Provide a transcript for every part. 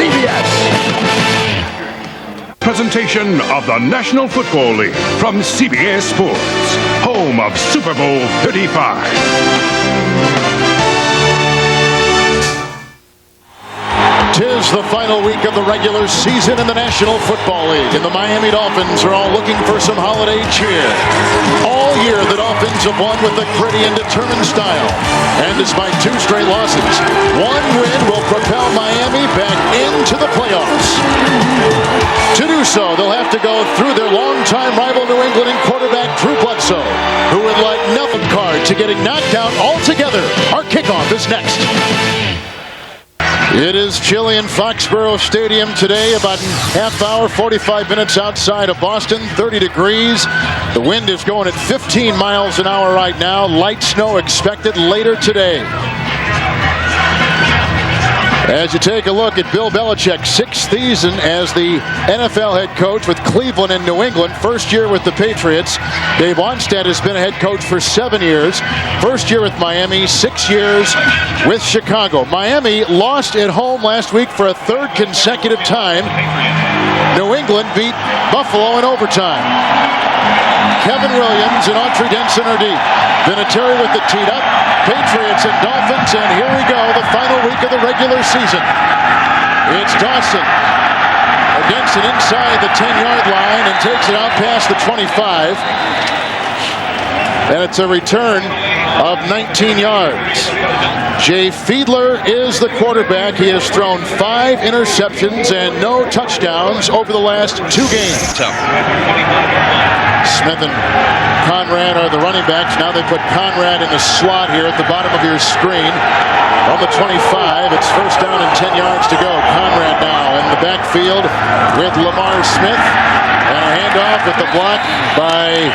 CBS. Presentation of the National Football League from CBS Sports, home of Super Bowl 35. Tis the final week of the regular season in the National Football League, and the Miami Dolphins are all looking for some holiday cheer. All year, the Dolphins have won with a gritty and determined style, and despite 2 straight losses, 1 win will propel Miami back into the playoffs. To do so, they'll have to go through their longtime rival New England quarterback Drew Bledsoe, who would like nothing card to getting knocked out altogether. Our kickoff is next. It is chilly in Foxborough Stadium today, about a half hour, 45 minutes outside of Boston, 30 degrees. The wind is going at 15 miles an hour right now. Light snow expected later today. As you take a look at Bill Belichick's 6th season as the NFL head coach with Cleveland and New England, first year with the Patriots. Dave Onstad has been a head coach for 7 years. First year with Miami, 6 years with Chicago. Miami lost at home last week for a 3rd consecutive time. New England beat Buffalo in overtime. Kevin Williams and Autry Denson are deep. Vinatieri with the teed up. Patriots and Dolphins, and here we go, the final week of the regular season. It's Dawson. Denson inside the 10-yard line and takes it out past the 25. And it's a return of 19 yards. Jay Fiedler is the quarterback. He has thrown 5 interceptions and no touchdowns over the last 2 games. Smith and Conrad are the running backs. Now they put Conrad in the slot here at the bottom of your screen. On the 25, it's first down and 10 yards to go. Conrad now in the backfield with Lamar Smith. And a handoff with the block by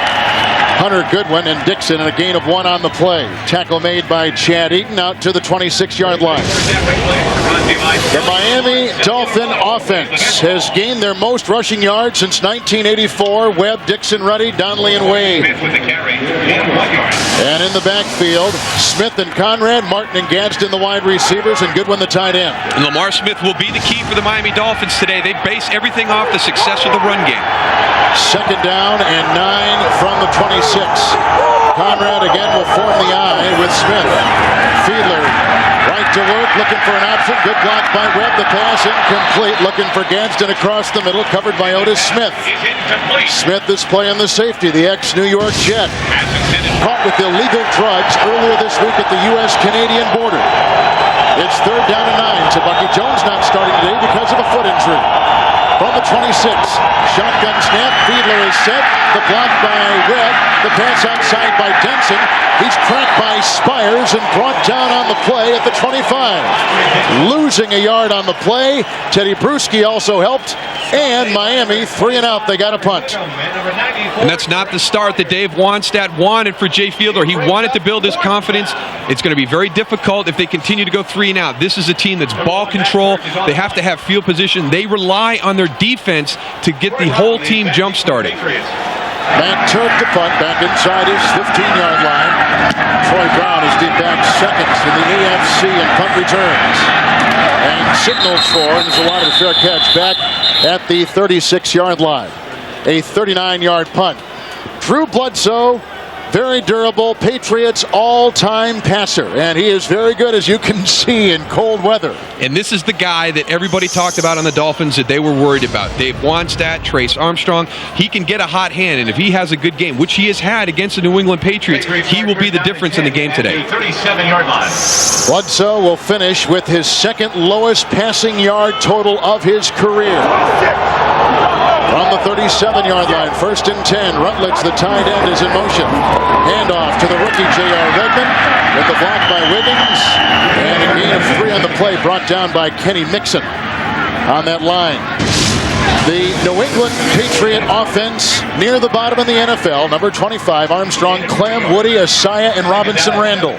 Hunter Goodwin and Dixon, and a gain of 1 on the play. Tackle made by Chad Eaton out to the 26-yard line. The Miami Dolphin offense has gained their most rushing yards since 1984. Webb, Dixon, Ruddy, Donnelly, and Wade. And in the backfield, Smith and Conrad, Martin and Gadsden the wide receivers, and Goodwin the tight end. And Lamar Smith will be the key for the Miami Dolphins today. They base everything off the success of the run game. Second down and 9 from the 26. Conrad again will form the eye with Smith. Fiedler right to work, looking for an option. Good block by Webb. The pass incomplete. Looking for Gadsden across the middle, covered by Otis Smith. Smith is playing the safety, the ex-New York Jet. Caught with illegal drugs earlier this week at the U.S.-Canadian border. It's 3rd down and 9. So Bucky Jones not starting today because of a foot injury. From the 26, shotgun snap, Fiedler is set, the block by Webb, the pass outside by Denson. He's tracked by Spires and brought down on the play at the 25. Losing a yard on the play. Teddy Bruschi also helped, and Miami 3 and out. They got a punt. And that's not the start that Dave Wannstedt wanted for Jay Fiedler. He wanted to build his confidence. It's going to be very difficult if they continue to go 3 and out. This is a team that's ball control. They have to have field position. They rely on their defense to get the whole team jump started. Matt Turk to punt back inside his 15-yard line. Troy Brown is deep back seconds in the AFC in punt returns. And signals for, and there's a lot of fair catch back at the 36-yard line. A 39-yard punt. Drew Bledsoe, very durable, Patriots all-time passer, and he is very good, as you can see, in cold weather. And this is the guy that everybody talked about on the Dolphins that they were worried about. Dave Wannstedt, Trace Armstrong. He can get a hot hand, and if he has a good game, which he has had against the New England Patriots, he will be the difference in the game today. 37-yard line. Bledsoe will finish with his 2nd lowest passing yard total of his career. From the 37-yard line, 1st and 10. Rutledge, the tight end, is in motion. Handoff to the rookie J.R. Redmond with the block by Wiggins. And a gain of 3 on the play brought down by Kenny Mixon on that line. The New England Patriot offense near the bottom in the NFL. Number 25, Armstrong, Clem, Woody, Asaya, and Robinson Randall.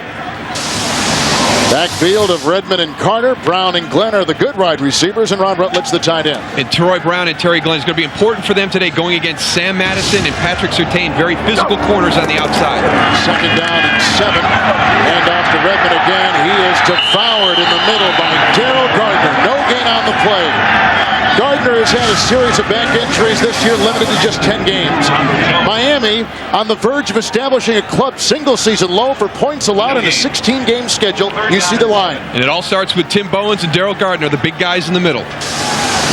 Backfield of Redmond and Carter. Brown and Glenn are the good wide receivers, and Ron Rutledge the tight end. And Troy Brown and Terry Glenn is going to be important for them today, going against Sam Madison and Patrick Surtain, very physical corners on the outside. Second down and 7. Hand off to Redmond again. He is devoured in the middle by Daryl Gardner. No gain on the play. Gardner has had a series of back injuries this year, limited to just 10 games. Miami on the verge of establishing a club single-season low for points allowed in a 16-game schedule. You see the line. And it all starts with Tim Bowens and Daryl Gardner, the big guys in the middle.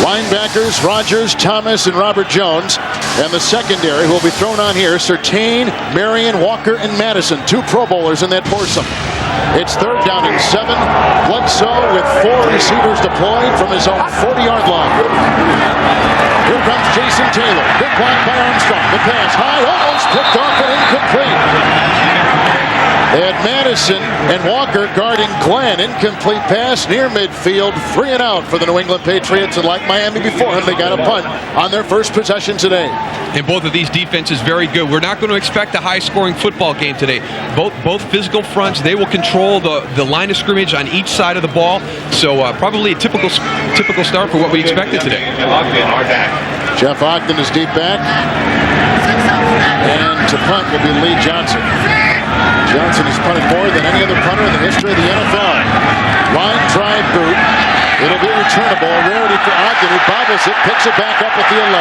Linebackers, Rogers, Thomas, and Robert Jones. And the secondary will be thrown on here. Surtain, Marion, Walker, and Madison. 2 Pro Bowlers in that foursome. It's third down and 7. Bledsoe with 4 receivers deployed from his own 40-yard line. Here comes Jason Taylor. Big block by Armstrong. The pass high, almost picked off and incomplete. They had Madison and Walker guarding Glenn. Incomplete pass near midfield. 3 and out for the New England Patriots. And like Miami before him, they got a punt on their first possession today. And both of these defenses very good. We're not going to expect a high-scoring football game today. Both physical fronts. They will control the line of scrimmage on each side of the ball. So probably a typical start for what we expected today. Jeff Ogden is deep back. And to punt will be Lee Johnson. Johnson has punted more than any other punter in the history of the NFL. Line drive boot. It'll be returnable. A rarity for Ogden, who bobbles it, picks it back up at the 11.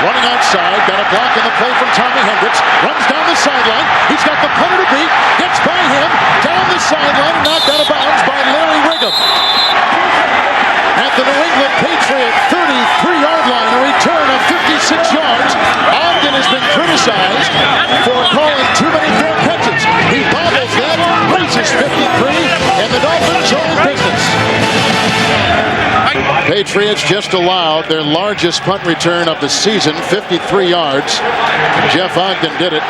Running outside. Got a block in the play from Tommy Hendricks. Runs down the sideline. He's got the punter to beat. Gets by him. Down the sideline. Knocked out of bounds by Larry Wiggum. At the New England Patriot 33-yard line, a return of 56 yards. Ogden has been criticized for calling too many fair catches. He bobbles that, raises 53, and the Dolphins are in business. Patriots just allowed their largest punt return of the season, 53 yards. Jeff Ogden did it.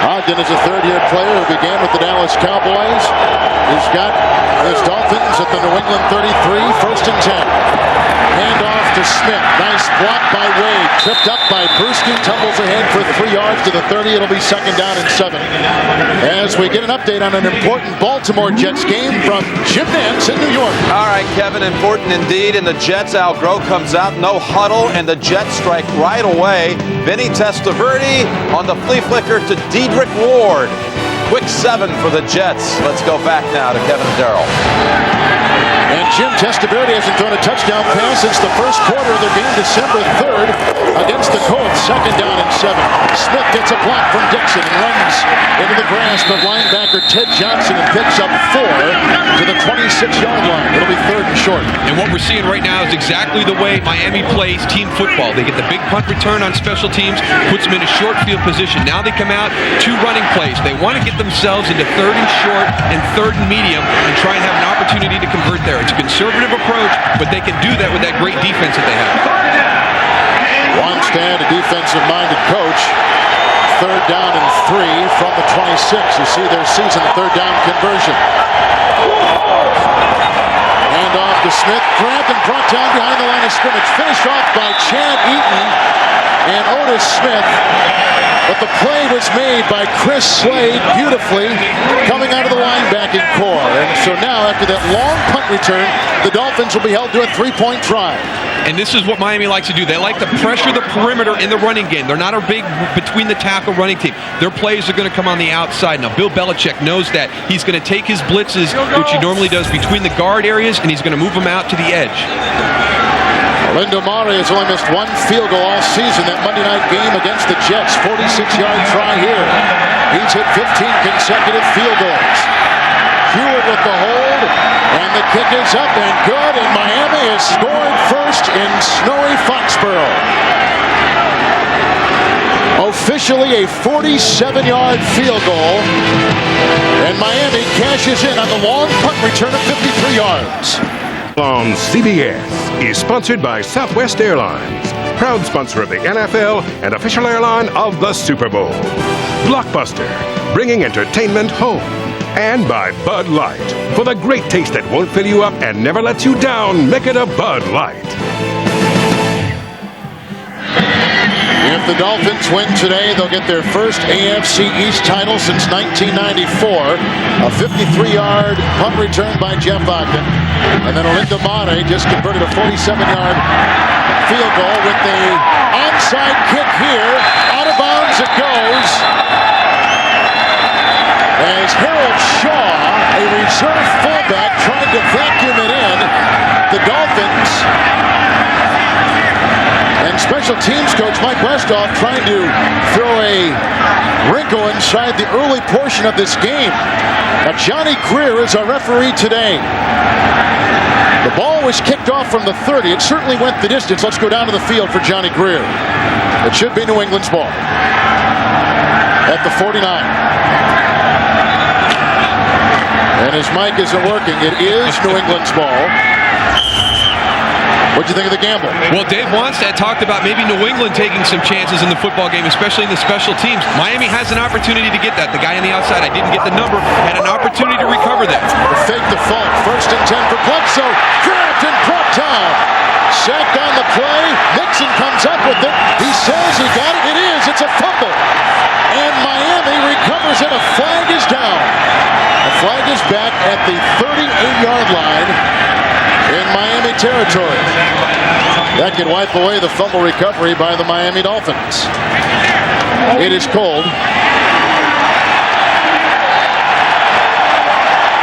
Ogden is a third-year player who began with the Dallas Cowboys. He's got his Dolphins at the New England 33, first and 10. Hand off to Smith. Nice block by Wade. Tripped up by Brewski. Tumbles ahead for 3 yards to the 30. It'll be second down and 7. As we get an update on an important Baltimore Jets game from Jim Nantz in New York. All right, Kevin, important indeed. And the Jets, Al Groh comes out, no huddle, and the Jets strike right away. Vinny Testaverde on the flea flicker to Dedrick Ward. Quick 7 for the Jets. Let's go back now to Kevin and Darrell. And Jim Testaverde hasn't thrown a touchdown pass since the first quarter of their game, December 3rd, against the Colts. Second down and 7. Smith gets a block from Dixon and runs into the grasp of linebacker Ted Johnson and picks up 4 to the 26-yard line. It'll be third and short. And what we're seeing right now is exactly the way Miami plays team football. They get the big punt return on special teams, puts them in a short field position. Now they come out, 2 running plays. They want to get themselves into third and short and third and medium and try and have an opportunity to convert there. It's a conservative approach, but they can do that with that great defense that they have. Wannstedt, a defensive-minded coach. Third down and 3 from the 26. You see their season third down conversion. Hand off to Smith. Grabbed and brought down behind the line of scrimmage. Finished off by Chad Eaton and Otis Smith. But the play was made by Chris Slade beautifully coming out of the linebacking core. And so now, after that long punt return, the Dolphins will be held to a 3-point try. And this is what Miami likes to do. They like to pressure the perimeter in the running game. They're not a big between-the-tackle running team. Their plays are going to come on the outside. Now, Bill Belichick knows that. He's going to take his blitzes, which he normally does, between the guard areas, and he's going to move them out to the edge. Lindamari has only missed 1 field goal all season. That Monday night game against the Jets, 46-yard try here. He's hit 15 consecutive field goals. Hewitt with the hold, and the kick is up and good, and Miami has scored first in snowy Foxborough. Officially a 47-yard field goal, and Miami cashes in on the long punt return of 53 yards. On CBS is sponsored by Southwest Airlines, proud sponsor of the NFL and official airline of the Super Bowl. Blockbuster, bringing entertainment home. And by Bud Light, for the great taste that won't fill you up and never lets you down, make it a Bud Light. If the Dolphins win today, they'll get their first AFC East title since 1994. A 53-yard punt return by Jeff Ogden. And then Olinda Mare just converted a 47-yard field goal with the onside kick here. Out of bounds it goes. As Harold Shaw, a reserve fullback, tried to vacuum it in. The Dolphins and special teams coach Mike Westhoff trying to throw a wrinkle inside the early portion of this game. Now Johnny Greer is our referee today. The ball was kicked off from the 30. It certainly went the distance. Let's go down to the field for Johnny Greer. It should be New England's ball at the 49. And his mic isn't working. It is New England's ball. What'd you think of the gamble? Well, Dave Wannstedt talked about maybe New England taking some chances in the football game, especially in the special teams. Miami has an opportunity to get that. The guy on the outside, I didn't get the number, had an opportunity to recover that. The fake default. 1st and 10 for Bledsoe. Grabbed and brought down. Sacked on the play. Nixon comes up with it. He says he got it. It is. It's a fumble. And Miami recovers it. A flag is down. The flag is back at the 38-yard line in Miami territory. That can wipe away the fumble recovery by the Miami Dolphins. It is cold.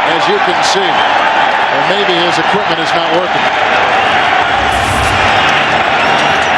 As you can see, or maybe his equipment is not working.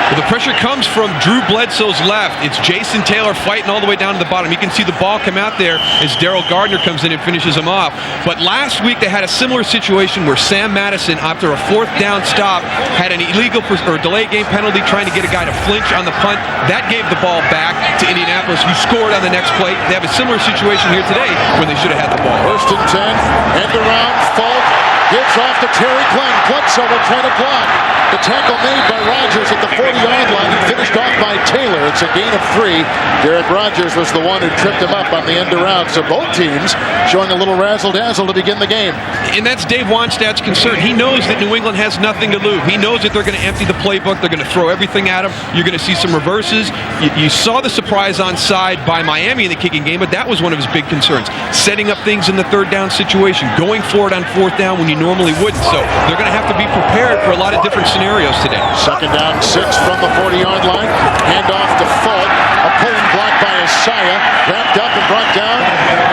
Well, the pressure comes from Drew Bledsoe's left. It's Jason Taylor fighting all the way down to the bottom. You can see the ball come out there as Daryl Gardner comes in and finishes him off. But last week they had a similar situation where Sam Madison, after a 4th down stop, had an illegal or delayed game penalty trying to get a guy to flinch on the punt. That gave the ball back to Indianapolis, who scored on the next play. They have a similar situation here today when they should have had the ball. 1st and 10, end around, Falk gives off to Terry Glenn. Bledsoe will try to block. The tackle made by Rodgers at the 40-yard line and finished off by Taylor. It's a gain of 3. Derek Rodgers was the one who tripped him up on the end around. So both teams showing a little razzle-dazzle to begin the game. And that's Dave Wannstedt's concern. He knows that New England has nothing to lose. He knows that they're going to empty the playbook. They're going to throw everything at him. You're going to see some reverses. You saw the surprise onside by Miami in the kicking game, but that was one of his big concerns. Setting up things in the 3rd down situation, going for it on 4th down when you normally wouldn't. So they're going to have to be prepared for a lot of different scenarios today. 2nd down, 6 from the 40-yard line. Hand off to Falk. A pulling block by Isaiah. Wrapped up and brought down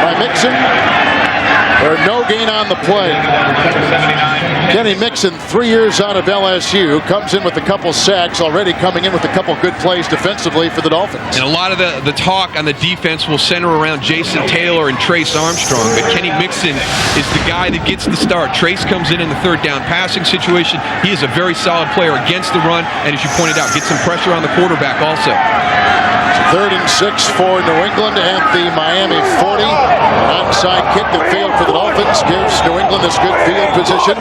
by Mixon. Or no gain on the play. Kenny Mixon, 3 years out of LSU, comes in with a couple sacks, already coming in with a couple good plays defensively for the Dolphins. And a lot of the talk on the defense will center around Jason Taylor and Trace Armstrong, but Kenny Mixon is the guy that gets the start. Trace comes in the 3rd down passing situation. He is a very solid player against the run, and as you pointed out, gets some pressure on the quarterback also. 3rd and 6 for New England at the Miami 40. An onside kick that failed for the Dolphins gives New England this good field position.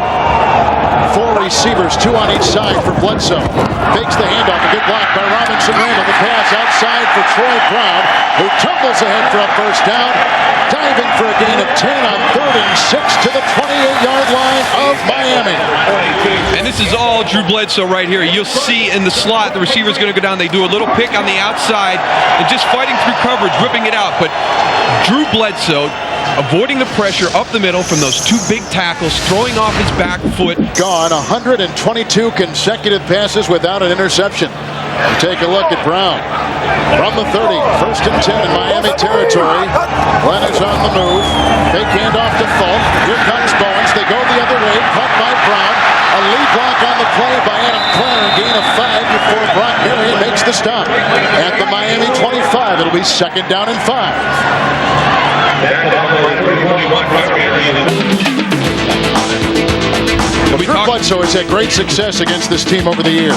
4 receivers, 2 on each side for Bledsoe. Fakes the handoff, a good block by Robinson Randall. The pass outside for Troy Brown, who tumbles ahead for a 1st down. Diving for a gain of 10 on 3rd and 6 to the 28-yard line of Miami. And this is all Drew Bledsoe right here. You'll see in the slot, the receiver's going to go down. They do a little pick on the outside and just fighting through coverage, whipping it out. But Drew Bledsoe avoiding the pressure up the middle from those 2 big tackles, throwing off his back foot. Gone 122 consecutive passes without an interception. Take a look at Brown. From the 30, 1st and 10 in Miami territory. Glenn is on the move. Fake handoff to Falk. Here comes Bowens. They go the other way. Caught by Brown. A lead block on the play by Adam Clare. Gain of 5 before Brock Marion makes the stop. At the Miami 25, it'll be 2nd down and 5. Drew Bledsoe has had great success against this team over the years.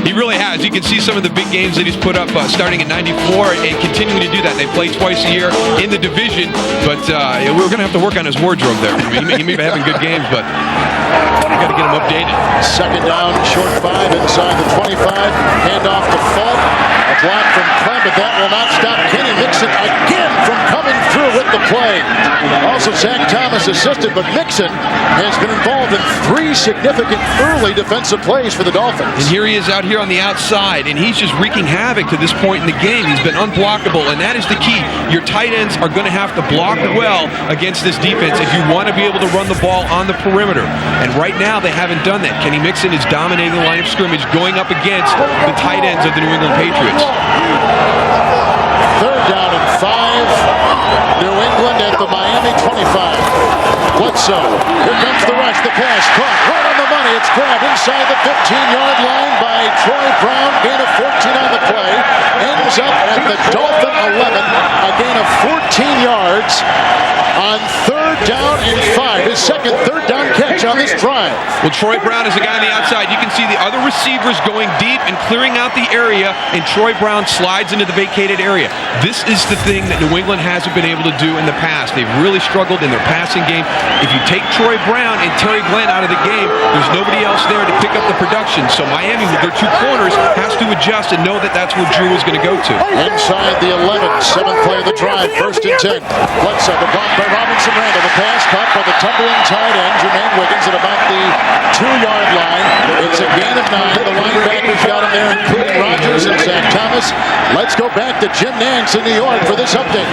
He really has. You can see some of the big games that he's put up starting in '94 and continuing to do that. They play twice a year in the division, but we're going to have to work on his wardrobe there. I mean, he may be having good games, but we got to get him updated. 2nd down, short 5 inside the 25. Hand off to Falk. A block from Clem, but that will not stop Kenny Mixon again from coming through with the play. Also, Zach Thomas assisted, but Mixon has been involved in 3 significant early defensive plays for the Dolphins. And here he is out here on the outside, and he's just wreaking havoc to this point in the game. He's been unblockable, and that is the key. Your tight ends are going to have to block well against this defense if you want to be able to run the ball on the perimeter. And right now, they haven't done that. Kenny Mixon is dominating the line of scrimmage, going up against the tight ends of the New England Patriots. 3rd down and 5. New England at the Miami 25. Bledsoe. Here comes the rush. The pass caught right on the money. It's grabbed inside the 15-yard line by Troy Brown. Gain of 14 on the play. Ends up at the Dolphin 11. A gain of 14 yards on 3rd down and 5. His second 3rd down catch on this drive. Well, Troy Brown is the guy on the outside. You can see the other receivers going deep and clearing out the area, and Troy Brown slides into the vacated area. This is the thing that New England hasn't been able to do in the past. They've really struggled in their passing game. If you take Troy Brown and Terry Glenn out of the game, there's nobody else there to pick up the production. So Miami, with their 2 corners, has to adjust and know that that's where Drew is going to go to. Inside the 11, 7th play of the drive, 1st and 10. Bledsoe, the block by Robinson Randall. The pass caught by the tumbling tight end, Jermaine Wiggins, at about the 2-yard line. It's a gain of 9. The linebackers got him there, including Rodgers and Zach Thomas. Let's go back to Jim Nantz in New York for this update.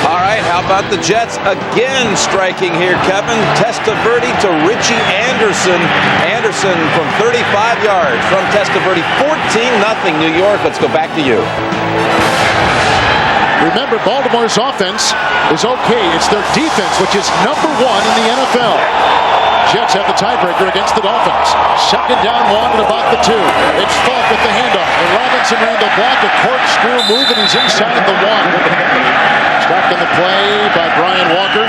All right, how about the Jets again striking here, Kevin? Testaverde to Richie Anderson. Anderson from 35 yards from Testaverde. 14-0 New York. Let's go back to you. Remember, Baltimore's offense is okay. It's their defense, which is #1 in the NFL. Jets have the tiebreaker against the Dolphins. 2nd down, 1 at about the 2. It's Falk with the handoff. And Robinson Randall blocked a corkscrew move, and he's inside the 1. Stopped in the play by Brian Walker.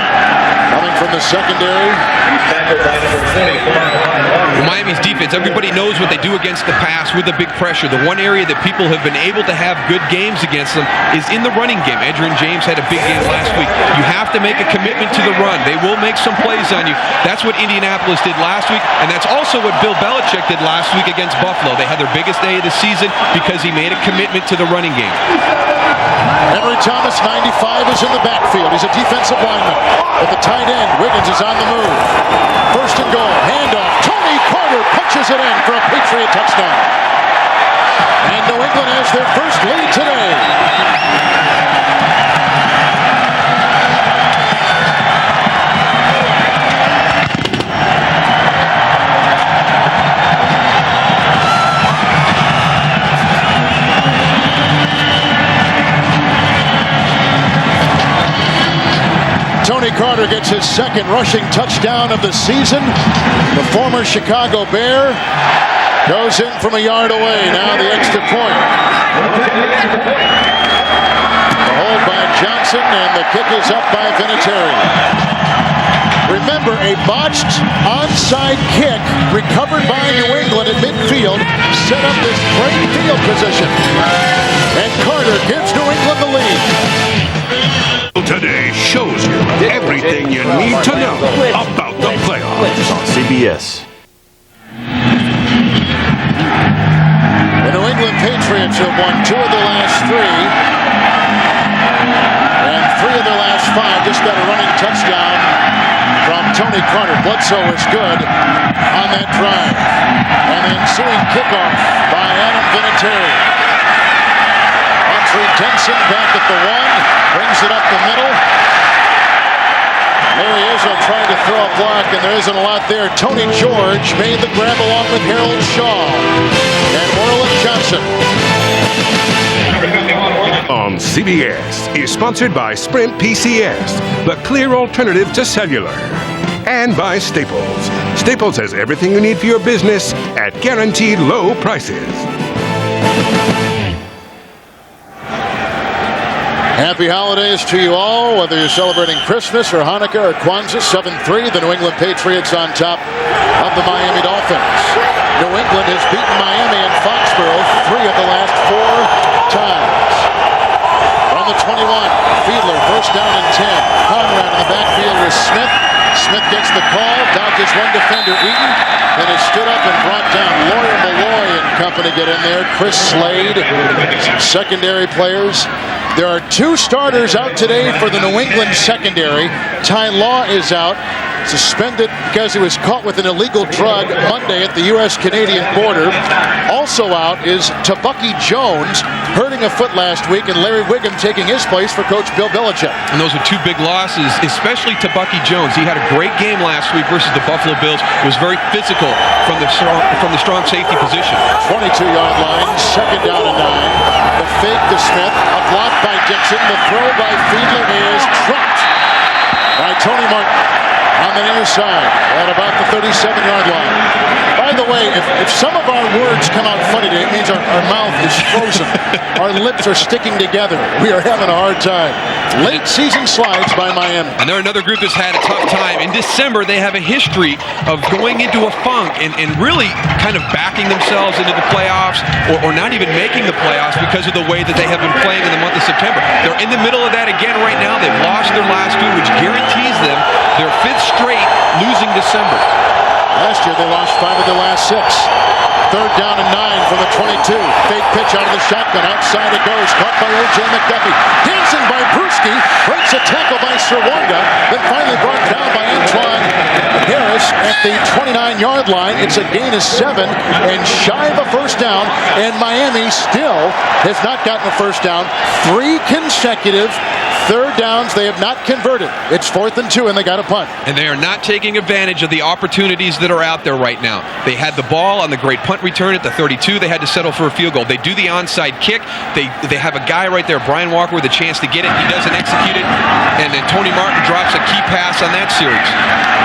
Coming from the secondary. Miami's defense, everybody knows what they do against the pass with the big pressure. The one area that people have been able to have good games against them is in the running game. Edgerrin James had a big game last week. You have to make a commitment to the run. They will make some plays on you. That's what Indianapolis did last week, and that's also what Bill Belichick did last week against Buffalo. They had their biggest day of the season because he made a commitment to the running game. Henry Thomas, 95, is in the backfield. He's a defensive lineman. At the tight end, Wiggins is on the move. 1st and goal, handoff. Tony Carter punches it in for a Patriot touchdown. And New England has their first lead today. Tony Carter gets his 2nd rushing touchdown of the season. The former Chicago Bear goes in from a yard away. Now the extra point. The hold by Johnson, and the kick is up by Vinatieri. Remember, a botched onside kick recovered by New England at midfield set up this great field position. And Carter gives New England the lead. Today shows you everything you need to know about the playoffs on CBS. The New England Patriots have won 2 of their last 3. And 3 of their last 5. Just got a running touchdown from Tony Carter. Bledsoe is good on that drive. And the ensuing kickoff by Adam Vinatieri. Denson back at the 1, brings it up the middle. There he is, trying to throw a block, and there isn't a lot there. Tony George made the grab along with Harold Shaw and Orlin Johnson. On CBS is sponsored by Sprint PCS, the clear alternative to cellular. And by Staples. Staples has everything you need for your business at guaranteed low prices. Happy holidays to you all, whether you're celebrating Christmas or Hanukkah or Kwanzaa. 7-3, the New England Patriots on top of the Miami Dolphins. New England has beaten Miami and Foxborough 3 of the last 4 times. On the 21, Fiedler, 1st down and 10. Conrad in the backfield with Smith. Smith gets the call, dodges one defender, Eaton, and is stood up and brought down. Lawyer, Malloy, and company get in there. Chris Slade, some secondary players. There are 2 starters out today for the New England secondary. Ty Law is out, suspended because he was caught with an illegal drug Monday at the U.S.-Canadian border. Also out is Tabucky Jones, hurting a foot last week, and Larry Wiggum taking his place for Coach Bill Belichick. And those are 2 big losses, especially Tabucky Jones. He had a great game last week versus the Buffalo Bills. It was very physical from the strong safety position. 22-yard line, second down and 9. The fake to Smith, a block by Dixon. The throw by Fiedler is dropped by Tony Martin on the near side at about the 37-yard line. By the way, if some of our words come out funny today, it means our mouth is frozen. Our lips are sticking together. We are having a hard time. Late season slides by Miami. And they're another group that's had a tough time. In December, they have a history of going into a funk and really kind of backing themselves into the playoffs or not even making the playoffs because of the way that they have been playing in the month of September. They're in the middle of that again right now. They've lost their last 2, which guarantees them their 5th straight losing December. Last year, they lost 5 of their last 6. Third down and 9 from the 22. Fake pitch out of the shotgun. Outside it goes. Caught by O.J. McDuffie. Dancing by Brewski. Breaks a tackle by Sirwonga. Then finally brought down by Antoine Harris at the 29-yard line. It's a gain of 7 and shy of a first down. And Miami still has not gotten a first down. 3 consecutive third downs they have not converted. It's 4th and 2, and they got a punt. And they are not taking advantage of the opportunities that are out there right now. They had the ball on the great punt return at the 32. They had to settle for a field goal. They do the onside kick. They have a guy right there, Brian Walker, with a chance to get it. He doesn't execute it. And then Tony Martin drops a key pass on that series.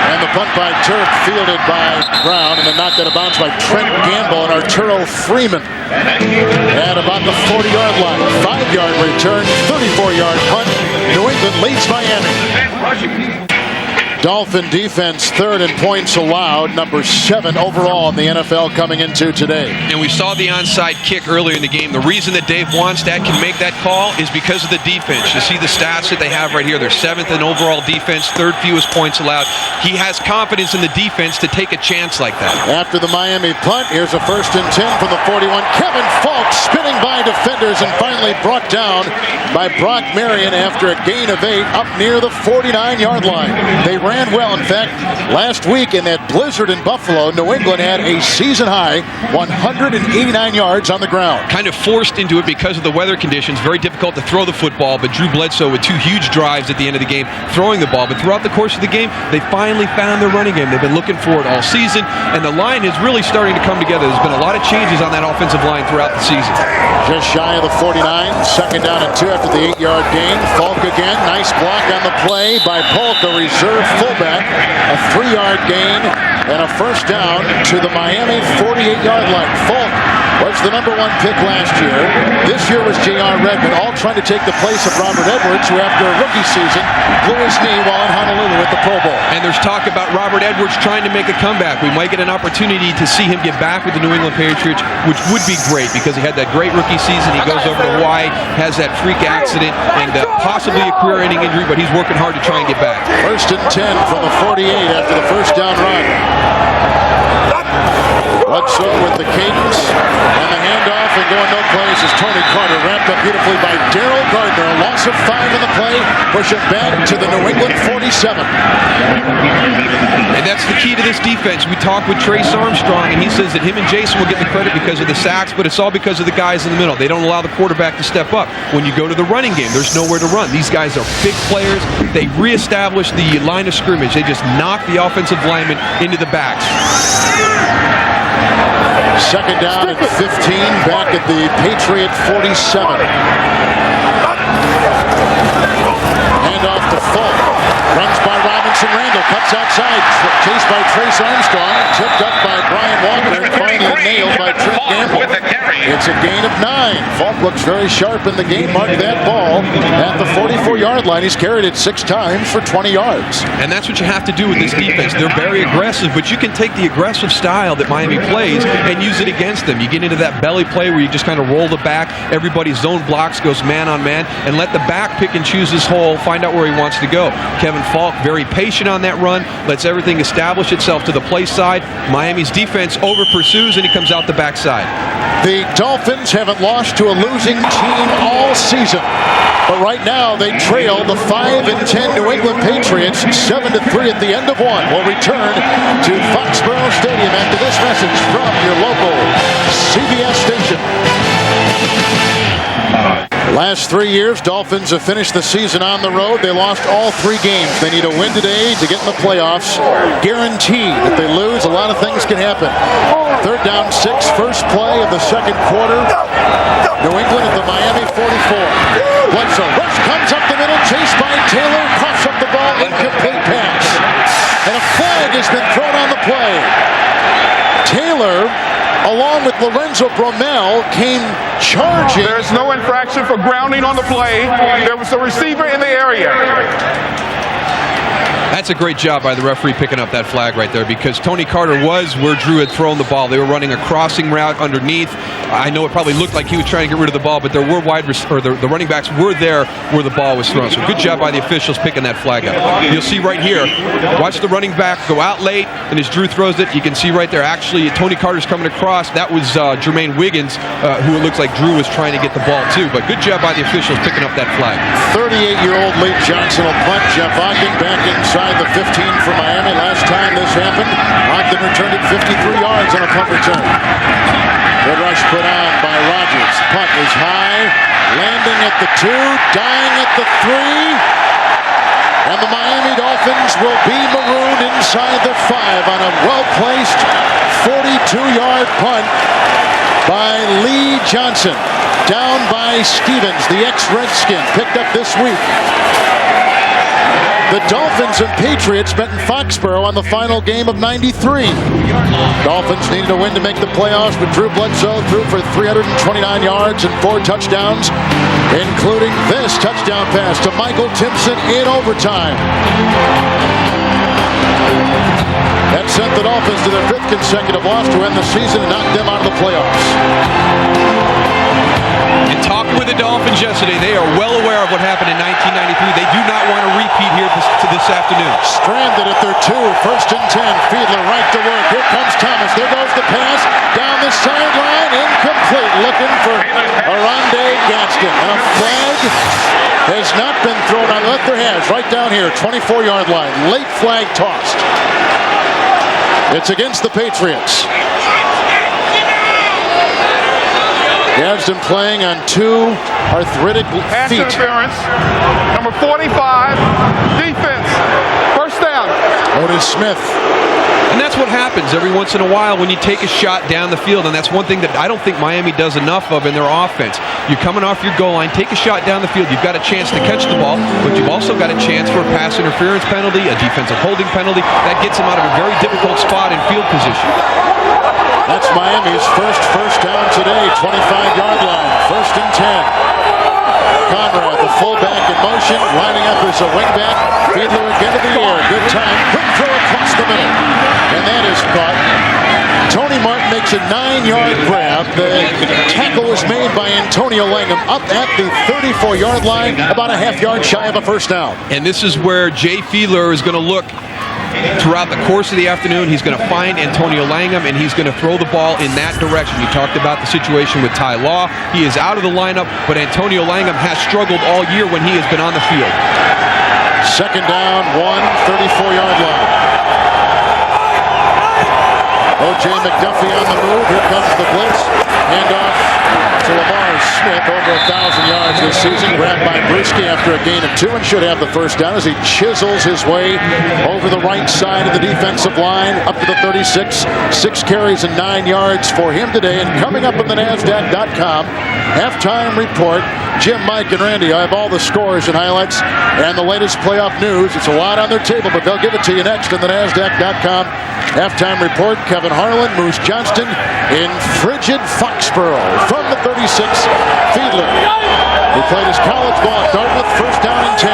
And the punt by Turk, fielded by Brown, and then knocked out of bounds by Trent Gamble and Arturo Freeman at about the 40-yard line. 5-yard return, 34-yard punt. New England leads Miami. Dolphin defense 3rd in points allowed, number 7 overall in the NFL coming into today. And we saw the onside kick earlier in the game. The reason that Dave Wannstedt can make that call is because of the defense. You see the stats that they have right here. They're 7th in overall defense, 3rd fewest points allowed. He has confidence in the defense to take a chance like that. After the Miami punt, here's a 1st and 10 from the 41. Kevin Falk spinning by defenders and finally brought down by Brock Marion after a gain of 8 up near the 49-yard line. They ran well. In fact, last week in that blizzard in Buffalo, New England had a season-high 189 yards on the ground. Kind of forced into it because of the weather conditions. Very difficult to throw the football, but Drew Bledsoe with 2 huge drives at the end of the game throwing the ball. But throughout the course of the game, they finally found their running game. They've been looking for it all season, and the line is really starting to come together. There's been a lot of changes on that offensive line throughout the season. Just shy of the 49, 2nd down and 2 after the 8-yard gain. Falk again, nice block on the play by Polk, a reserve fullback. A 3-yard gain and a first down to the Miami 48-yard line. Falk was the number 1 pick last year. This year was J.R. Redmond, all trying to take the place of Robert Edwards, who after a rookie season blew his knee while in Honolulu at the Pro Bowl. And there's talk about Robert Edwards trying to make a comeback. We might get an opportunity to see him get back with the New England Patriots, which would be great because he had that great rookie season. He goes over to Hawaii, has that freak accident, and possibly a career-ending injury, but he's working hard to try and get back. 1st and 10 from the 48 after the first down run. Bledsoe with the cadence and the handoff and going no place is Tony Carter, wrapped up beautifully by Darrell Gardner. A loss of 5 in the play, push it back to the New England 47. And that's the key to this defense. We talked with Trace Armstrong, and he says that him and Jason will get the credit because of the sacks, but it's all because of the guys in the middle. They don't allow the quarterback to step up. When you go to the running game, there's nowhere to run. These guys are big players. They reestablish the line of scrimmage. They just knock the offensive linemen into the backs. 2nd down and 15 back at the Patriot 47. Handoff to Falk. Runs by Robinson Randall. Cuts outside. Chased by Trace Armstrong. Tipped up by Brian Walker. And finally nailed by Trent Gamble. It's a gain of 9. Falk looks very sharp in the game. Marked that ball at the 44-yard line. He's carried it 6 times for 20 yards. And that's what you have to do with this defense. They're very aggressive, but you can take the aggressive style that Miami plays and use it against them. You get into that belly play where you just kind of roll the back. Everybody's zone blocks, goes man on man, and let the back pick and choose his hole, find out where he wants to go. Kevin Falk, very patient on that run, lets everything establish itself to the play side. Miami's defense over pursues, and he comes out the backside. The Dolphins haven't lost to a losing team all season. But right now they trail the 5-10 New England Patriots 7-3 at the end of one. We'll return to Foxborough Stadium after this message from your local CBS station. Last 3 years, Dolphins have finished the season on the road. They lost all 3 games. They need a win today to get in the playoffs. Guaranteed. If they lose, a lot of things can happen. 3rd down 6, first play of the second quarter. New England at the Miami 44. Bledsoe, rush comes up the middle, chased by Taylor, coughs up the ball, incomplete pass. And a flag has been thrown on the play. Taylor, along with Lorenzo Bromell, came charging. There's no infraction for grounding on the play. There was a receiver in the area. That's a great job by the referee picking up that flag right there, because Tony Carter was where Drew had thrown the ball. They were running a crossing route underneath. I know it probably looked like he was trying to get rid of the ball, but there were the running backs were there where the ball was thrown. So good job by the officials picking that flag up. You'll see right here, watch the running back go out late, and as Drew throws it, you can see right there, actually, Tony Carter's coming across. That was Jermaine Wiggins, who it looks like Drew was trying to get the ball to. But good job by the officials picking up that flag. 38-year-old Lee Johnson will punt. Jeff Ogden back inside the 15 for Miami. Last time this happened, Ogden returned it 53 yards on a punt return. Good rush put on by Rodgers. Punt is high, landing at the 2, dying at the 3. And the Miami Dolphins will be marooned inside the 5 on a well-placed 42-yard punt by Lee Johnson. Down by Stevens, the ex-Redskin, picked up this week. The Dolphins and Patriots met in Foxborough on the final game of '93. Dolphins needed a win to make the playoffs, but Drew Bledsoe threw for 329 yards and 4 touchdowns, including this touchdown pass to Michael Timpson in overtime. That sent the Dolphins to their 5th consecutive loss to end the season and knock them out of the playoffs. And talking with the Dolphins yesterday, they are well aware of what happened in 1993. They do not want to repeat here this afternoon. Stranded at their 2, 1st and 10. Fiedler right to work. Here comes Thomas. There goes the pass. Down the sideline. Incomplete. Looking for Aronde Gaston. And a flag has not been thrown on. Let their hands right down here. 24-yard line. Late flag tossed. It's against the Patriots. Gadsden playing on 2 arthritic Pass feet. interference. Number 45. Defense. 1st down. Otis Smith. And that's what happens every once in a while when you take a shot down the field, and that's one thing that I don't think Miami does enough of in their offense. You're coming off your goal line, take a shot down the field. You've got a chance to catch the ball, but you've also got a chance for a pass interference penalty, a defensive holding penalty. That gets them out of a very difficult spot in field position. That's Miami's first down today, 25-yard line, 1st and 10. Conrad, the fullback in motion, lining up as a wingback. Fiedler again to the air, good time, quick throw across the middle, and that is caught. Tony Martin makes a 9-yard grab. The tackle was made by Antonio Langham up at the 34-yard line, about a half-yard shy of a 1st down. And this is where Jay Fiedler is going to look throughout the course of the afternoon. He's going to find Antonio Langham, and he's going to throw the ball in that direction. You talked about the situation with Ty Law. He is out of the lineup, but Antonio Langham has struggled all year when he has been on the field. 2nd down, 34-yard line. O.J. McDuffie on the move. Here comes the blitz. Handoff to Lamar Smith, over 1,000 yards this season. Grabbed by Bruschi after a gain of 2 and should have the 1st down as he chisels his way over the right side of the defensive line up to the 36. 6 carries and 9 yards for him today. And coming up on the NASDAQ.com halftime report, Jim, Mike, and Randy, I have all the scores and highlights and the latest playoff news. It's a lot on their table, but they'll give it to you next on the NASDAQ.com halftime report. Kevin Harlan, Moose Johnston in frigid Foxborough from the 36. Fiedler, who played his college ball at Dartmouth, 1st down and 10.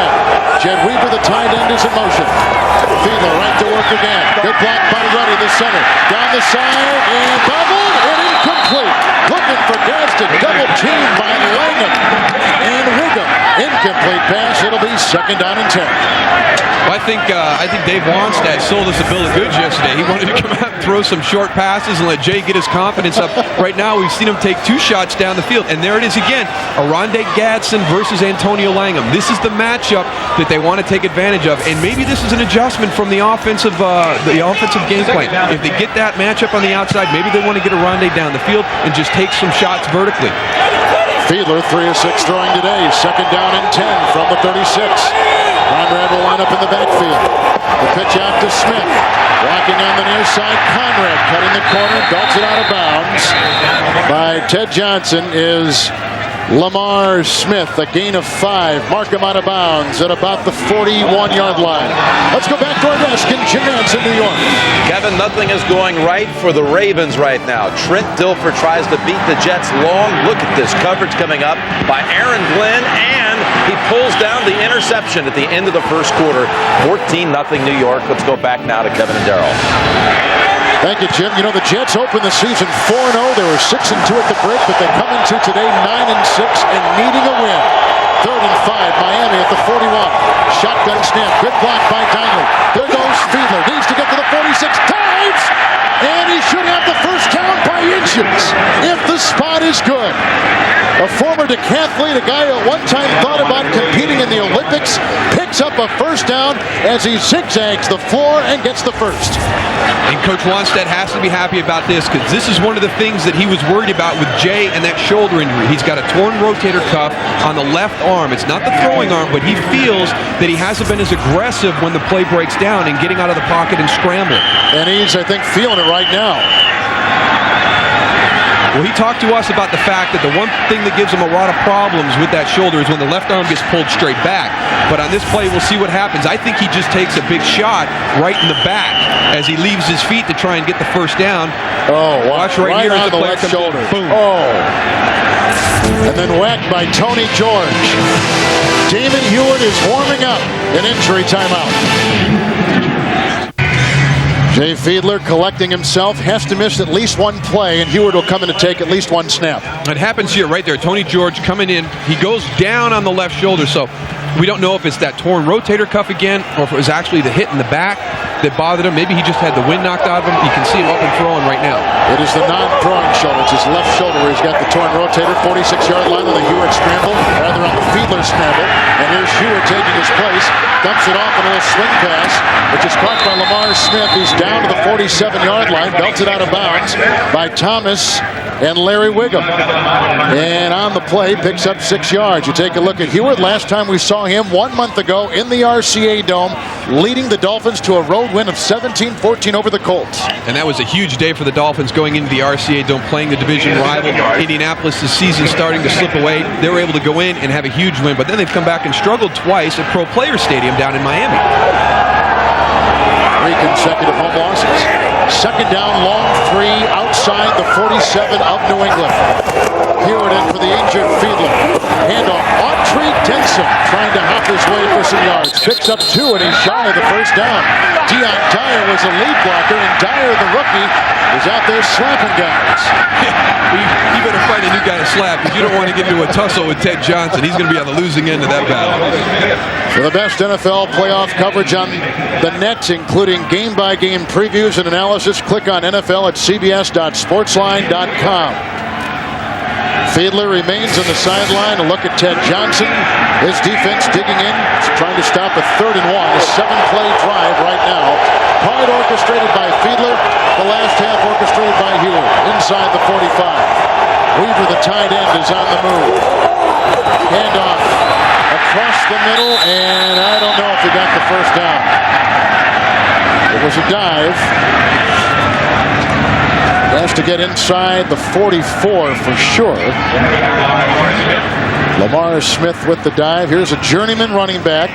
Jed Weaver, the tight end, is in motion. Fiedler right to work again. Good block by Ruddy, the center. Down the side and bubbled and incomplete. Looking for Gaston, double teamed by Langham and Wiggum. Incomplete. Incomplete pass. It'll be 2nd down and 10. Well, I think Dave Wannstedt sold us a bill of goods yesterday. He wanted to come out and throw some short passes and let Jay get his confidence up. Right now, we've seen him take 2 shots down the field. And there it is again, Arondé Gadsden versus Antonio Langham. This is the matchup that they want to take advantage of. And maybe this is an adjustment from the offensive game plan. If they get that matchup on the outside, maybe they want to get Arondé down the field and just take some shots vertically. Fiedler, 3 of 6 throwing today. 2nd down and 10 from the 36. Conrad will line up in the backfield. The pitch out to Smith. Walking on the near side, Conrad cutting the corner, belts it out of bounds by Ted Johnson is Lamar Smith, a gain of 5. Mark him out of bounds at about the 41-yard line. Let's go back to our desk in Jim Nance in New York. Kevin, nothing is going right for the Ravens right now. Trent Dilfer tries to beat the Jets long. Look at this coverage coming up by Aaron Glenn, and he pulls down the interception at the end of the first quarter. 14-0 New York. Let's go back now to Kevin and Darryl. Thank you, Jim. You know, the Jets opened the season 4-0. They were 6-2 at the break, but they come into today 9-6 and needing a win. 3rd and 5, Miami at the 41. Shotgun snap, good block by Dingley. There goes Fiedler, needs to get to the 46, dives! And he should have the first down by inches if the spot is good. A former decathlete, a guy who at one time thought about competing in the Olympics, picks up a first down as he zigzags the floor and gets the first. And Coach Wannstedt has to be happy about this because this is one of the things that he was worried about with Jay and that shoulder injury. He's got a torn rotator cuff on the left arm. It's not the throwing arm, but he feels that he hasn't been as aggressive when the play breaks down and getting out of the pocket and scrambling. And he's, I think, feeling it right now. Well, he talked to us about the fact that the one thing that gives him a lot of problems with that shoulder is when the left arm gets pulled straight back. But on this play, we'll see what happens. I think he just takes a big shot right in the back as he leaves his feet to try and get the first down. Oh, watch right here on as the the left shoulder. Boom. Oh. And then whacked by Tony George. Damon Hewitt is warming up. An injury timeout. Jay Fiedler collecting himself, has to miss at least one play, and Hewitt will come in to take at least one snap. It happens here right there. Tony George coming in. He goes down on the left shoulder, so we don't know if it's that torn rotator cuff again or if it was actually the hit in the back that bothered him. Maybe he just had the wind knocked out of him. You can see him up and throwing right now. It is the non-throwing shoulder. It's his left shoulder where he's got the torn rotator. 46-yard line on the Hewitt scramble, rather on the Fiedler scramble. And here's Hewitt taking his place. Dumps it off in a little swing pass, which is caught by Lamar Smith. He's down to the 47-yard line. Belts it out of bounds by Thomas and Larry Wiggum. And on the play, picks up 6 yards. You take a look at Hewitt. Last time we saw him 1 month ago in the RCA Dome, leading the Dolphins to a road win of 17-14 over the Colts. And that was a huge day for the Dolphins going into the RCA Dome, playing the division rival. Indianapolis, the season starting to slip away. They were able to go in and have a huge win, but then they've come back and struggled twice at Pro Player Stadium down in Miami. 3 consecutive home losses. 2nd down, long 3 outside the 47 of New England. Hewitt in for the injured Fiedler. Handoff, Autry Denson trying to hop his way for some yards. Picks up 2 and he's shy of the first down. Deion Dyer was a lead blocker, and Dyer, the rookie, is out there slapping guys. You better find a new guy to slap because you don't want to get into a tussle with Ted Johnson. He's going to be on the losing end of that battle. For the best NFL playoff coverage on the net, including game-by-game previews and analysis, click on NFL at cbs.sportsline.com. Fiedler remains on the sideline. A look at Ted Johnson. His defense digging in, trying to stop a 3rd and 1. A 7-play drive right now. Part orchestrated by Fiedler. The last half orchestrated by Hewitt. Inside the 45. Weaver, the tight end, is on the move. Handoff across the middle, and I don't know if he got the first down. It was a dive. Has to get inside the 44 for sure. Lamar Smith with the dive. Here's a journeyman running back.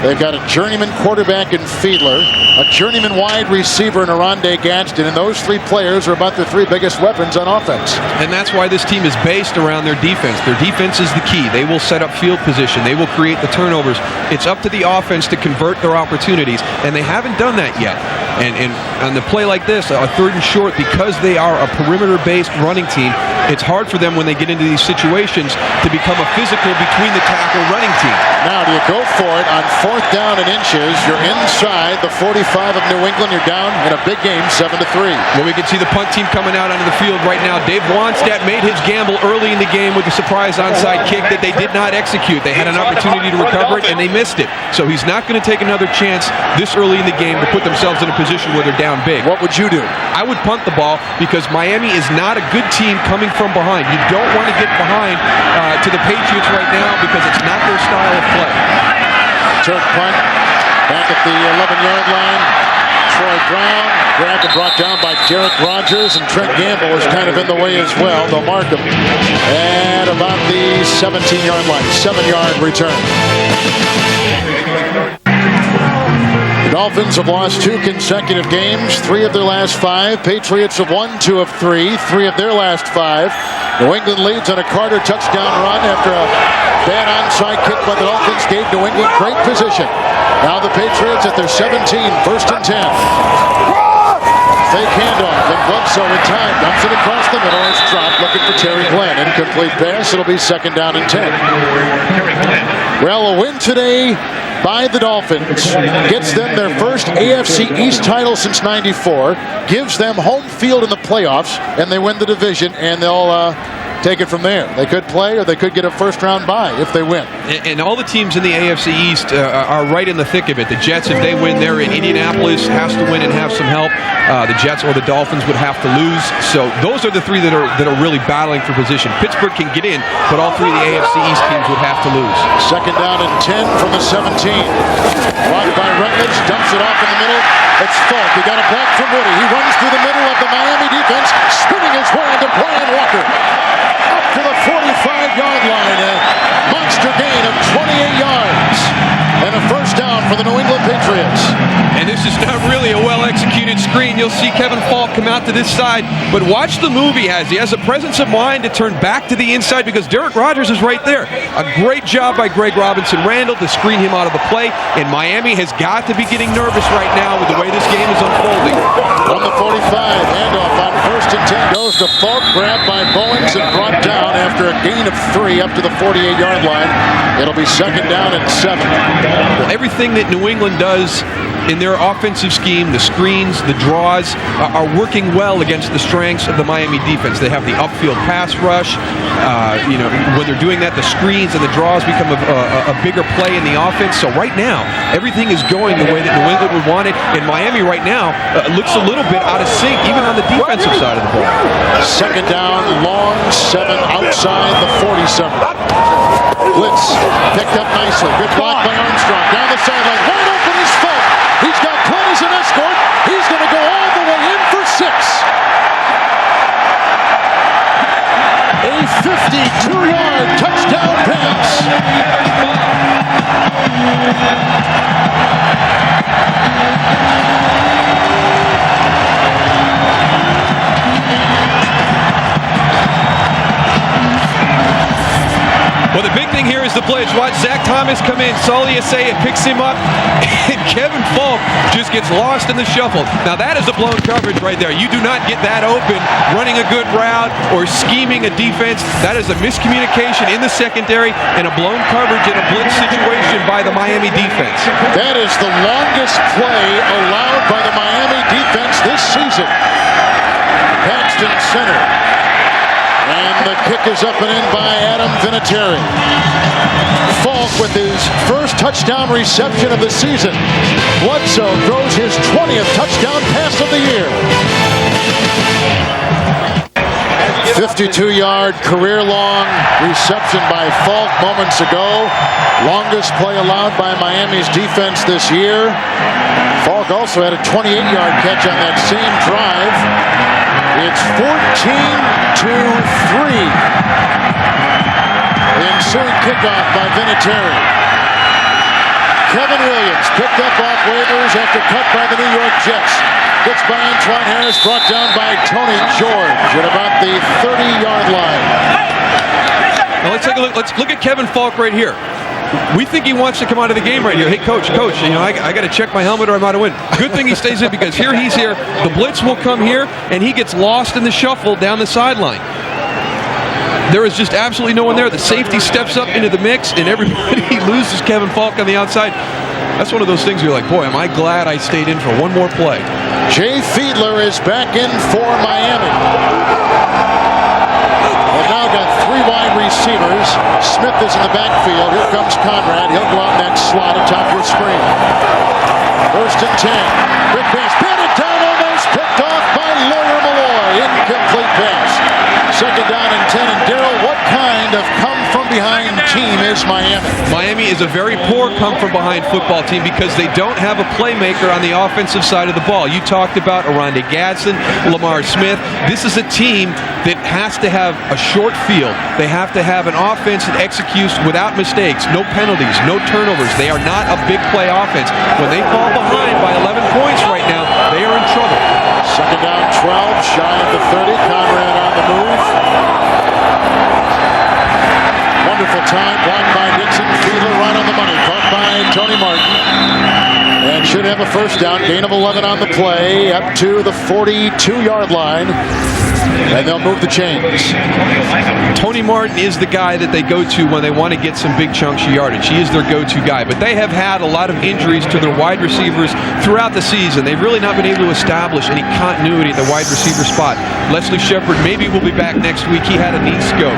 They've got a journeyman quarterback in Fiedler, a journeyman wide receiver in Arondé Gadsden, and those 3 players are about the 3 biggest weapons on offense. And that's why this team is based around their defense. Their defense is the key. They will set up field position. They will create the turnovers. It's up to the offense to convert their opportunities, and they haven't done that yet. And on the play like this, a 3rd and short, because they are a perimeter-based running team, it's hard for them when they get into these situations to become a physical between the tackle running team. Now, do you go for it on 4th down and inches? You're inside the 45 of New England. You're down in a big game, 7-3. Well, we can see the punt team coming out onto the field right now. Dave Wannstedt made his gamble early in the game with the surprise onside kick that they did not execute. They had an opportunity to recover it, and they missed it. So he's not going to take another chance this early in the game to put themselves in a position where they're down big. What would you do? I would punt the ball because Miami is not a good team coming from behind. You don't want to get behind to the Patriots right now because it's not their style of play. Turf punt back at the 11-yard line. Troy Brown grabbed and brought down by Derek Rogers, and Trent Gamble is kind of in the way as well. They'll mark him at about the 17-yard line. 7-yard return. The Dolphins have lost 2 consecutive games, 3 of their last 5. Patriots have won 2 of 3, 3 of their last 5. New England leads on a Carter touchdown run after a bad onside kick by the Dolphins gave New England great position. Now the Patriots at their 17, 1st and 10. Fake handoff, and Bledsoe in time dumps it across the middle. It's dropped, looking for Terry Glenn. Incomplete pass. It'll be 2nd down and 10. Well, a win today by the Dolphins gets them their first AFC East title since '94, gives them home field in the playoffs, and they win the division, and they'll take it from there. They could play, or they could get a first-round bye if they win. And all the teams in the AFC East are right in the thick of it. The Jets, if they win, they're in Indianapolis, has to win and have some help. The Jets or the Dolphins would have to lose. So those are the 3 that are really battling for position. Pittsburgh can get in, but all 3 of the AFC East teams would have to lose. 2nd down and 10 from the 17. Blocked by Rutledge, dumps it off in the middle. It's Falk. He got a block from Woody. He runs through the middle of the Miami defense, spinning his way into Brian Walker. Up to the 45-yard line. A monster gain of 28 yards. And a first down for the New England Patriots. And this is not really a well-executed screen. You'll see Kevin Falk come out to this side, but watch the move he has. He has a presence of mind to turn back to the inside because Derek Rogers is right there. A great job by Greg Robinson-Randall to screen him out of the play, and Miami has got to be getting nervous right now with the way this game is unfolding. From the 45, handoff on 1st and 10 goes to Falk, grabbed by Bowens and brought down after a gain of 3 up to the 48-yard line. It'll be 2nd down and 7. Well, everything that New England does in their offensive scheme, the screens, the draws, are working well against the strengths of the Miami defense. They have the upfield pass rush. When they're doing that, the screens and the draws become a bigger play in the offense. So right now, everything is going the way that New England would want it. And Miami right now looks a little bit out of sync, even on the defensive side of the ball. 2nd down, long 7 outside the 47. Blitz picked up nicely. Good block by Armstrong. Down the sideline. Wide open is Falk. He's got Glenn as an escort. He's going to go all the way in for 6. A 52-yard touchdown pass. Well, the big thing here is the blitz. Watch Zach Thomas come in. Sully Asaya picks him up, and Kevin Falk just gets lost in the shuffle. Now, that is a blown coverage right there. You do not get that open running a good route or scheming a defense. That is a miscommunication in the secondary and a blown coverage in a blitz situation by the Miami defense. That is the longest play allowed by the Miami defense this season. Paxton center. And the kick is up and in by Adam Vinatieri. Falk with his first touchdown reception of the season. Bledsoe throws his 20th touchdown pass of the year. 52-yard career-long reception by Falk moments ago. Longest play allowed by Miami's defense this year. Falk also had a 28-yard catch on that same drive. It's 14-3. The ensuing kickoff by Vinatieri. Kevin Williams picked up off waivers after cut by the New York Jets. Gets by Antoine Harris, brought down by Tony George at about the 30-yard line. Now let's take a look. Let's look at Kevin Falk right here. We think he wants to come out of the game right here. Hey, coach, I got to check my helmet or I'm out of wind. Good thing he stays in because he's here. The blitz will come here, and he gets lost in the shuffle down the sideline. There is just absolutely no one there. The safety steps up into the mix, and everybody loses Kevin Falk on the outside. That's one of those things where you're like, boy, am I glad I stayed in for one more play. Jay Fiedler is back in for Miami. They've now got 3 wide receivers. Smith is in the backfield. Here comes Conrad. He'll go out in that slot atop your screen. 1st and 10. Quick pass. Batted down, almost picked off by Lawyer Malloy. Incomplete pass. 2nd down and 10. And Darryl, what kind of come-from-behind team is Miami? Miami is a very poor come-from-behind football team because they don't have a playmaker on the offensive side of the ball. You talked about Oronde Gadsden, Lamar Smith. This is a team that has to have a short field. They have to have an offense that executes without mistakes, no penalties, no turnovers. They are not a big play offense. When they fall behind by 11 points right now, they are in trouble. 2nd down, 12, shy of the 30. Conrad on the move. Wonderful time, blocked by Dixon. Fiedler right on the money, caught by Tony Martin. And should have a 1st down, gain of 11 on the play, up to the 42-yard line. And they'll move the chains. Tony Martin is the guy that they go to when they want to get some big chunks of yardage. He is their go-to guy. But they have had a lot of injuries to their wide receivers throughout the season. They've really not been able to establish any continuity at the wide receiver spot. Leslie Shepard maybe will be back next week. He had a knee scope.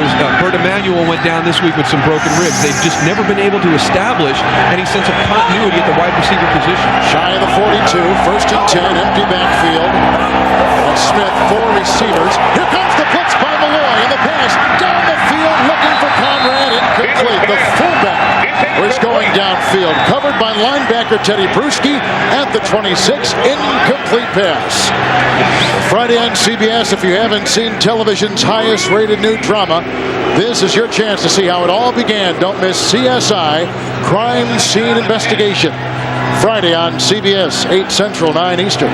There's Bert Emanuel went down this week with some broken ribs. They've just never been able to establish any sense of continuity at the wide receiver position. Shy of the 42, 1st and 10, empty backfield. And Smith, 4 receivers. Here comes the blitz by Malloy in the pass. Down the field looking for Conrad. Incomplete. The fullback was going downfield. Covered by linebacker Teddy Bruschi at the 26. Incomplete pass. Friday on CBS, if you haven't seen television's highest rated new drama, this is your chance to see how it all began. Don't miss CSI, Crime Scene Investigation. Friday on CBS, 8 Central, 9 Eastern.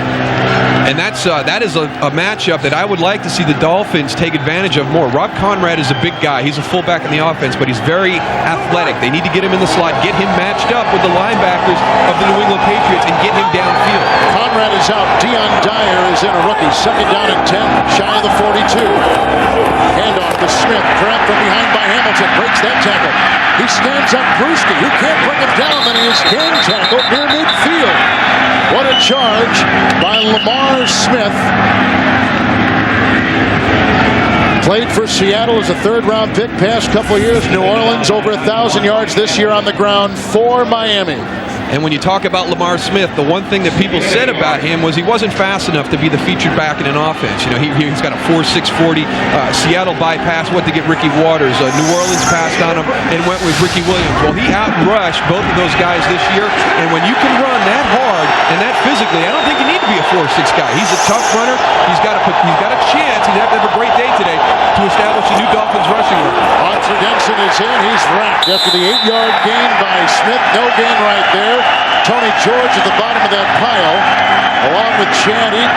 And that is a matchup that I would like to see the Dolphins take advantage of more. Rob Conrad is a big guy. He's a fullback in the offense, but he's very athletic. They need to get him in the slot, get him matched up with the linebackers of the New England Patriots, and get him downfield. Conrad is out. Dion Dyer is in, a rookie. 2nd down and 10, shy of the 42. Handoff to Smith, grabbed from behind by Hamilton, breaks that tackle. He stands up Bruschi, who can't bring him down, and he is gang tackled near midfield. What a charge by Lamar Smith. Played for Seattle as a 3rd-round pick past couple of years. New Orleans over 1,000 yards this year on the ground for Miami. And when you talk about Lamar Smith, the one thing that people said about him was he wasn't fast enough to be the featured back in an offense. He's got a 4.6 40. Seattle bypassed to get Ricky Waters. New Orleans passed on him and went with Ricky Williams. Well, he outrushed both of those guys this year. And when you can run that hard and that physically, I don't think you need to be a 4.6 guy. He's a tough runner. He's got a chance. He'd have to have a great day today to establish a new Dolphins rushing record. Arthur Denson is in. He's racked after the 8-yard gain by Smith. No gain right there. Tony George at the bottom of that pile, along with Chad Eaton.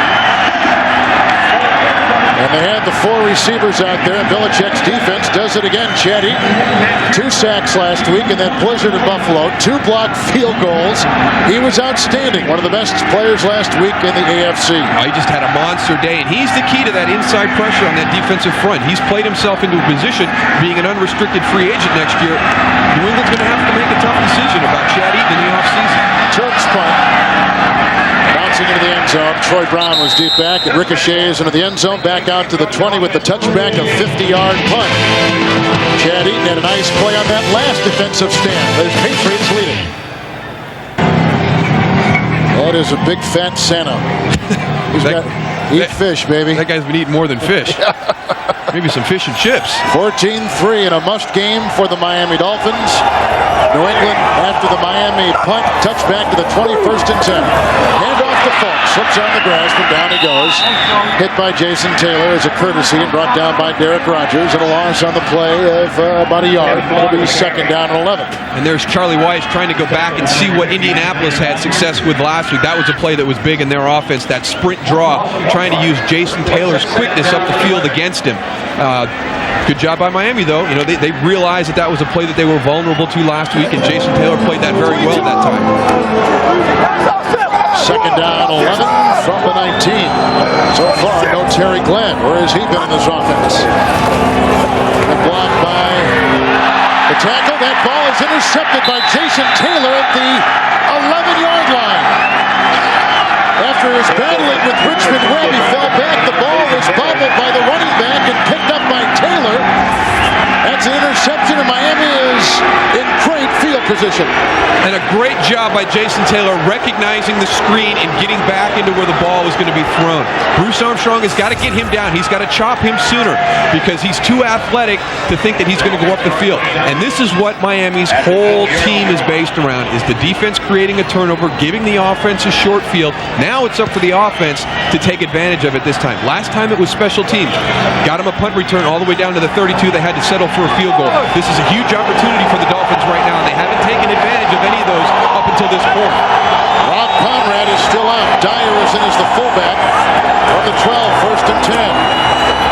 And they had the 4 receivers out there, and Belichick's defense does it again. Chad Eaton, 2 sacks last week in that blizzard in Buffalo, 2 blocked field goals. He was outstanding, one of the best players last week in the AFC. He just had a monster day, and he's the key to that inside pressure on that defensive front. He's played himself into a position, being an unrestricted free agent next year. New England's going to have to make a tough decision about Chad Eaton in the offseason. Turks punt. Bouncing into the end zone. Troy Brown was deep back. It ricochets into the end zone. Back out to the 20 with the touchback, a 50-yard punt. Chad Eaton had a nice play on that last defensive stand. The Patriots leading. That is a big fat Santa. He's got eat fish, baby. That guy's been eating more than fish. Maybe some fish and chips. 14-3 in a must game for the Miami Dolphins. New England after the Miami punt, touchback to the 21st and 10. Hand off to Falk, slips on the grass, and down he goes. Hit by Jason Taylor as a courtesy and brought down by Derek Rogers, and a loss on the play of about a yard. It'll be 2nd down and 11. And there's Charlie Weiss trying to go back and see what Indianapolis had success with last week. That was a play that was big in their offense, that sprint draw, trying to use Jason Taylor's quickness up the field against him. Good job by Miami, though. You know, they realized that was a play that they were vulnerable to last week, and Jason Taylor played that very well that time. Second down, 11 from the 19. So far, no Terry Glenn. Where has he been in this offense? The block by the tackle. That ball is intercepted by Jason Taylor at the 11-yard line. After his battling with Richmond Webb, he fell back. The ball was bobbled by the running back and picked up by Taylor. That's an interception, and Miami is in great field position. And a great job by Jason Taylor recognizing the screen and getting back into where the ball was going to be thrown. Bruce Armstrong has got to get him down. He's got to chop him sooner because he's too athletic to think that he's going to go up the field. And this is what Miami's whole team is based around, is the defense creating a turnover, giving the offense a short field. Now it's up for the offense to take advantage of it this time. Last time it was special teams. Got him a punt return all the way down to the 32. They had to settle for a field goal. This is a huge opportunity for the Dolphins right now, and they haven't taken advantage of any of those up until this point. Rob Conrad is still out. Dyer is in as the fullback from the 12, first and 10.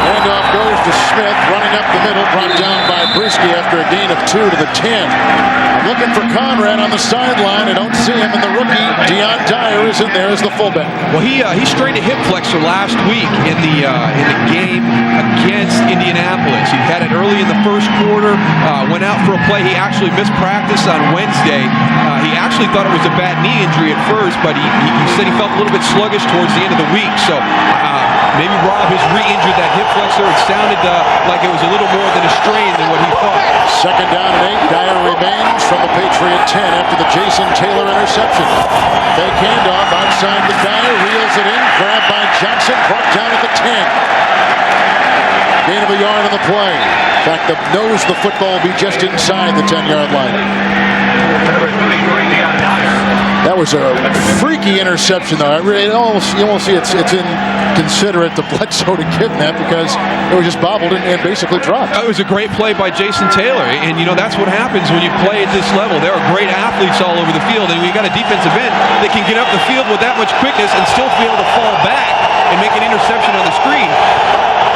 Handoff goes to Smith, running up the middle, brought down by Brisky after a gain of 2 to the 10. I'm looking for Conrad on the sideline. I don't see him, and the rookie, Deion Dyer, is in there as the fullback. Well, he strained a hip flexor last week in the game against Indianapolis. He had it early in the first quarter, went out for a play. He actually missed practice on Wednesday. He actually thought it was a bad knee injury at first, but he said he felt a little bit sluggish towards the end of the week. So maybe Rob has re-injured that hip flexor. It sounded like it was a little more than a strain than what he thought. Second down and 8. Dyer remains from the Patriot 10 after the Jason Taylor interception. Fake handoff outside the Dyer, reels it in, grabbed by Johnson, brought down at the 10. Gain of a yard on the play. In fact, the nose of the football will be just inside the 10-yard line. That was a freaky interception, though. You almost see it's inconsiderate to Bledsoe to give that because it was just bobbled and basically dropped. It was a great play by Jason Taylor, and that's what happens when you play at this level. There are great athletes all over the field, and we got a defensive end that can get up the field with that much quickness and still be able to fall back and make an interception on the screen.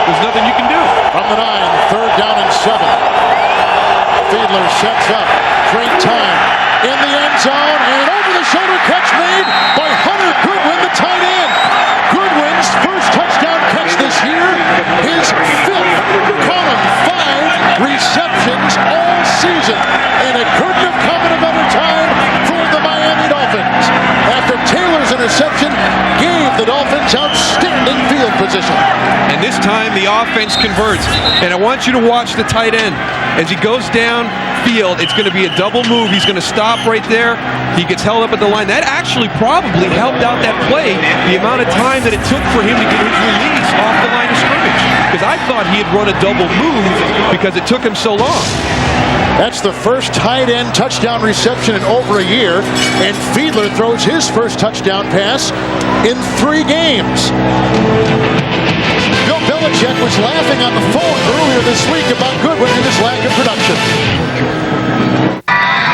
There's nothing you can do. From the 9, third down and 7. Fiedler sets up. Great time in the end zone, and an over-the-shoulder catch made by Hunter Goodwin, the tight end. Goodwin's first touchdown catch this year, his 5th. Call him 5 receptions all season, and it couldn't have come at a better time for the Miami Dolphins. After Taylor's interception gave the Dolphins outstanding field position. And this time the offense converts. And I want you to watch the tight end. As he goes downfield, it's going to be a double move. He's going to stop right there. He gets held up at the line. That actually probably helped out that play, the amount of time that it took for him to get his release off the line of scrimmage. Because I thought he had run a double move because it took him so long. That's the first tight end touchdown reception in over a year, and Fiedler throws his first touchdown pass in 3 games. Bill Belichick was laughing on the phone earlier this week about Goodwin and his lack of production.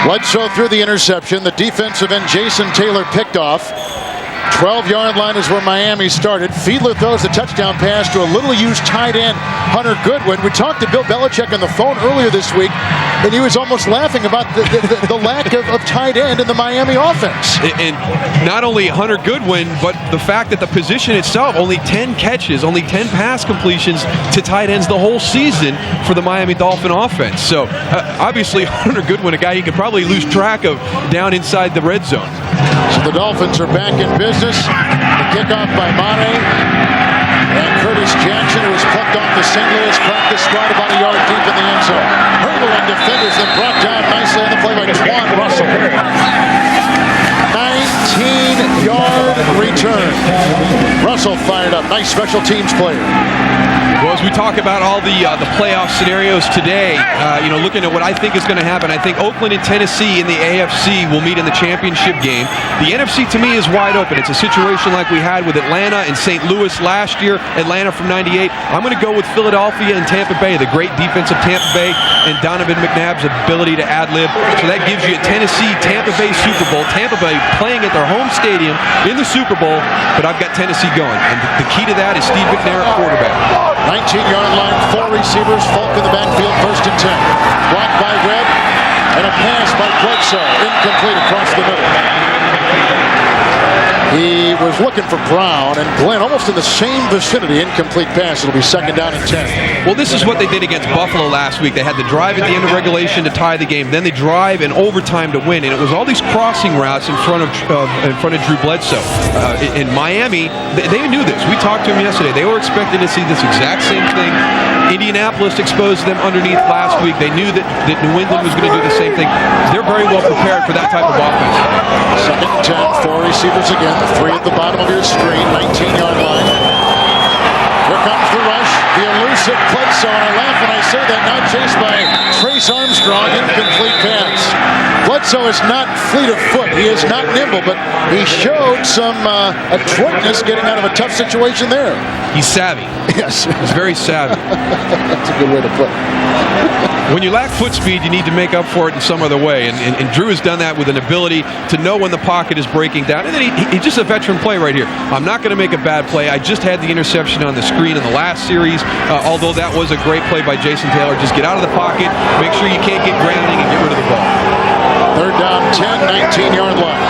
Bledsoe threw the interception. The defensive end Jason Taylor picked off. 12-yard line is where Miami started. Fiedler throws the touchdown pass to a little-used tight end, Hunter Goodwin. We talked to Bill Belichick on the phone earlier this week, and he was almost laughing about the lack of tight end in the Miami offense. And not only Hunter Goodwin, but the fact that the position itself, only 10 catches, only 10 pass completions to tight ends the whole season for the Miami Dolphin offense. So obviously Hunter Goodwin, a guy you could probably lose track of down inside the red zone. So the Dolphins are back in business. The kickoff by Mane. And Curtis Jackson, who was plucked off the St. Louis practice squad about a yard deep in the end zone. Hurdling defenders, then brought down nicely on the play by Twan Russell. 19-yard return. Russell fired up. Nice special teams player. Well, as we talk about all the playoff scenarios today, looking at what I think is going to happen, I think Oakland and Tennessee in the AFC will meet in the championship game. The NFC, to me, is wide open. It's a situation like we had with Atlanta and St. Louis last year, Atlanta from '98. I'm going to go with Philadelphia and Tampa Bay, the great defense of Tampa Bay and Donovan McNabb's ability to ad-lib. So that gives you a Tennessee-Tampa Bay Super Bowl. Tampa Bay playing at their home stadium in the Super Bowl, but I've got Tennessee going. And the key to that is Steve McNair at quarterback. 19-yard line, 4 receivers, Falk in the backfield, first and 10. Blocked by Webb, and a pass by Bledsoe, incomplete across the middle. He was looking for Brown, and Glenn almost in the same vicinity. Incomplete pass. It'll be 2nd down and 10. Well, this is what they did against Buffalo last week. They had the drive at the end of regulation to tie the game. Then they drive in overtime to win. And it was all these crossing routes in front of Drew Bledsoe. In Miami, they knew this. We talked to them yesterday. They were expecting to see this exact same thing. Indianapolis exposed them underneath last week. They knew that New England was going to do the same thing. They're very well prepared for that type of offense. 2nd and 10, 4 receivers again. 3 at the bottom of your screen, 19-yard line. Here comes the rush. The elusive Bledsoe, and I laugh when I say that, now chased by Trace Armstrong. Incomplete pass. Bledsoe is not fleet of foot. He is not nimble, but he showed some adroitness getting out of a tough situation there. He's savvy. Yes. He's very savvy. That's a good way to put it. When you lack foot speed, you need to make up for it in some other way. And Drew has done that with an ability to know when the pocket is breaking down. And then he's just a veteran play right here. I'm not going to make a bad play. I just had the interception on the screen in the last series, although that was a great play by Jason Taylor. Just get out of the pocket, make sure you can't get grounding, and get rid of the ball. 3rd down, 10, 19-yard line.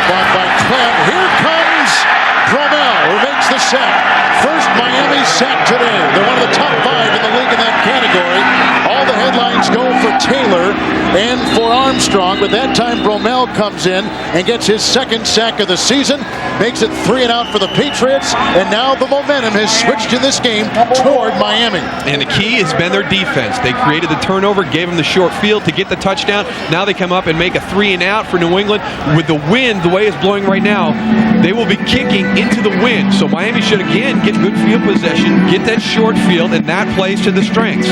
Blocked by Clem. Here comes Bromell, who makes the sack. First Miami sack today. They're one of the top 5 in the league in that category. All the headlines go for Taylor and for Armstrong, but that time Bromell comes in and gets his 2nd sack of the season, makes it 3 and out for the Patriots, and now the momentum has switched in this game toward Miami. And the key has been their defense. They created the turnover, gave them the short field to get the touchdown. Now they come up and make a 3 and out for New England. With the wind, the way it's blowing right now, they will be kicking into the wind. So Miami should again get good field possession, get that short field, and that plays to the strengths.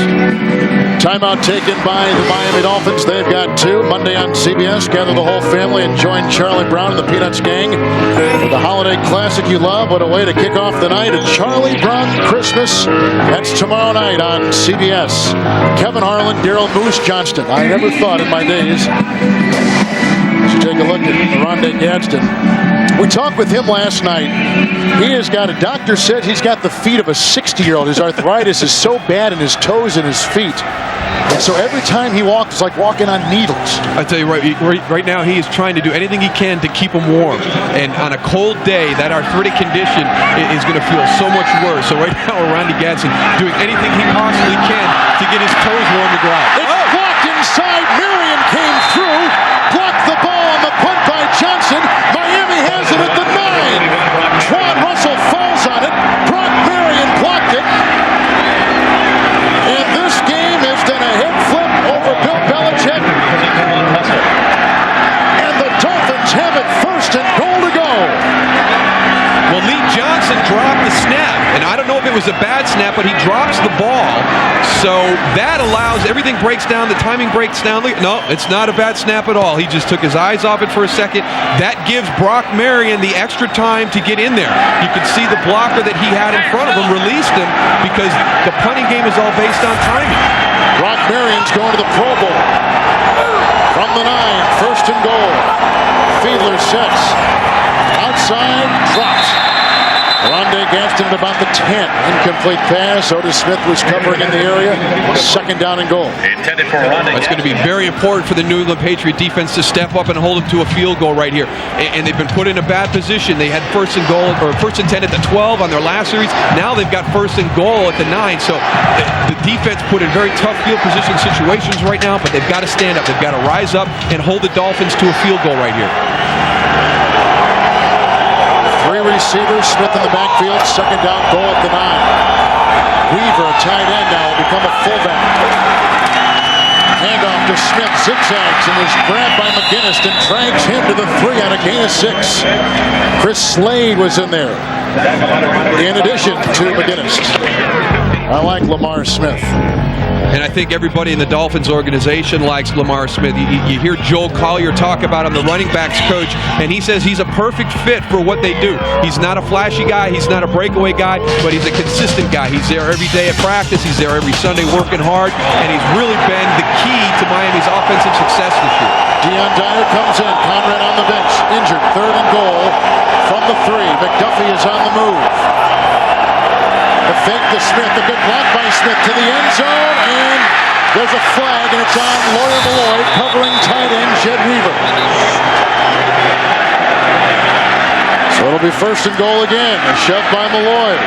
Timeout taken by the Miami Dolphins. They've got 2. Monday on CBS. Gather the whole family and join Charlie Brown and the Peanuts gang for the holiday classic you love. What a way to kick off the night. A Charlie Brown Christmas. That's tomorrow night on CBS. Kevin Harlan, Daryl Moose Johnston. I never thought in my days. You take a look at Rondé Gadsden. We talked with him last night. He has got, a doctor said he's got the feet of a 60-year-old. His arthritis is so bad in his toes and his feet. And so every time he walks, it's like walking on needles. I tell you right now, he is trying to do anything he can to keep him warm. And on a cold day, that arthritic condition is going to feel so much worse. So right now, Rondé Gadsden doing anything he possibly can to get his toes warm to go out. It's blocked inside. Marion came through, blocked the ball on the punt by Johnson. Miami has it at the 9. Twan Russell falls on it. Brock Marion blocked it. And this game has done a head flip over Bill Belichick. And the Dolphins have it 1st and goal to go. Well, Lee Johnson dropped the snap, and I don't know if it was a bad snap, but he drops the ball. So that allows, everything breaks down, the timing breaks down. No, it's not a bad snap at all. He just took his eyes off it for a second. That gives Brock Marion the extra time to get in there. You can see the blocker that he had in front of him released him because the punting game is all based on timing. Brock Marion's going to the Pro Bowl. From the 9, 1st and goal. Fiedler sets. Outside, drops. Rondé Gadsden at about the 10. Incomplete pass. Otis Smith was covering in the area. 2nd down and goal. Intended for Rondé. It's going to be very important for the New England Patriot defense to step up and hold them to a field goal right here. And they've been put in a bad position. They had 1st and goal, or 1st and 10 at the 12 on their last series. Now they've got 1st and goal at the 9. So the defense put in very tough field position situations right now, but they've got to stand up. They've got to rise up and hold the Dolphins to a field goal right here. 3 receivers, Smith in the backfield, 2nd down, goal at the 9. Weaver, tight end now, will become a fullback. Handoff to Smith, zigzags, and is grabbed by McGinnis and drags him to the 3 on a gain of 6. Chris Slade was in there, in addition to McGinnis. I like Lamar Smith. And I think everybody in the Dolphins organization likes Lamar Smith. You hear Joel Collier talk about him, the running backs coach, and he says he's a perfect fit for what they do. He's not a flashy guy. He's not a breakaway guy, but he's a consistent guy. He's there every day at practice. He's there every Sunday working hard, and he's really been the key to Miami's offensive success this year. Deion Dyer comes in. Conrad on the bench. Injured. 3rd and goal from the 3. McDuffie is on the move. The fake to Smith, a good block by Smith to the end zone, and There's a flag, and it's on Lawyer Malloy, covering tight end Jed Weaver. So it'll be first and goal again, and shoved by Malloy.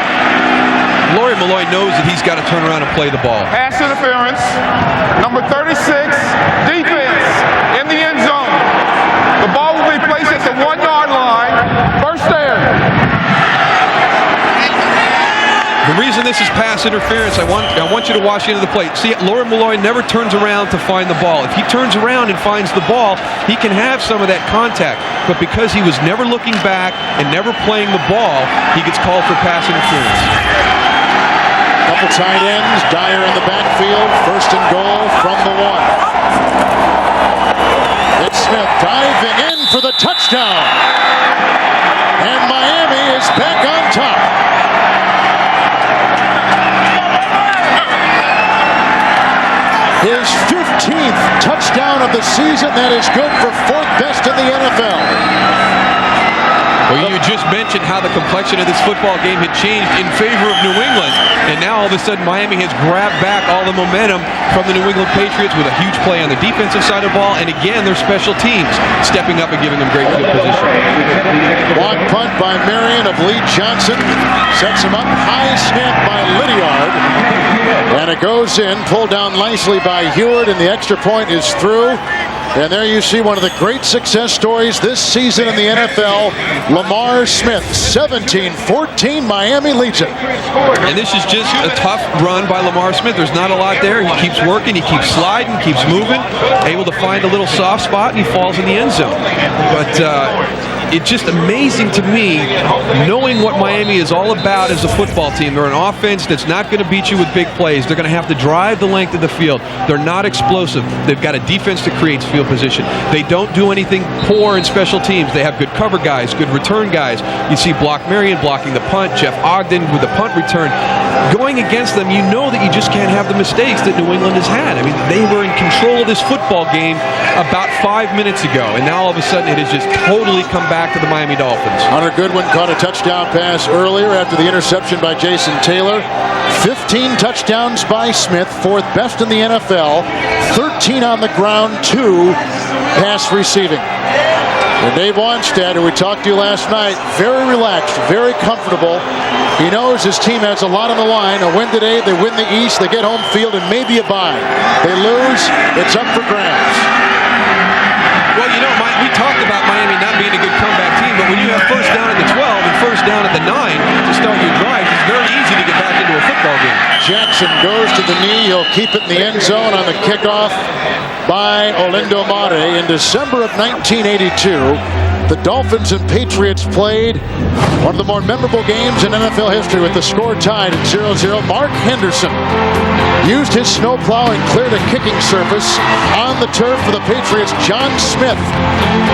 Lawyer Malloy knows that he's got to turn around and play the ball. Pass interference. Number 36, defense in the end zone. The ball will be placed at the 1-yard line. First down. The reason this is pass interference, I want you to watch into the plate. See, Lawyer Malloy never turns around to find the ball. If he turns around and finds the ball, he can have some of that contact. But because he was never looking back and never playing the ball, he gets called for pass interference. Couple tight ends, Dyer in the backfield, first and goal from the 1. It's Smith diving in for the touchdown. And Miami is back on top. His 15th touchdown of the season. That is good for 4th best in the NFL. Well, you just mentioned how the complexion of this football game had changed in favor of New England, and now all of a sudden Miami has grabbed back all the momentum from the New England Patriots with a huge play on the defensive side of the ball, and again, their special teams stepping up and giving them great field position. Long punt by Marion of Lee Johnson. Sets him up. High snap by Lydiard. And it goes in, pulled down nicely by Heward, and the extra point is through. And there you see one of the great success stories this season in the NFL. Lamar Smith, 17-14, Miami leads it. And this is just a tough run by Lamar Smith. There's not a lot there. He keeps working, he keeps sliding, keeps moving, able to find a little soft spot, and he falls in the end zone. But it's just amazing to me, knowing what Miami is all about as a football team. They're an offense that's not going to beat you with big plays. They're going to have to drive the length of the field. They're not explosive. They've got a defense that creates field position. They don't do anything poor in special teams. They have good cover guys, good return guys. You see Block Marion blocking the punt, Jeff Ogden with the punt return. Going against them, you know that you just can't have the mistakes that New England has had. I mean, they were in control of this football game about 5 minutes ago, and now all of a sudden it has just totally come back to the Miami Dolphins. Hunter Goodwin caught a touchdown pass earlier after the interception by Jason Taylor. 15 touchdowns by Smith, 4th best in the NFL. 13 on the ground, 2 pass receiving. And Dave Wanstead, who we talked to last night, very relaxed, very comfortable. He knows his team has a lot on the line. A win today, they win the East, they get home field, and maybe a bye. They lose, it's up for grabs. Well, you know, we talked about Miami not being a good comeback team, but when you have first down at the 12 and first down at the 9 to start your drive, it's very easy to get back into a football game. Jackson goes to the knee. He'll keep it in the end zone on the kickoff by Olindo Mare. In December of 1982, the Dolphins and Patriots played one of the more memorable games in NFL history with the score tied at 0-0. Mark Henderson used his snowplow and cleared a kicking surface on the turf for the Patriots' John Smith,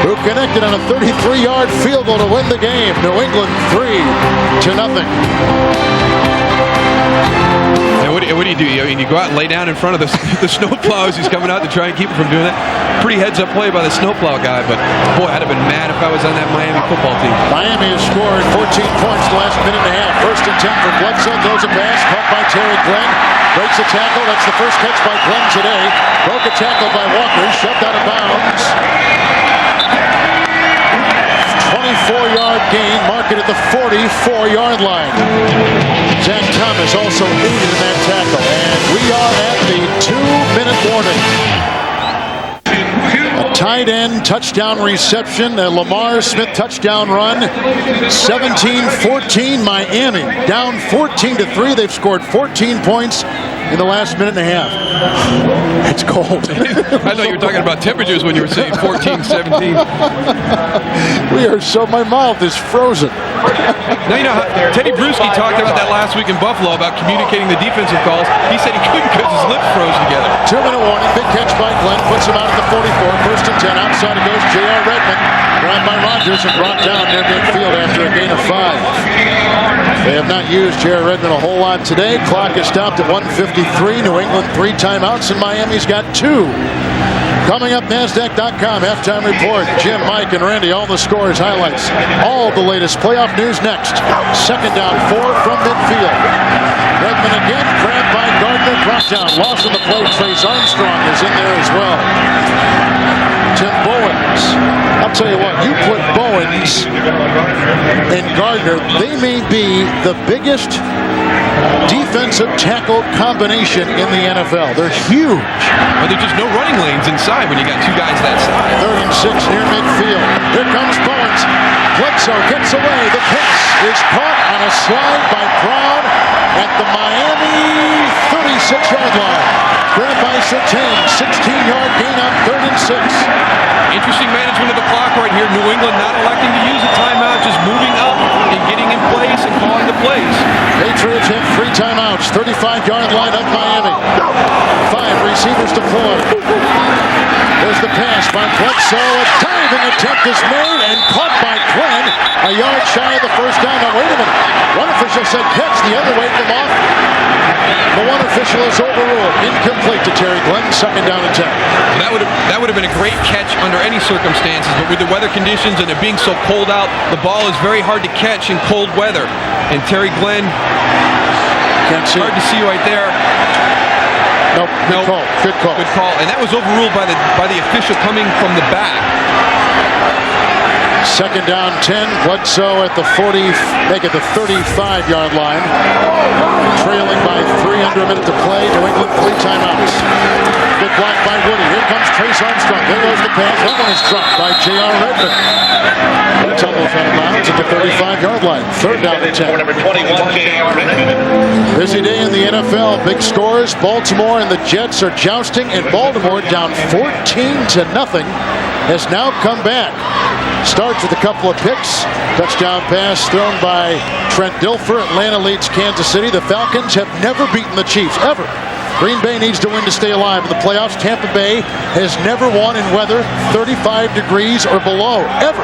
who connected on a 33-yard field goal to win the game. New England 3-0. And what do you do? I mean, you go out and lay down in front of the snowplows. He's coming out to try and keep him from doing that. Pretty heads-up play by the snowplow guy, but boy, I'd have been mad if I was on that Miami football team. Miami has scored 14 points the last minute and a half. First and 10 for Bledsoe. Throws a pass, caught by Terry Glenn. Breaks a tackle. That's the first catch by Glenn today. Broke a tackle by Walker. Shoved out of bounds. 24-yard gain. Mark it at the 44-yard line. Zach Thomas also aided in that tackle. And we are at the 2-minute warning. A tight end touchdown reception. A Lamar Smith touchdown run. 17-14 Miami. Down 14-3. They've scored 14 points in the last minute and a half. It's cold. I thought you were talking about temperatures when you were saying 14, 17. We are so, my mouth is frozen. Now, you know, Teddy Bruschi talked about that last week in Buffalo about communicating the defensive calls. He said he couldn't because his lips froze together. 2-minute warning. Big catch by Glenn. Puts him out at the 44. First and 10. Outside it goes J.R. Redmond. Grabbed by Rodgers and brought down near midfield after a gain of 5. They have not used J.R. Redmond a whole lot today. Clock is stopped at 1:53. New England 3 timeouts, and Miami's got 2. Coming up, NASDAQ.com halftime report. Jim, Mike, and Randy, all the scores, highlights, all the latest playoff news next. Second down, 4 from midfield. Redmond again, grabbed by Gardner, brought down. Lost in the play. Trace Armstrong is in there as well. Tim Bowens. I'll tell you what, you put Bowens and Gardner, they may be the biggest defensive tackle combination in the NFL. They're huge. Well, there's just no running lanes inside when you got two guys that size. 3rd and 6 near midfield. Here comes Bowens. Bledsoe gets away. The pass is caught on a slide by Brown at the Miami 36-yard line. Grabbed by Surtain. 16-yard gain on 3rd and 6. Interesting management of the clock right here. New England not electing to use a timeout, just moving up and getting in place and calling the plays. Patriots have 3 timeouts. 35-yard line of Miami. 5 receivers deployed. There's the pass by Bledsoe. A diving attempt is made and caught by Glenn. A yard shy of the first down. Now wait a minute. One official said catch, the other way from off. The one official is overruled. Incomplete to Terry Glenn. 2nd down and 10. Well, that would have been a great catch under any circumstances, but with the weather conditions and it being so cold out, the ball is very hard to catch in cold weather. And Terry Glenn, can't see. Hard to see right there. Nope. Good call. Good call. And that was overruled by the official coming from the back. 2nd down 10. Bledsoe at the 40, make it the 35-yard line. Trailing by 3 under a minute to play. New England 3 timeouts. Good block by Woody. Here comes Trace Armstrong. There goes the pass. That one is dropped by J.R. Redmond. That tumbles out of bounds at the 35-yard line. 3rd down and 10. Number 21, J.R. Redmond. Busy day in the NFL. Big scores. Baltimore and the Jets are jousting, and Baltimore down 14-0 has now come back. Starts with a couple of picks. Touchdown pass thrown by Trent Dilfer. Atlanta leads Kansas City. The Falcons have never beaten the Chiefs, ever. Green Bay needs to win to stay alive in the playoffs. Tampa Bay has never won in weather 35 degrees or below, ever.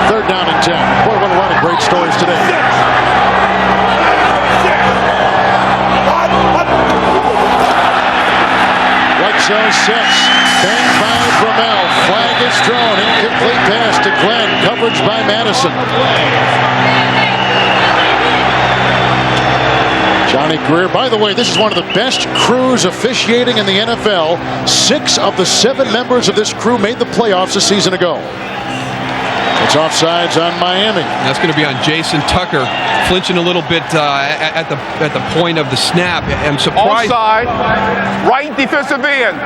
3rd down and 10. Boy, what a lot of great stories today. Bledsoe sets. Bang by Bromell. Flag is thrown. Incomplete pass to Glenn. Coverage by Madison. Johnny Greer. By the way, this is one of the best crews officiating in the NFL. 6 of the 7 members of this crew made the playoffs a season ago. It's offsides on Miami. That's going to be on Jason Tucker, flinching a little bit at the point of the snap. I'm surprised. Offside, right defensive end.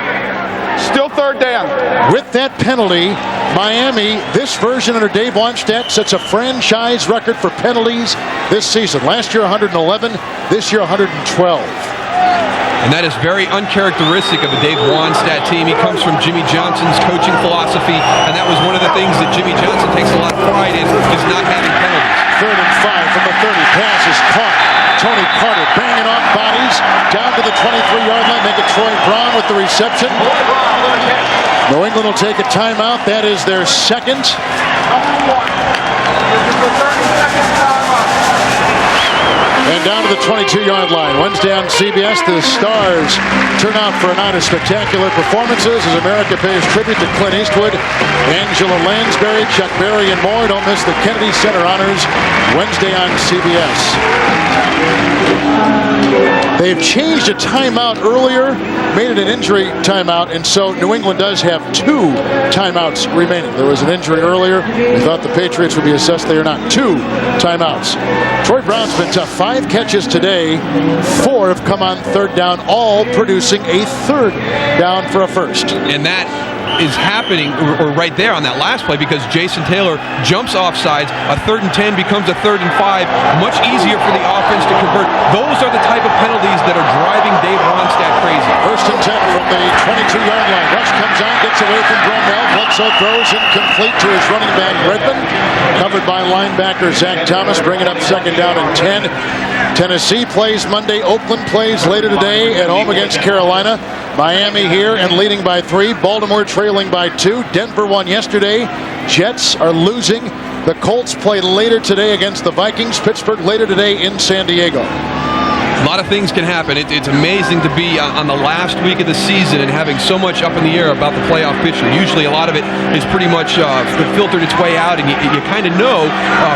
Still 3rd down. With that penalty, Miami, this version under Dave Wannstedt, sets a franchise record for penalties this season. Last year 111, this year 112. And that is very uncharacteristic of the Dave Wannstedt team. He comes from Jimmy Johnson's coaching philosophy, and that was one of the things that Jimmy Johnson takes a lot of pride in, is not having penalties. 3rd and 5 from the 30. Pass is caught. Tony Carter banging off bodies down to the 23-yard line. Make it Troy Brown with the reception. New England will take a timeout. That is their 2nd. And down to the 22-yard line. Wednesday on CBS, the Stars turn out for a night of spectacular performances as America pays tribute to Clint Eastwood, Angela Lansbury, Chuck Berry, and more. Don't miss the Kennedy Center Honors Wednesday on CBS. They've changed a timeout earlier, made it an injury timeout, and so New England does have 2 timeouts remaining. There was an injury earlier. We thought the Patriots would be assessed. They are not. 2 timeouts. Troy Brown's been tough. 5 catches today. 4 have come on 3rd down, all producing a 3rd down for a first. And that is happening or right there on that last play because Jason Taylor jumps offsides. A 3rd and 10 becomes a 3rd and 5. Much easier for the offense to convert. Those are the type of penalties that are driving Dave Wannstedt crazy. 1st and 10 from the 22-yard line. Rush comes on, gets away from Bromell. Bledsoe throws incomplete to his running back Redmond. Covered by linebacker Zach Thomas. Bringing up 2nd down and 10. Tennessee plays Monday. Oakland plays later today at home against Carolina. Miami here and leading by 3. Baltimore trailing by 2. Denver won yesterday. Jets are losing. The Colts play later today against the Vikings. Pittsburgh later today in San Diego. A lot of things can happen. It's amazing to be on the last week of the season and having so much up in the air about the playoff picture. Usually a lot of it is pretty much filtered its way out, and you kind of know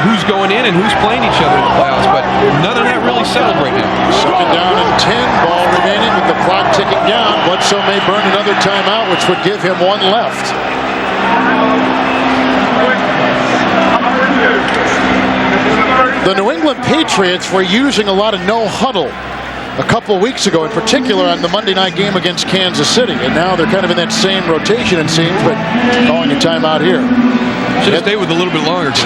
who's going in and who's playing each other in the playoffs, but none of that really settled right now. Second down and 10, ball remaining with the clock ticking down. Bledsoe may burn another timeout, which would give him one left. The New England Patriots were using a lot of no huddle a couple of weeks ago, in particular on the Monday night game against Kansas City, and now they're kind of in that same rotation, it seems, but calling a timeout here. Should have stayed with a little bit longer. They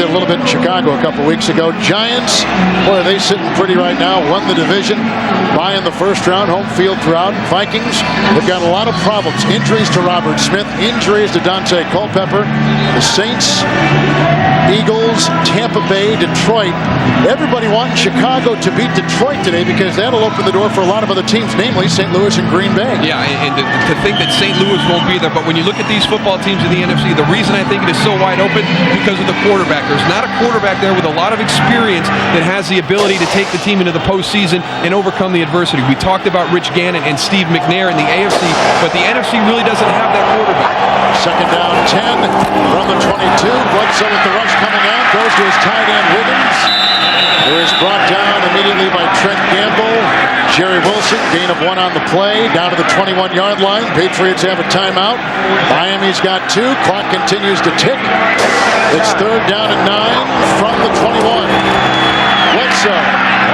did a little bit in Chicago a couple of weeks ago. Giants, boy, are they sitting pretty right now. Won the division, bye in the first round, home field throughout. Vikings, they've got a lot of problems. Injuries to Robert Smith, injuries to Dante Culpepper. The Saints, Eagles, Tampa Bay, Detroit. Everybody wanting Chicago to beat Detroit today because that'll open the door for a lot of other teams, namely St. Louis and Green Bay. Yeah, and to think that St. Louis won't be there, but when you look at these football teams in the NFC, the reason I think it is so wide open because of the quarterback. There's not a quarterback there with a lot of experience that has the ability to take the team into the postseason and overcome the adversity. We talked about Rich Gannon and Steve McNair in the AFC, but the NFC really doesn't have that quarterback. Second down 10 from the 22. Bledsoe with the rush coming out, goes to his tight end Wiggins, who is brought down immediately by Trent Gamble. Jerry Wilson, gain of 1 on the play, down to the 21-yard line. Patriots have a timeout. Miami's got 2. Clock continues to tick. It's third down and 9 from the 21. Bledsoe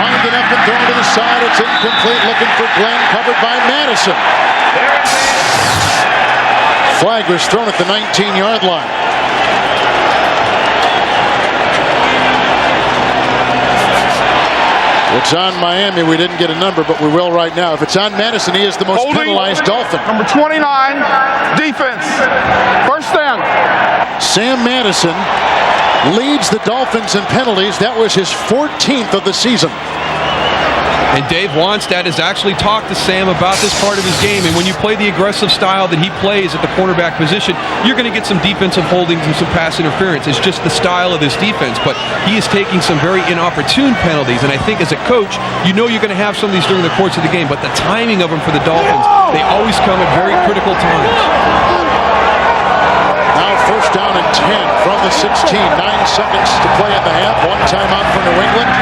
winding up and throwing to the side. It's incomplete. Looking for Glenn, covered by Madison. Flag was thrown at the 19-yard line. It's on Miami. We didn't get a number, but we will right now. If it's on Madison, he is the most penalized Dolphin. Number 29, defense. First down. Sam Madison leads the Dolphins in penalties. That was his 14th of the season. And Dave Wannstedt has actually talked to Sam about this part of his game. And when you play the aggressive style that he plays at the cornerback position, you're going to get some defensive holdings and some pass interference. It's just the style of this defense. But he is taking some very inopportune penalties. And I think as a coach, you know you're going to have some of these during the course of the game. But the timing of them for the Dolphins, they always come at very critical times. Now first down and 10 from the 16. 9 seconds to play in the half. One timeout for New England.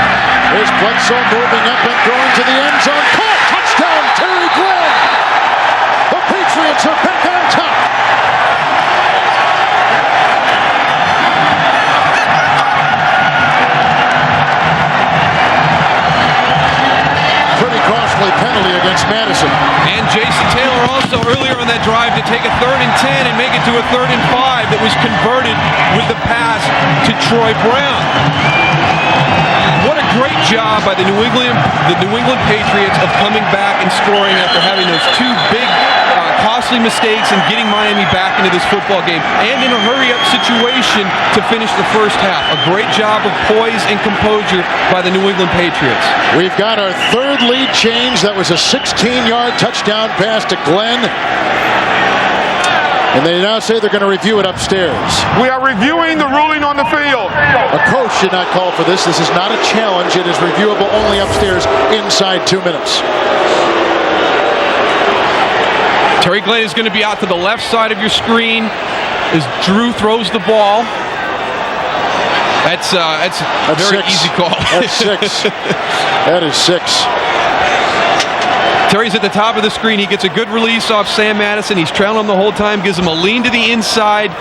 Here's Bledsoe moving up and throwing to the end zone. Caught! Touchdown, Terry Glenn! The Patriots are back on top. Pretty costly penalty against Madison. And Jason Taylor also earlier on that drive to take a 3rd and 10 and make it to a 3rd and 5 that was converted with the pass to Troy Brown. What a great job by the New England Patriots of coming back and scoring after having those 2 big costly mistakes and getting Miami back into this football game and in a hurry-up situation to finish the first half. A great job of poise and composure by the New England Patriots. We've got our 3rd lead change. That was a 16-yard touchdown pass to Glenn. And they now say they're going to review it upstairs. We are reviewing the ruling on the field. A coach should not call for this. This is not a challenge. It is reviewable only upstairs inside 2 minutes. Terry Glenn is going to be out to the left side of your screen as Drew throws the ball. That's a very easy call. That's 6. That is 6. Terry's at the top of the screen. He gets a good release off Sam Madison. He's trailing him the whole time, gives him a lean to the inside,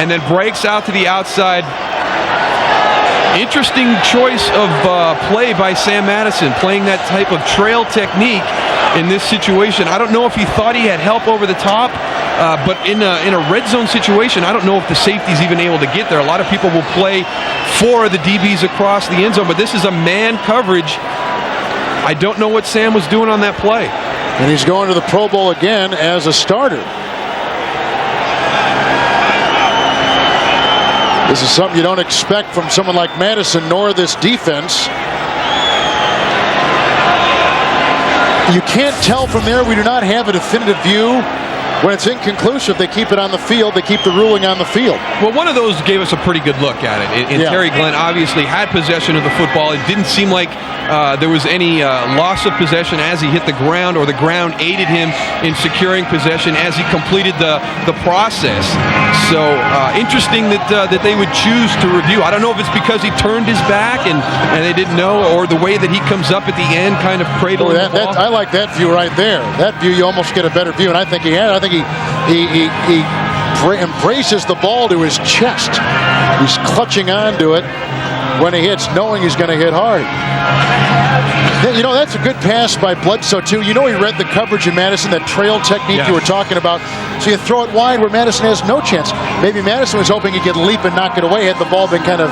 and then breaks out to the outside. Interesting choice of play by Sam Madison, playing that type of trail technique in this situation. I don't know if he thought he had help over the top, but in a red zone situation, I don't know if the safety's even able to get there. A lot of people will play 4 of the DBs across the end zone, but this is a man coverage. I don't know what Sam was doing on that play. And he's going to the Pro Bowl again as a starter. This is something you don't expect from someone like Madison, nor this defense. You can't tell from there. We do not have a definitive view when it's inconclusive, they keep it on the field. They keep the ruling on the field. Well, one of those gave us a pretty good look at it. And Terry Glenn obviously had possession of the football. It didn't seem like there was any loss of possession as he hit the ground, or the ground aided him in securing possession as he completed the process. So interesting that they would choose to review. I don't know if it's because he turned his back and they didn't know, or the way that he comes up at the end, kind of cradling the ball. I like that view right there. That view, you almost get a better view, and I think he had. I think he embraces the ball to his chest. He's clutching onto it when he hits, knowing he's going to hit hard. You know, that's a good pass by Bledsoe, too. You know, he read the coverage in Madison, that trail technique you were talking about. So you throw it wide where Madison has no chance. Maybe Madison was hoping he could leap and knock it away had the ball been kind of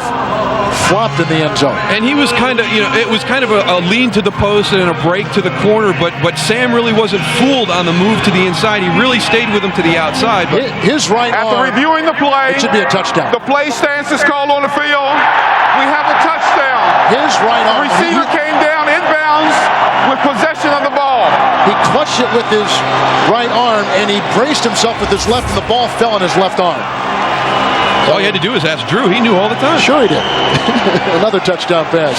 flopped in the end zone. And he was kind of, it was kind of a lean to the post and a break to the corner, but Sam really wasn't fooled on the move to the inside. He really stayed with him to the outside. But his right arm, after reviewing the play, it should be a touchdown. The play stance is called on the field. We have a touchdown. His right arm. The receiver came down inbounds with possession of the ball. He clutched it with his right arm, and he braced himself with his left, and the ball fell on his left arm. All you had to do is ask Drew. He knew all the time. Sure he did. Another touchdown pass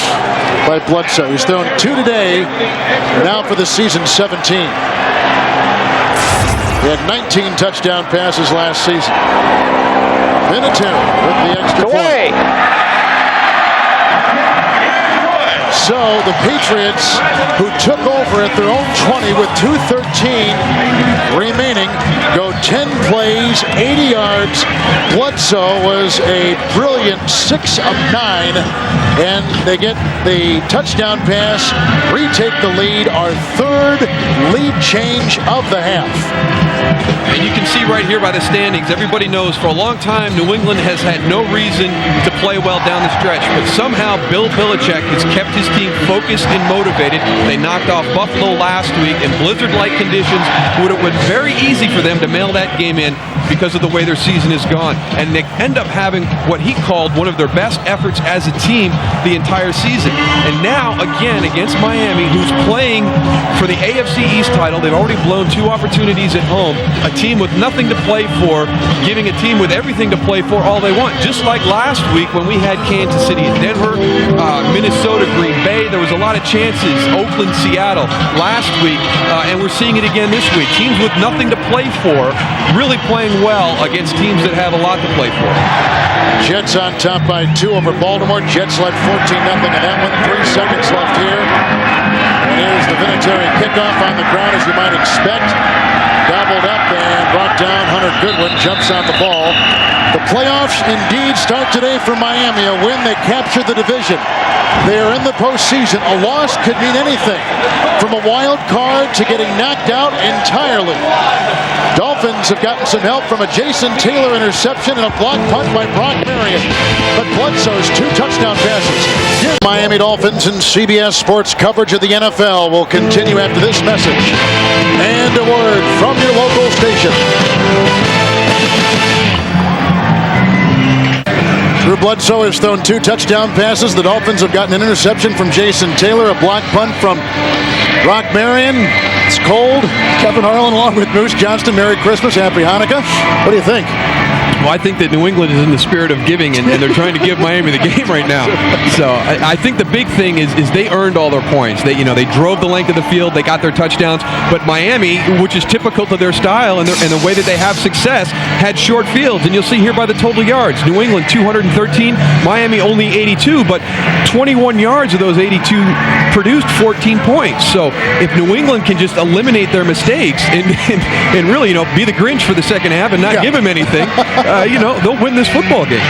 by Bledsoe. He's thrown 2 today, now for the season 17. He had 19 touchdown passes last season. Vinatieri with the extra point. So the Patriots, who took over at their own 20 with 2:13 remaining, go 10 plays, 80 yards. Bledsoe was a brilliant 6 of 9, and they get the touchdown pass, retake the lead, our third lead change of the half. And you can see right here by the standings, everybody knows for a long time New England has had no reason to play well down the stretch, but somehow Bill Belichick has kept his team focused and motivated. They knocked off Buffalo last week in blizzard-like conditions. It would have been very easy for them to mail that game in because of the way their season is gone. And they end up having what he called one of their best efforts as a team the entire season. And now, again, against Miami, who's playing for the AFC East title, they've already blown 2 opportunities at home. A team with nothing to play for, giving a team with everything to play for all they want. Just like last week when we had Kansas City and Denver, Minnesota, Green Bay. There was a lot of chances. Oakland, Seattle last week, and we're seeing it again this week. Teams with nothing to play for really playing well against teams that have a lot to play for. Jets on top by 2 over Baltimore. Jets led 14-0 in that one. 3 seconds left here. And here's the Vinatieri kickoff on the ground, as you might expect. Gobbled up and brought down. Hunter Goodwin jumps on the ball. The playoffs indeed start today for Miami. A win, they capture the division. They are in the postseason. A loss could mean anything, from a wild card to getting knocked out entirely. Dolphins have gotten some help from a Jason Taylor interception and a block punt by Brock Marion. But Bledsoe's 2 touchdown passes. Miami Dolphins and CBS Sports coverage of the NFL will continue after this message and a word from your local station. Drew Bledsoe has thrown 2 touchdown passes. The Dolphins have gotten an interception from Jason Taylor, a block punt from Brock Marion. It's cold. Kevin Harlan along with Moose Johnston. Merry Christmas. Happy Hanukkah. What do you think? Well, I think that New England is in the spirit of giving, and they're trying to give Miami the game right now. So I think the big thing is they earned all their points. They drove the length of the field, they got their touchdowns. But Miami, which is typical to their style and the way that they have success, had short fields. And you'll see here by the total yards, New England 213, Miami only 82, but 21 yards of those 82 produced 14 points. So if New England can just eliminate their mistakes and really be the Grinch for the second half and not give them anything, they'll win this football game.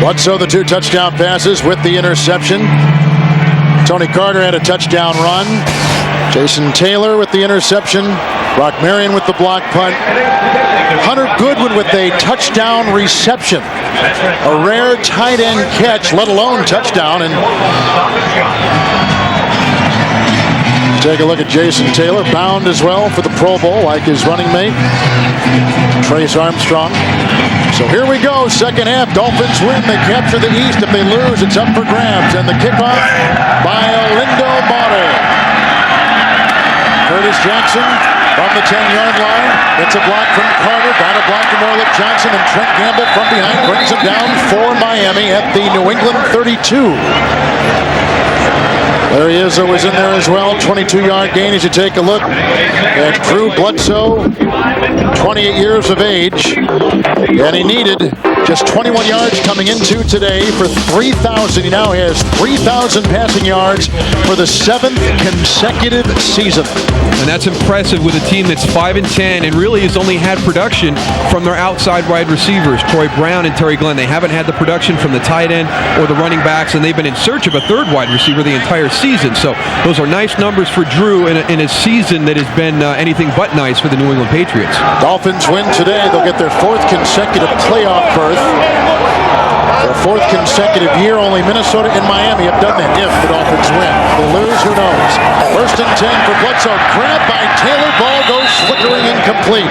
Bledsoe, the 2 touchdown passes with the interception. Tony Carter had a touchdown run. Jason Taylor with the interception. Brock Marion with the block punt. Hunter Goodwin with a touchdown reception. A rare tight end catch, let alone touchdown. And take a look at Jason Taylor, bound as well for the Pro Bowl, like his running mate, Trace Armstrong. So here we go, second half. Dolphins win, they capture the East. If they lose, it's up for grabs. And the kickoff by Olindo Motter. Curtis Jackson from the 10-yard line. Gets a block from Carter. Got a block from Orlick Johnson. And Trent Gamble from behind brings him down for Miami at the New England 32. There he is, was in there as well. 22-yard gain as you take a look at Drew Bledsoe, 28 years of age. And he needed just 21 yards coming into today for 3,000. He now has 3,000 passing yards for the 7th consecutive season. And that's impressive with a team that's 5-10 and really has only had production from their outside wide receivers, Troy Brown and Terry Glenn. They haven't had the production from the tight end or the running backs, and they've been in search of a third wide receiver the entire season. So those are nice numbers for Drew in a season that has been anything but nice for the New England Patriots. Dolphins win today. They'll get their 4th consecutive playoff berth. Their 4th consecutive year. Only Minnesota and Miami have done that if the Dolphins win. They lose, who knows? 1st and 10 for Bledsoe. Grabbed by Taylor. Ball goes flickering incomplete.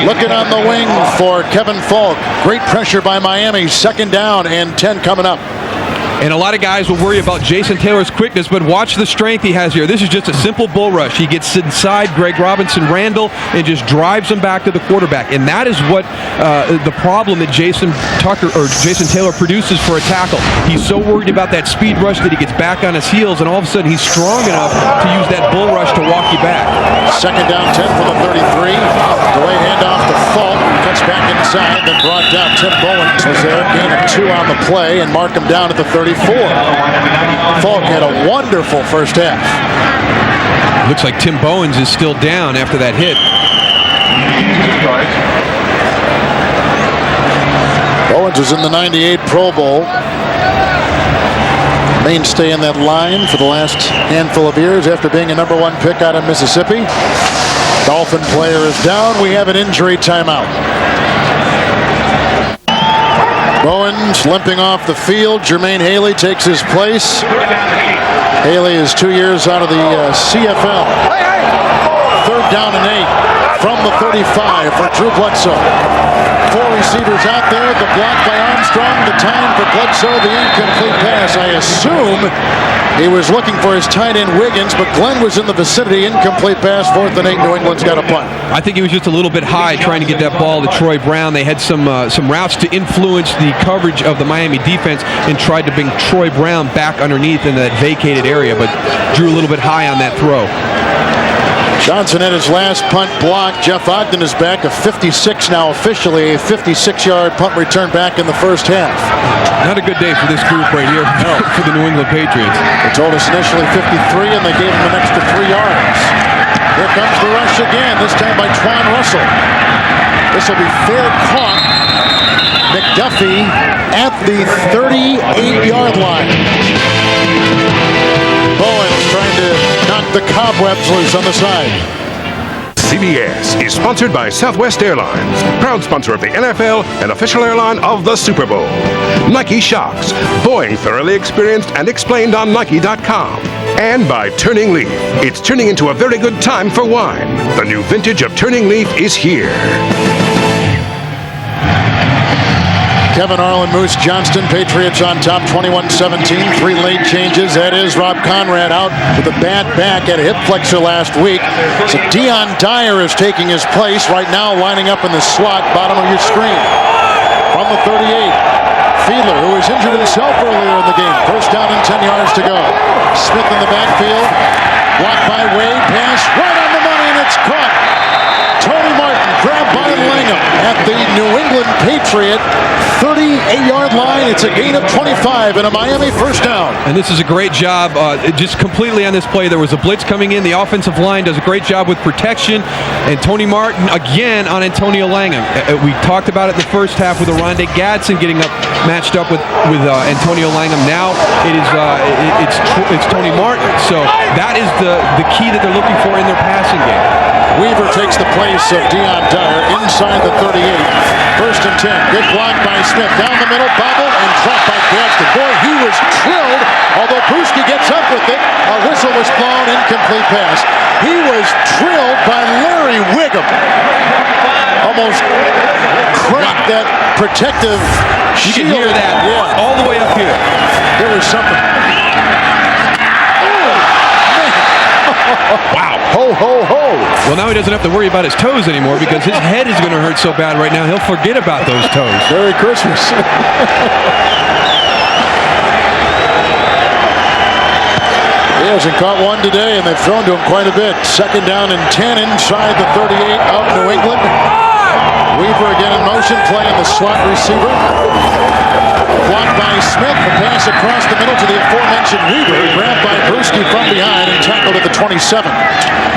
Looking on the wing for Kevin Falk. Great pressure by Miami. 2nd down and 10 coming up. And a lot of guys will worry about Jason Taylor's quickness, but watch the strength he has here. This is just a simple bull rush. He gets inside Greg Robinson Randall and just drives him back to the quarterback. And that is what the problem that Jason Taylor produces for a tackle. He's so worried about that speed rush that he gets back on his heels, and all of a sudden he's strong enough to use that bull rush to walk you back. 2nd down 10 for the 33. Delay handoff to Falk. Cuts back inside, then brought down. Tim Bowens was there. Gain of 2 on the play and mark him down at the 34. Falk had a wonderful first half. Looks like Tim Bowens is still down after that hit. Bowens was in the 98 Pro Bowl. Mainstay in that line for the last handful of years after being a #1 pick out of Mississippi. Dolphin player is down. We have an injury timeout. Bowens limping off the field. Jermaine Haley takes his place. Haley is 2 years out of the CFL. 3rd down and 8 from the 35 for Drew Bledsoe. 4 receivers out there. The block by Armstrong. The time for Bledsoe. The incomplete pass. I assume he was looking for his tight end Wiggins, but Glenn was in the vicinity. Incomplete pass. 4th and 8. New England's got a punt. I think he was just a little bit high trying to get that ball to Troy Brown. They had some routes to influence the coverage of the Miami defense and tried to bring Troy Brown back underneath in that vacated area, but drew a little bit high on that throw. Johnson had his last punt blocked. Jeff Ogden is back, a 56 now officially, a 56-yard punt return back in the first half. Not a good day for this group right here for the New England Patriots. They told us initially 53, and they gave him an extra 3 yards. Here comes the rush again, this time by Twan Russell. This will be fair caught. McDuffie at the 38-yard line. Bowens trying to knock the cobwebs loose on the side. CBS is sponsored by Southwest Airlines, proud sponsor of the NFL and official airline of the Super Bowl. Nike Shocks, Boeing thoroughly experienced and explained on Nike.com. And by Turning Leaf, it's turning into a very good time for wine. The new vintage of Turning Leaf is here. Kevin Arlen, Moose Johnston, Patriots on top, 21-17. 3 late changes. That is Rob Conrad out with a bad back, had a hip flexor last week. So Dion Dyer is taking his place right now, lining up in the slot, bottom of your screen. From the 38, Fiedler, who was injured himself earlier in the game. 1st down and 10 yards to go. Smith in the backfield. Blocked by Wade. Pass right on the money, and it's caught. Tony Martin grabbed by Langham at the New England Patriot 38-yard line. It's a gain of 25 and a Miami 1st down. And this is a great job just completely on this play. There was a blitz coming in. The offensive line does a great job with protection. And Tony Martin again on Antonio Langham. We talked about it in the first half with Oronde Gadsden getting up matched up with Antonio Langham. Now it's Tony Martin. So that is the key that they're looking for in their passing game. Weaver takes the place of Dion Dyer inside the 38. 1st and 10. Good block by Smith. Down the middle, bobble, and dropped by Gadsden. Boy, he was trilled. Although Brewski gets up with it, a whistle was blown, incomplete pass. He was trilled by Larry Wiggum. Almost cracked that protective shield. You can hear that all the way up here. There was something. Oh, man. Wow. Ho, ho, ho. Well, now he doesn't have to worry about his toes anymore because his head is going to hurt so bad right now, he'll forget about those toes. Merry Christmas. He hasn't caught one today, and they've thrown to him quite a bit. 2nd down and 10 inside the 38 of New England. Weaver again in motion, playing the slot receiver. Blocked by Smith. The pass across the middle to the aforementioned Weaver. Grabbed by Brewski from behind and tackled at the 27.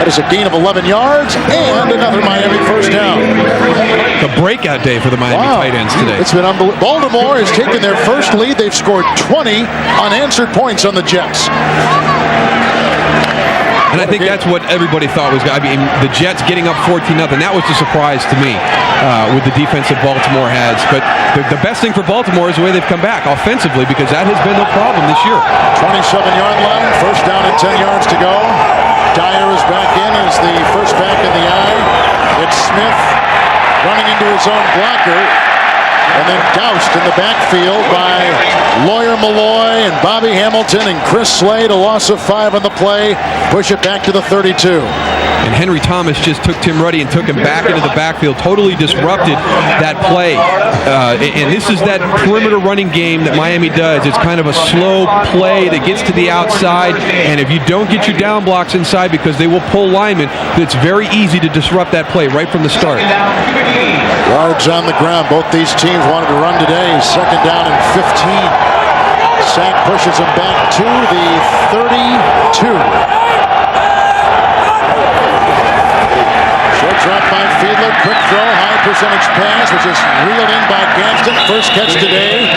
That is a gain of 11 yards and another Miami first down. A breakout day for the Miami tight ends today. It's been unbelievable. Baltimore has taken their first lead. They've scored 20 unanswered points on the Jets. And I think that's what everybody thought was. I mean, the Jets getting up 14-0. That was the surprise to me with the defense that Baltimore has. But the best thing for Baltimore is the way they've come back offensively, because that has been no problem this year. 27-yard line, first down and 10 yards to go. Dyer is back in as the first back in the eye. It's Smith running into his own blocker. And then doused in the backfield by Lawyer Malloy and Bobby Hamilton and Chris Slade. A loss of 5 on the play. Push it back to the 32. And Henry Thomas just took Tim Ruddy and took him back into the backfield. Totally disrupted that play. And this is that perimeter running game that Miami does. It's kind of a slow play that gets to the outside. And if you don't get your down blocks inside, because they will pull linemen, it's very easy to disrupt that play right from the start. Yards on the ground. Both these teams wanted to run today. 2nd down and 15. Sack pushes him back to the 32. Short drop by Fiedler. Quick throw. High percentage pass, which is reeled in by Gadsden. First catch today.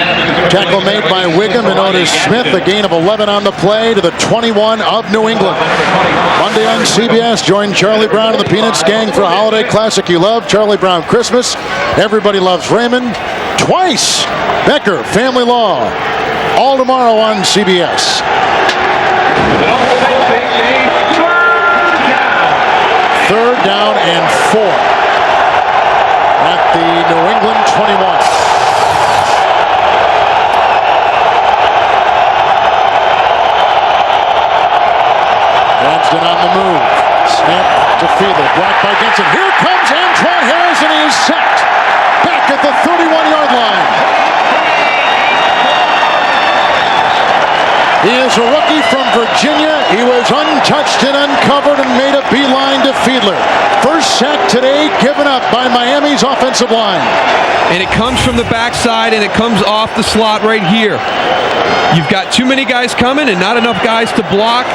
Tackle made by Wiggum and Otis Smith. A gain of 11 on the play to the 21 of New England. Monday on CBS. Join Charlie Brown and the Peanuts Gang for a holiday classic you love. Charlie Brown Christmas. Everybody Loves Raymond. Twice. Becker Family Law. All tomorrow on CBS. 3rd down and 4 at the New England 21. Gadsden on the move. Snap to Fiedler. Blocked by Genson. Here comes Antoine Harris, and he is sacked. Back at the 31-yard line. He is a rookie from Virginia. He was untouched and uncovered and made a beeline to Fiedler. First sack today given up by Miami's offensive line. And it comes from the backside, and it comes off the slot right here. You've got too many guys coming and not enough guys to block,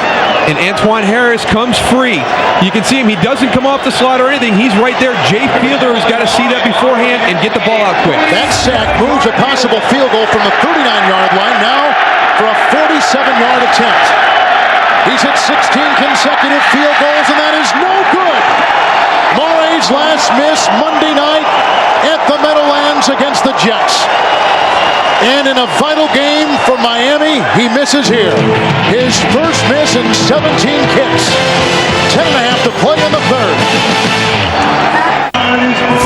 and Antoine Harris comes free. You can see him. He doesn't come off the slot or anything. He's right there. Jay Fiedler has got to see that beforehand and get the ball out quick. That sack moves a possible field goal from the 39-yard line now for a 47-yard attempt. He's hit 16 consecutive field goals, and that is no good. Morey's last miss Monday night at the Meadowlands against the Jets. And in a vital game for Miami, he misses here. His first miss in 17 kicks. 10.5 to play in the 3rd.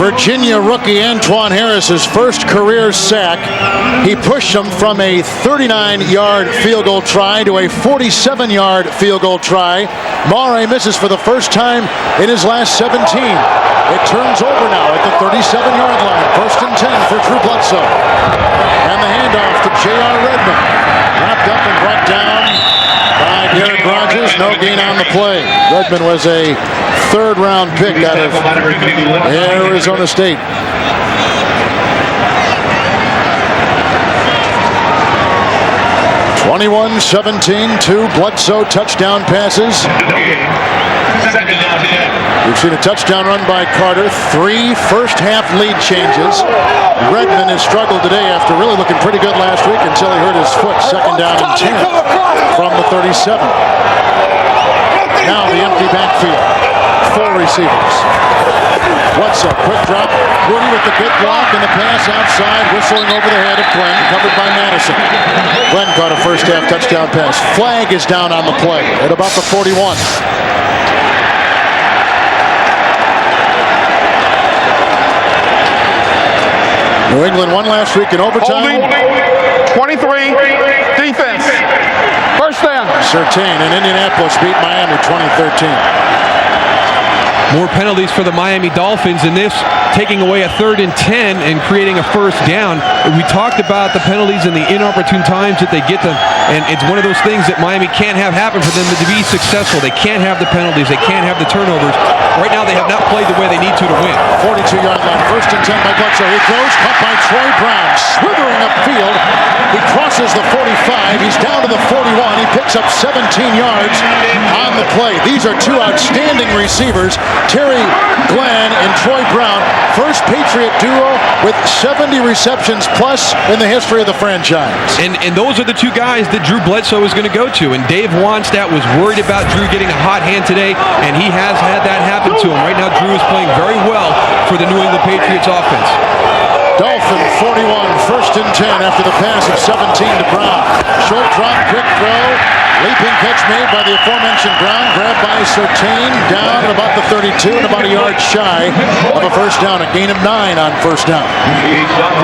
Virginia rookie Antoine Harris's first career sack. He pushed him from a 39-yard field goal try to a 47-yard field goal try. Morey misses for the first time in his last 17. It turns over now at the 37-yard line. 1st and 10 for Drew Bledsoe. And the handoff to J.R. Redmond. Wrapped up and brought down by Derek Rogers. No gain on the play. Redmond was a 3rd-round pick out of Arizona State. (21-17), 2 Bledsoe touchdown passes. We've seen a touchdown run by Carter. 3 first-half lead changes. Redmond has struggled today after really looking pretty good last week until he hurt his foot. 2nd down and 10 from the 37. Now the empty backfield. 4 receivers. Bledsoe, quick drop. Woody with the good block and the pass outside, whistling over the head of Glenn, covered by Madison. Glenn caught a first-half touchdown pass. Flag is down on the play at about the 41. New England won last week in overtime. Holding, 23, defense. First down. Surtain, and Indianapolis beat Miami 2013. More penalties for the Miami Dolphins in this, taking away a 3rd and 10 and creating a 1st down. We talked about the penalties and the inopportune times that they get them, and it's one of those things that Miami can't have happen for them to be successful. They can't have the penalties. They can't have the turnovers. Right now, they have not played the way they need to win. 42-yard line, 1st and 10 by Bledsoe. He throws, caught by Troy Brown, slithering upfield. He crosses the 45. He's down to the 41. He picks up 17 yards on the play. These are two outstanding receivers, Terry Glenn and Troy Brown. First Patriot duo with 70 receptions plus in the history of the franchise. And those are the two guys that Drew Bledsoe is going to go to. And Dave Wannstedt was worried about Drew getting a hot hand today, and he has had that happen to him. Right now, Drew is playing very well for the New England Patriots offense. Dolphin 41, 1st and 10 after the pass of 17 to Brown. Short drop, quick throw. Leaping catch made by the aforementioned Brown. Grabbed by Surtain. Down at about the 32 and about a yard shy of a 1st down. A gain of 9 on 1st down.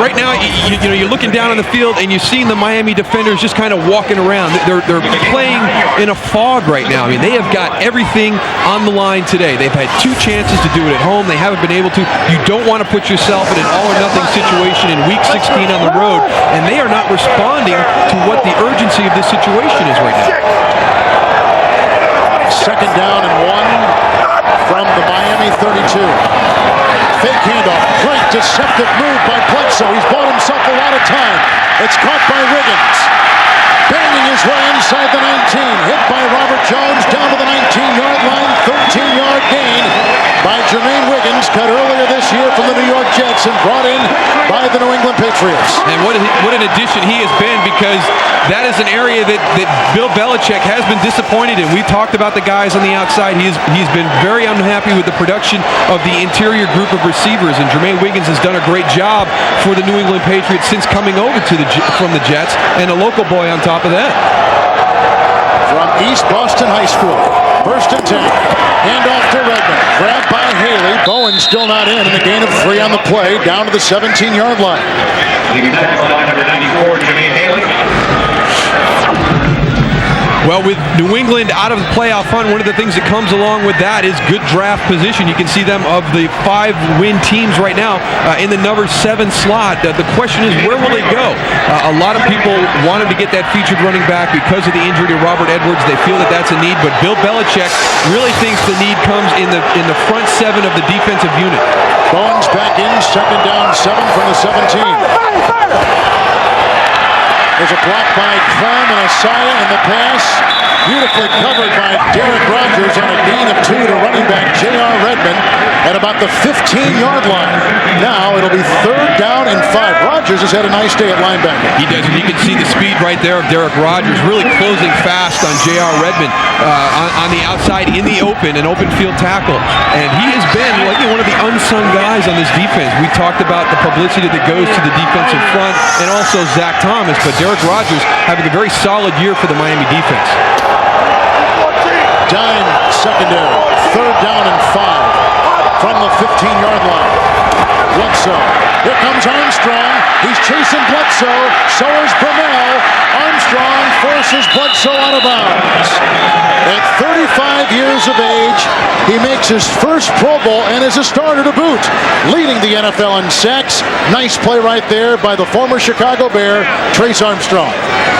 Right now, you're looking down on the field and you're seeing the Miami defenders just kind of walking around. They're playing in a fog right now. I mean, they have got everything on the line today. They've had 2 chances to do it at home. They haven't been able to. You don't want to put yourself in an all-or-nothing situation in Week 16 on the road, and they are not responding to what the urgency of this situation is right now. 2nd down and 1 from the Miami 32. Fake handoff. Great deceptive move by Bledsoe. He's bought himself a lot of time. It's caught by Wiggins. Banging his way inside the 19. Hit by Robert Jones down to the 19-yard line. 13-yard gain by Jermaine Wiggins, cut earlier this year from the New York Jets and brought in by the New England Patriots. And what an addition he has been, because that is an area that Bill Belichick has been disappointed in. We've talked about the guys on the outside. He's been very unhappy with the production of the interior group of receivers, and Jermaine Wiggins has done a great job for the New England Patriots since coming over from the Jets, and a local boy on top of that. From East Boston High School, 1st and 10. Handoff to Redmond. Grabbed by Haley. Bowen still not in, and a gain of 3 on the play, down to the 17-yard line. Leading tackle line number 94, Jermaine Haley. Well, with New England out of the playoff hunt, one of the things that comes along with that is good draft position. You can see them of the 5-win teams right now in the number 7 slot. The question is, where will they go? A lot of people wanted to get that featured running back because of the injury to Robert Edwards. They feel that that's a need, but Bill Belichick really thinks the need comes in the front 7 of the defensive unit. Bowen's back in, 2nd down, 7 from the 17. There's a block by Clem and Asaya in the pass. Beautifully covered by Derek Rogers on a gain of 2 to running back J.R. Redmond at about the 15-yard line. Now it'll be 3rd down and 5. Rogers has had a nice day at linebacker. He does, and you can see the speed right there of Derek Rogers really closing fast on J.R. Redmond on the outside in the open, an open field tackle. And he has been one of the unsung guys on this defense. We talked about the publicity that goes to the defensive front and also Zach Thomas, but Derek Rogers having a very solid year for the Miami defense. Dime secondary, 3rd down and 5 from the 15-yard line. Bledsoe. Here comes Armstrong. He's chasing Bledsoe. So is Brunell. Armstrong forces Bledsoe out of bounds. At 35 years of age, he makes his first Pro Bowl and is a starter to boot, leading the NFL in sacks. Nice play right there by the former Chicago Bear, Trace Armstrong.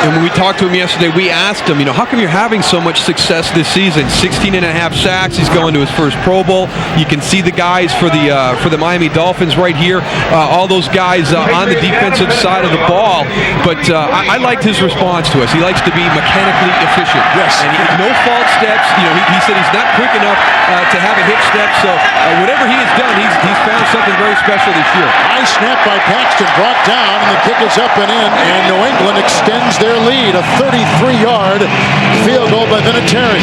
And when we talked to him yesterday, we asked him, how come you're having so much success this season? 16.5 sacks. He's going to his first Pro Bowl. You can see the guys for the Miami Dolphins right here. All those guys on the defensive side of the ball. But I liked his response to us. He likes to be mechanically efficient. Yes. And no false steps. He said he's not quick enough to have a hip step. So whatever he has done, he's found something very special this year. High snap by Paxton, brought down, and the kick is up and in, and New England extends their lead. A 33-yard field goal by Vinatieri.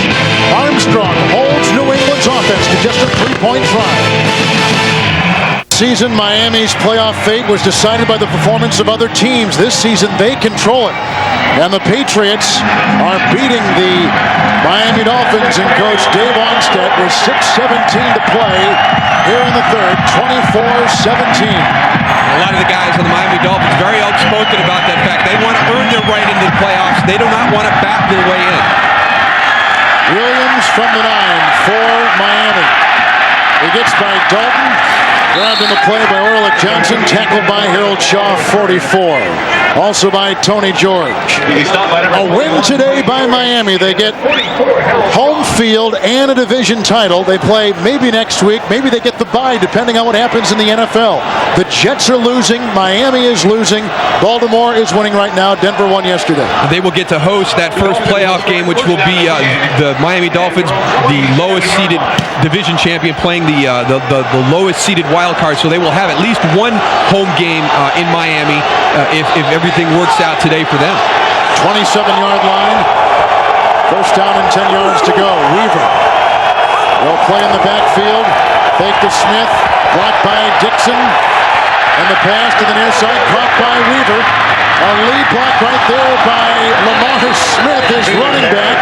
Armstrong holds New England's offense to just a 3-point try. Season, Miami's playoff fate was decided by the performance of other teams. This season, they control it. And the Patriots are beating the Miami Dolphins and coach Dave Wannstedt with 6:17 to play here in the third, 24-17. A lot of the guys on the Miami Dolphins very outspoken about that fact. They want to earn their right into the playoffs. They do not want to back their way in. Williams from the 9 for Miami. He gets by Dalton. Grabbed in the play by Orlick Johnson. Tackled by Harold Shaw, 44. Also by Tony George. A win today by Miami. They get home field and a division title. They play maybe next week. Maybe they get the bye, depending on what happens in the NFL. The Jets are losing. Miami is losing. Baltimore is winning right now. Denver won yesterday. They will get to host that first playoff game, which will be the Miami Dolphins, the lowest seeded division champion, playing the lowest seeded wild card. So they will have at least one home game in Miami if everything works out today for them. 27-yard line. First down and 10 yards to go. Weaver will play in the backfield. Fake to Smith. Blocked by Dixon. And the pass to the near side. Caught by Weaver. A lead block right there by Lamar Smith, his running back.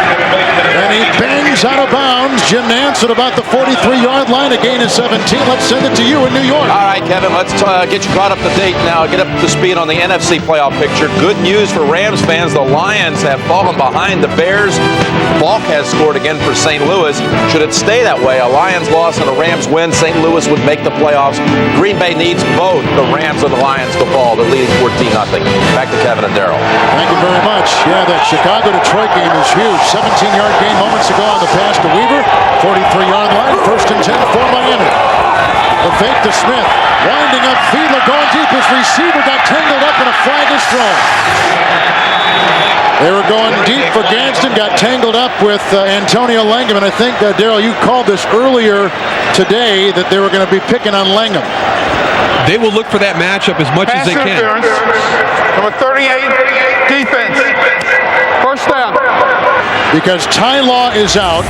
And he bangs out of bounds. Jim Nance at about the 43-yard line. A gain of 17. Let's send it to you in New York. All right, Kevin, let's get you caught up to date now. Get up to speed on the NFC playoff picture. Good news for Rams fans. The Lions have fallen behind the Bears. Falk has scored again for St. Louis. Should it stay that way, a Lions loss and a Rams win, St. Louis would make the playoffs. Green Bay needs both the Rams and the Lions to fall. They're leading 14-0. Back to Kevin and Darryl. Thank you very much. Yeah, that Chicago-Detroit game is huge. 17-yard gain moments ago on the pass to Weaver. 43-yard line. First and 10 for Miami. The fake to Smith. Winding up, Fiedler going deep. His receiver got tangled up and a flag is thrown. They were going deep for Gadsden, got tangled up with Antonio Langham, and I think, Darryl, you called this earlier today that they were going to be picking on Langham. They will look for that matchup as much as they can. Number 38, defense. First down. Because Ty Law is out,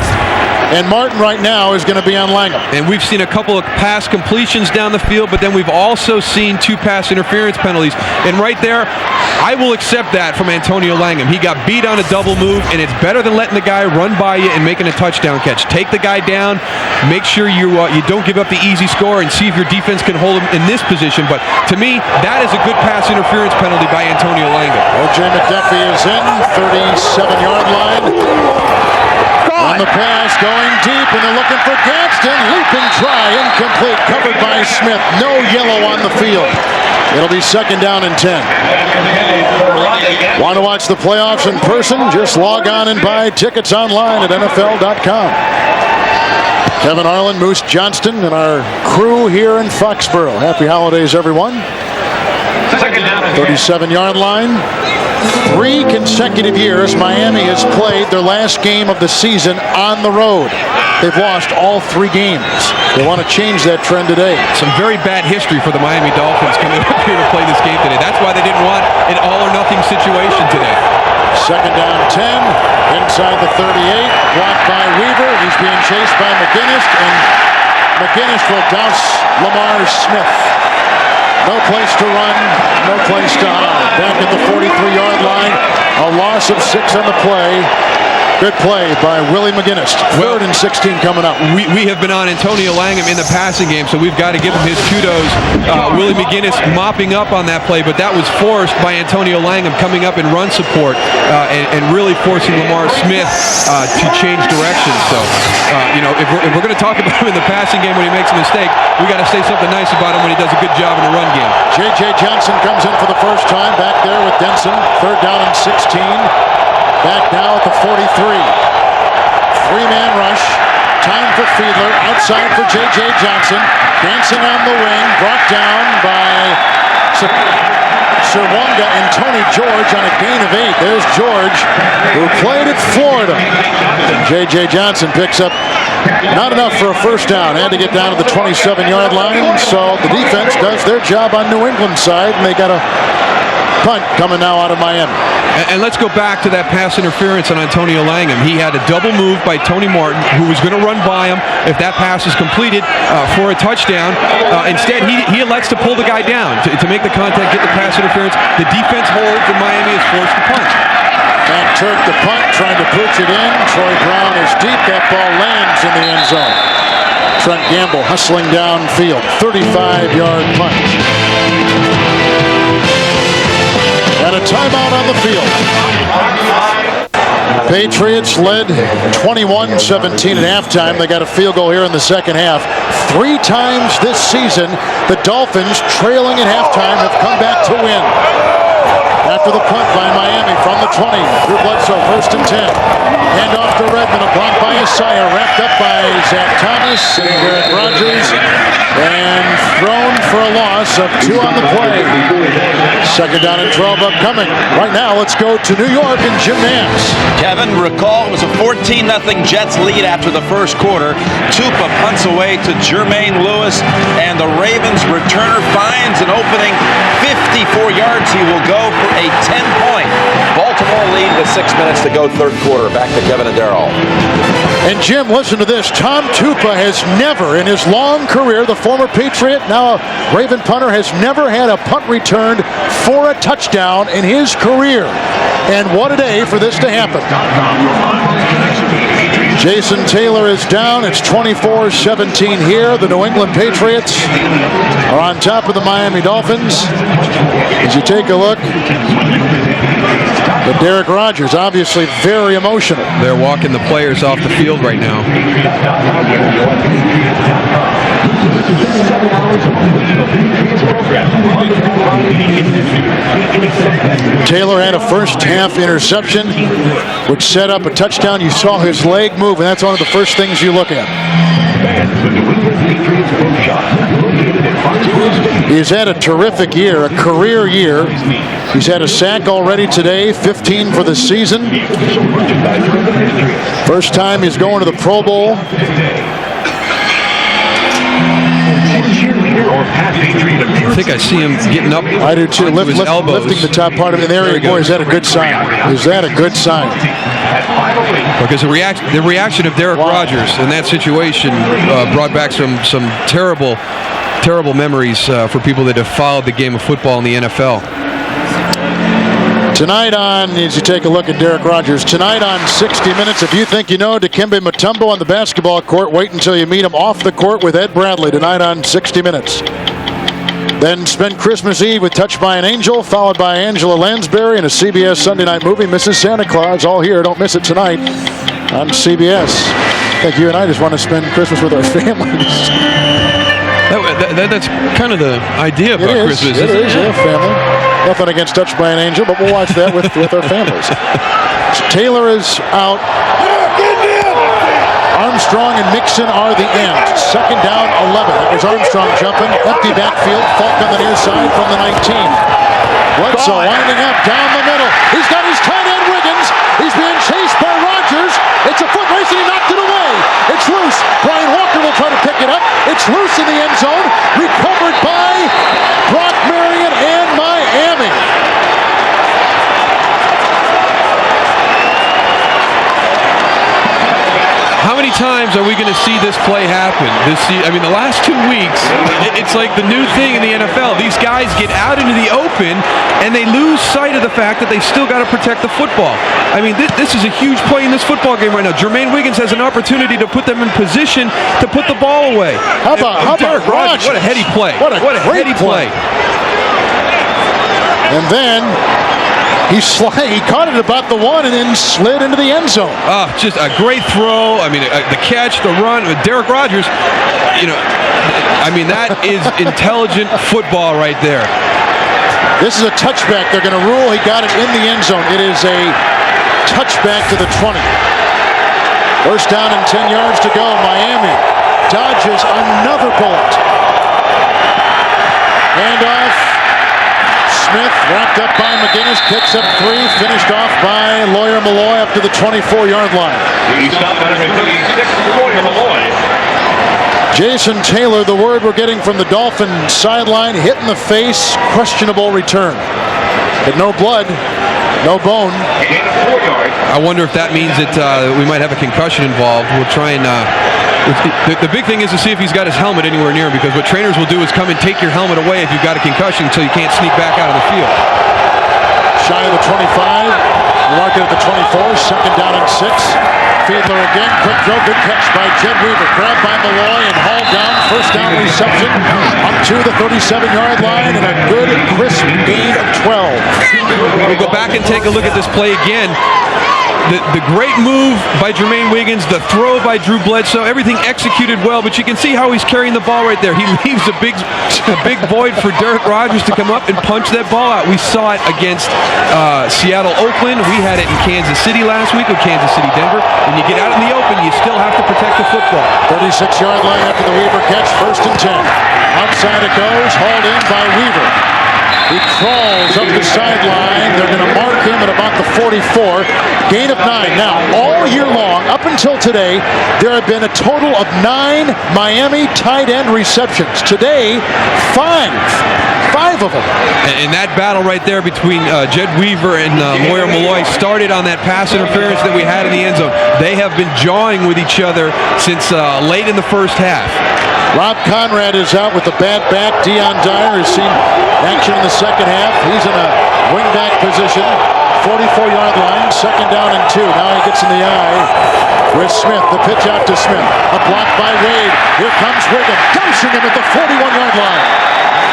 and Martin right now is going to be on Langham. And we've seen a couple of pass completions down the field, but then we've also seen 2 pass interference penalties. And right there, I will accept that from Antonio Langham. He got beat on a double move, and it's better than letting the guy run by you and making a touchdown catch. Take the guy down, make sure you don't give up the easy score, and see if your defense can hold him in this position. But to me, that is a good pass interference penalty by Antonio Langham. O.J. McDuffie is in, 37-yard line. On the pass, going deep, and they're looking for Gadsden. Leaping try, incomplete, covered by Smith. No yellow on the field. It'll be second down and 10. Want to watch the playoffs in person? Just log on and buy tickets online at NFL.com. Kevin Harlan, Moose Johnston, and our crew here in Foxborough. Happy holidays, everyone. 37-yard line. 3 consecutive years, Miami has played their last game of the season on the road. They've lost all 3 games. They want to change that trend today. Some very bad history for the Miami Dolphins coming up here to play this game today. That's why they didn't want an all-or-nothing situation today. Second down 10, inside the 38, blocked by Weaver. He's being chased by McGinnis, and McGinnis will douse Lamar Smith. No place to run, no place to hide. Back at the 43-yard line, a loss of 6 on the play. Good play by Willie McGinnis. Third and 16 coming up. We have been on Antonio Langham in the passing game, so we've got to give him his kudos. Willie McGinnis mopping up on that play, but that was forced by Antonio Langham coming up in run support and really forcing Lamar Smith to change direction. So, if we're going to talk about him in the passing game when he makes a mistake, we got to say something nice about him when he does a good job in the run game. J.J. Johnson comes in for the first time back there with Denson. Third down and 16. Back now at the 43. 3-man rush. Time for Fiedler. Outside for J.J. Johnson. Dancing on the wing. Brought down by Serwanga and Tony George on a gain of 8. There's George, who played at Florida. J.J. Johnson picks up not enough for a first down. Had to get down to the 27-yard line. So the defense does their job on New England's side, and they got a punt coming now out of Miami. And let's go back to that pass interference on Antonio Langham. He had a double move by Tony Martin, who was going to run by him if that pass is completed for a touchdown. Instead, he elects to pull the guy down to make the contact, get the pass interference. The defense holds, and Miami is forced to punt. Back Turk the punt, trying to push it in. Troy Brown is deep. That ball lands in the end zone. Trent Gamble hustling downfield. 35-yard punt. And a timeout on the field. Patriots led 21-17 at halftime. They got a field goal here in the second half. 3 times this season, the Dolphins, trailing at halftime, have come back to win. After the punt by Miami from the 20, Drew Bledsoe, 1st and 10. Hand off to Redmond, a block by Isaiah, wrapped up by Zach Thomas and Garrett Rodgers, and thrown for a loss of 2 on the play. 2nd down and 12 upcoming. Right now, let's go to New York and Jim Nance. Kevin, recall it was a 14-0 Jets lead after the first quarter. Tupa punts away to Jermaine Lewis, and the Ravens returner finds an opening 54 yards. He will go for a 10-point Baltimore lead with 6 minutes to go, 3rd quarter. Back to Kevin and Darryl. And Jim, listen to this. Tom Tupa has never in his long career, the former Patriot, now a Raven punter, has never had a punt returned for a touchdown in his career. And what a day for this to happen. Jason Taylor is down. It's 24-17 here. The New England Patriots are on top of the Miami Dolphins. As you take a look at Derek Rodgers, obviously very emotional. They're walking the players off the field right now. Taylor had a first half interception, which set up a touchdown. You saw his leg move, and that's one of the first things you look at. He's had a terrific year, a career year. He's had a sack already today, 15 for the season. First time he's going to the Pro Bowl. I think I see him getting up. I do too. Lifting the top part of it. There he goes. Is that a good sign? Is that a good sign? Because the reaction of Derek Rodgers in that situation brought back some terrible memories for people that have followed the game of football in the NFL. Tonight on, as you take a look at Derek Rodgers, tonight on 60 Minutes, if you think you know Dikembe Mutombo on the basketball court, wait until you meet him off the court with Ed Bradley tonight on 60 Minutes. Then spend Christmas Eve with Touched by an Angel, followed by Angela Lansbury and a CBS Sunday night movie, Mrs. Santa Claus, all here. Don't miss it tonight on CBS. I think you and I just want to spend Christmas with our families. That's kind of the idea about Christmas. It is, yeah, family. Nothing against Touched by an Angel, but we'll watch that with our families. Taylor is out. Armstrong and Mixon are the ends. 2nd down, 11. That was Armstrong jumping. Empty backfield. Falk on the near side from the 19. Bledsoe winding up down the middle. He's got his tight end Wiggins. He's being chased by Rodgers. It's a foot race and he knocked it away. It's loose. Brian Walker will try to pick it up. It's loose in the end zone. Recovered by Brock Marion and Miami. How many times are we going to see this play happen? The last 2 weeks, it's like the new thing in the NFL. These guys get out into the open, and they lose sight of the fact that they still got to protect the football. I mean, this is a huge play in this football game right now. Jermaine Wiggins has an opportunity to put them in position to put the ball away. How about Rodgers? What a heady play. What a heady play. And then he caught it about the 1 and then slid into the end zone. Just a great throw. I mean, the catch, the run. Derek Rodgers, that is intelligent football right there. This is a touchback. They're going to rule he got it in the end zone. It is a touchback to the 20. 1st down and 10 yards to go. Miami dodges another bullet. Handoff. Smith wrapped up by McGinnis, picks up 3, finished off by Lawyer Malloy up to the 24-yard line. Jason Taylor, the word we're getting from the Dolphin sideline, hit in the face, questionable return. But no blood, no bone. I wonder if that means that we might have a concussion involved. We'll try and... The big thing is to see if he's got his helmet anywhere near him, because what trainers will do is come and take your helmet away if you've got a concussion until you can't sneak back out of the field. Shy of the 25, marked it at the 24, 2nd down and 6. Fiedler again, quick throw, good catch by Jed Weaver, grabbed by Malloy and hauled down, 1st down reception up to the 37-yard line, and a good crisp gain of 12. We'll go back and take a look at this play again. the great move by Jermaine Wiggins, the throw by Drew Bledsoe, everything executed well, but you can see how he's carrying the ball right there. He leaves a big void for Derek Rogers to come up and punch that ball out. We saw it against Seattle, Oakland. We had it in Kansas City last week with Kansas City, Denver. When you get out in the open, you still have to protect the football. 36-yard line after the Weaver catch, 1st and 10. Outside it goes, hauled in by Weaver. He crawls up the sideline. They're going to mark him at about the 44. Gain of 9. Now, all year long, up until today, there have been a total of 9 Miami tight end receptions. Today, 5 of them. And that battle right there between Jed Weaver and Lawyer Malloy started on that pass interference that we had in the end zone. They have been jawing with each other since late in the first half. Rob Conrad is out with a bad back. Dion Dyer has seen action in the second half. He's in a wingback position. 44-yard line, 2nd down and 2. Now he gets in the eye with Smith. The pitch out to Smith. A block by Wade. Here comes Wiggum, dosing him at the 41-yard line.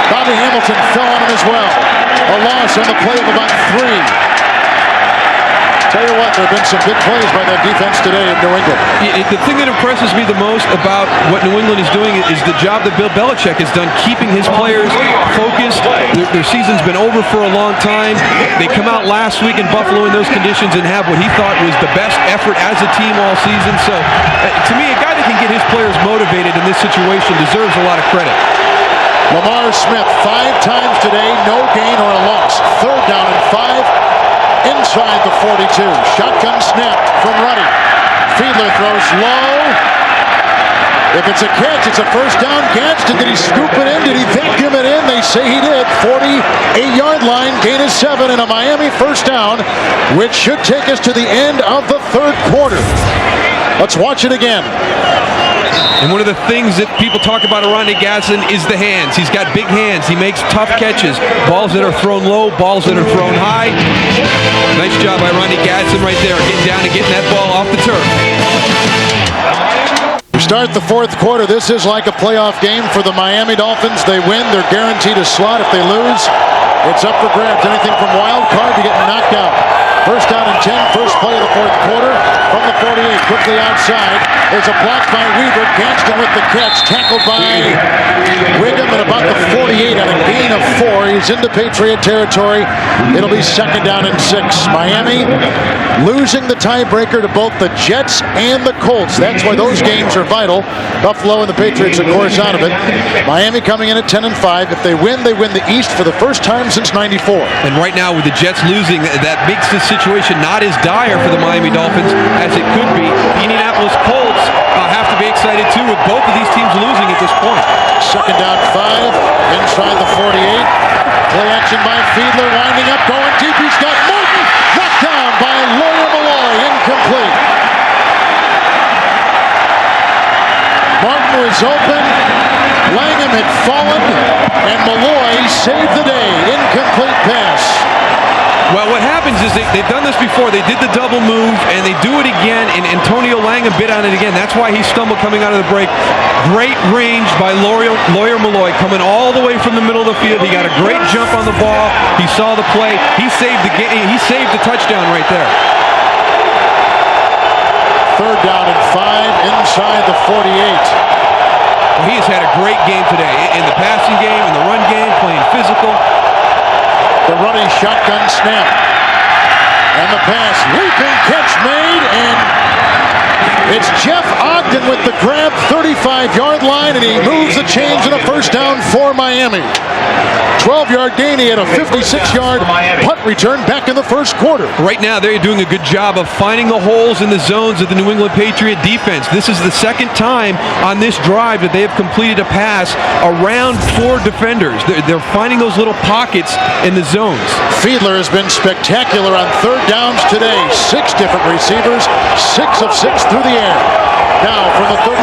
Bobby Hamilton fell on him as well. A loss on the play of about 3. Tell you what, there have been some big plays by that defense today in New England. The thing that impresses me the most about what New England is doing is the job that Bill Belichick has done keeping his players focused. Their season's been over for a long time. They come out last week in Buffalo in those conditions and have what he thought was the best effort as a team all season. So, to me, a guy that can get his players motivated in this situation deserves a lot of credit. Lamar Smith, 5 times today, no gain or a loss. 3rd down and 5. Inside the 42. Shotgun snap from Ruddy. Fiedler throws low. If it's a catch, it's a 1st down. Gadsden, did he scoop it in? Did he vacuum it in? They say he did. 48-yard line, gain is 7, and a Miami 1st down, which should take us to the end of the 3rd quarter. Let's watch it again. And one of the things that people talk about Ronnie Gadsden is the hands. He's got big hands. He makes tough catches. Balls that are thrown low, balls that are thrown high. Nice job by Ronnie Gadsden right there, getting down and getting that ball off the turf. We start the 4th quarter. This is like a playoff game for the Miami Dolphins. They win, they're guaranteed a slot. If they lose, it's up for grabs. Anything from wild card to getting knocked out. 1st down and 10, first play of the 4th quarter. From the 48, quickly outside. There's a block by Weaver. Gadsden with the catch. Tackled by Wiggum at about the 48 on a gain of 4. He's into Patriot territory. It'll be 2nd down and 6. Miami losing the tiebreaker to both the Jets and the Colts. That's why those games are vital. Buffalo and the Patriots, of course, out of it. Miami coming in at 10 and 5. If they win the East for the first time since '94. And right now, with the Jets losing, that makes this situation not as dire for the Miami Dolphins as it could be. The Indianapolis Colts have to be excited too, with both of these teams losing at this point. 2nd down 5, inside the 48. Play action by Fiedler, winding up, going deep. He's got Morton, knocked down by Lawyer Malloy, incomplete. Martin was open, Langham had fallen, and Malloy saved the day. Incomplete pass. Well, what happens is they've done this before. They did the double move, and they do it again, and Antonio Langham bit on it again. That's why he stumbled coming out of the break. Great range by Lawyer Malloy, coming all the way from the middle of the field. He got a great jump on the ball. He saw the play. He saved the game. He saved the touchdown right there. 3rd down and 5, inside the 48. Well, he has had a great game today in the passing game, in the run game, playing physical. The running shotgun snap. And the pass. Leaping catch made, and it's Jeff Ogden with the grab, 35-yard line, and he moves the chains in a 1st down for Miami. 12-yard gain. He had a 56-yard punt return back in the 1st quarter. Right now, they're doing a good job of finding the holes in the zones of the New England Patriot defense. This is the 2nd time on this drive that they have completed a pass around 4 defenders. They're finding those little pockets in the zones. Fiedler has been spectacular on 3rd downs today. 6 different receivers, 6 of 6 through the air. Now from the 35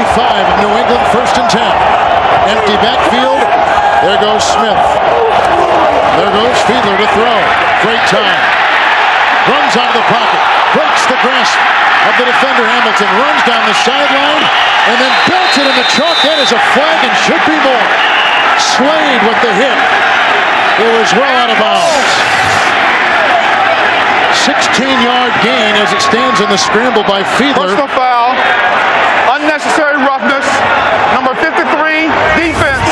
of New England, 1st and 10. Empty backfield. There goes Smith. There goes Fiedler to throw. Great time. Runs out of the pocket. Breaks the grasp of the defender Hamilton. Runs down the sideline and then belts it in the chalk. That is a flag and should be more. Slade with the hit. It was well out of bounds. 16-yard gain as it stands in in the scramble by Fiedler. Personal foul. Unnecessary roughness. Number 53, defense.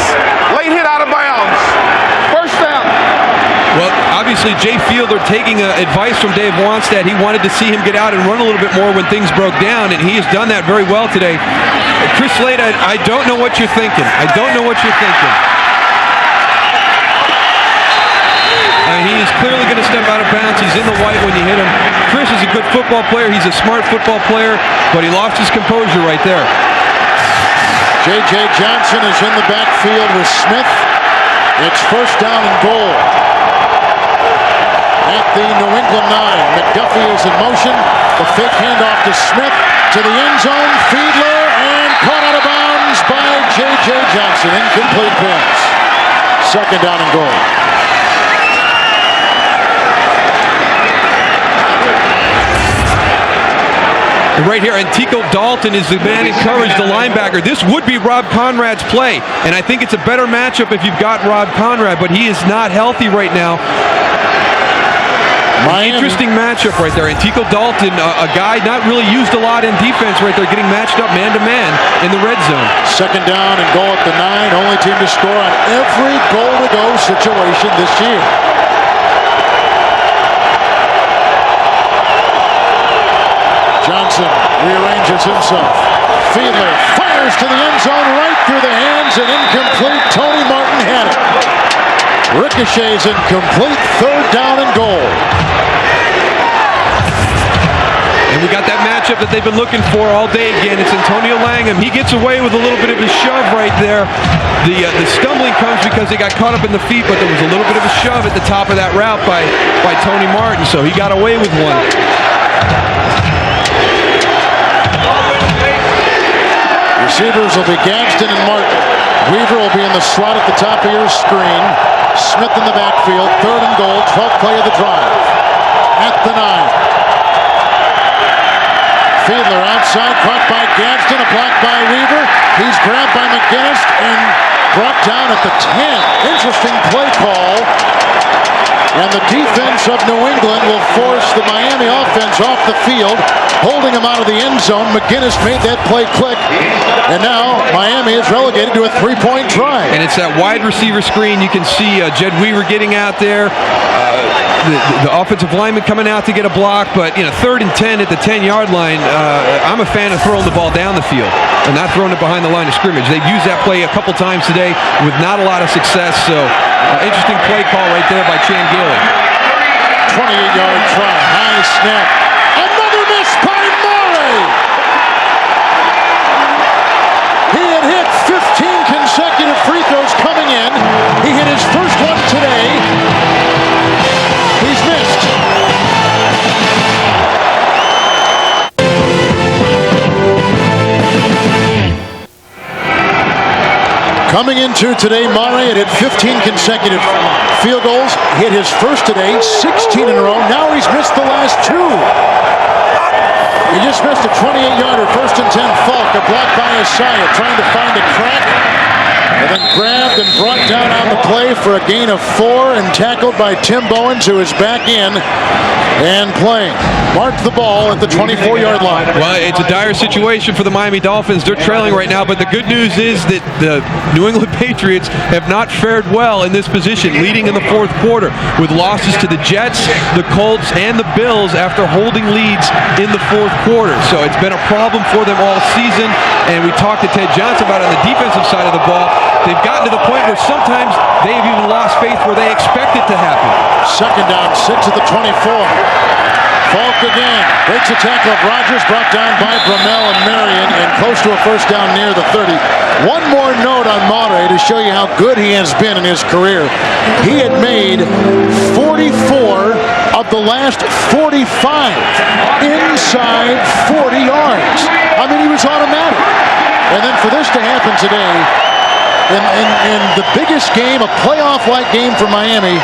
Late hit out of bounds. First down. Well, obviously, Jay Fiedler taking advice from Dave Wannstedt. He wanted to see him get out and run a little bit more when things broke down, and he has done that very well today. Chris Slade, I don't know what you're thinking. I don't know what you're thinking. He is clearly going to step out of bounds. He's in the white when you hit him. Chris is a good football player. He's a smart football player, but he lost his composure right there. J.J. Johnson is in the backfield with Smith. It's first down and goal at the New England 9. McDuffie is in motion. The fake handoff to Smith to the end zone. Fiedler and caught out of bounds by J.J. Johnson. Incomplete pass. Second down and goal. Right here, Antico Dalton is the man encouraged, the linebacker. This would be Rob Conrad's play, and I think it's a better matchup if you've got Rob Conrad, but he is not healthy right now. Interesting matchup right there. Antico Dalton, a guy not really used a lot in defense right there, getting matched up man-to-man in the red zone. Second down and goal at the 9. Only team to score on every goal-to-go situation this year. Johnson rearranges himself. Fiedler fires to the end zone right through the hands and incomplete. Tony Martin had it. Ricochets incomplete. Third down and goal. And we got that matchup that they've been looking for all day again. It's Antonio Langham. He gets away with a little bit of a shove right there. The stumbling comes because he got caught up in the feet, but there was a little bit of a shove at the top of that route by Tony Martin, so he got away with one. Receivers will be Gadsden and Martin. Weaver will be in the slot at the top of your screen. Smith in the backfield. Third and goal. 12th play of the drive. At the 9. Fiedler outside. Caught by Gadsden. A block by Weaver. He's grabbed by McGinnis and brought down at the 10. Interesting play call. And the defense of New England will force the Miami offense off the field, holding him out of the end zone. McGinnis made that play click, and now Miami is relegated to a 3-point try. And it's that wide receiver screen. You can see Jed Weaver getting out there. The offensive lineman coming out to get a block, but 3rd and 10 at the 10-yard line. I'm a fan of throwing the ball down the field and not throwing it behind the line of scrimmage. They've used that play a couple times today with not a lot of success, so interesting play call right there by Chan Gailey. 28-yard try, high snap. Another miss by Murray! He had hit 15 consecutive free throws coming in. He hit his first one today. He's missed. Coming into today, Murray had hit 15 consecutive field goals. Hit his first today, 16 in a row. Now he's missed the last 2. He just missed a 28-yarder, 1st and 10 Falk. A block by Isaiah, trying to find a crack. And then grabbed and brought down on the play for a gain of 4 and tackled by Tim Bowens, who is back in and playing. Marked the ball at the 24-yard line. Well, it's a dire situation for the Miami Dolphins. They're trailing right now, but the good news is that the New England Patriots have not fared well in this position, leading in the 4th quarter with losses to the Jets, the Colts, and the Bills after holding leads in the 4th quarter. So it's been a problem for them all season, and we talked to Ted Johnson about it on the defensive side of the ball. They've gotten to the point where sometimes they've even lost faith where they expect it to happen. Second down, 6 at the 24. Falk again. Breaks a tackle of Rodgers, brought down by Brumell and Marion, and close to a first down near the 30. One more note on Murray to show you how good he has been in his career. He had made 44 of the last 45 inside 40 yards. I mean, he was automatic. And then for this to happen today, in the biggest game, a playoff-like game for Miami,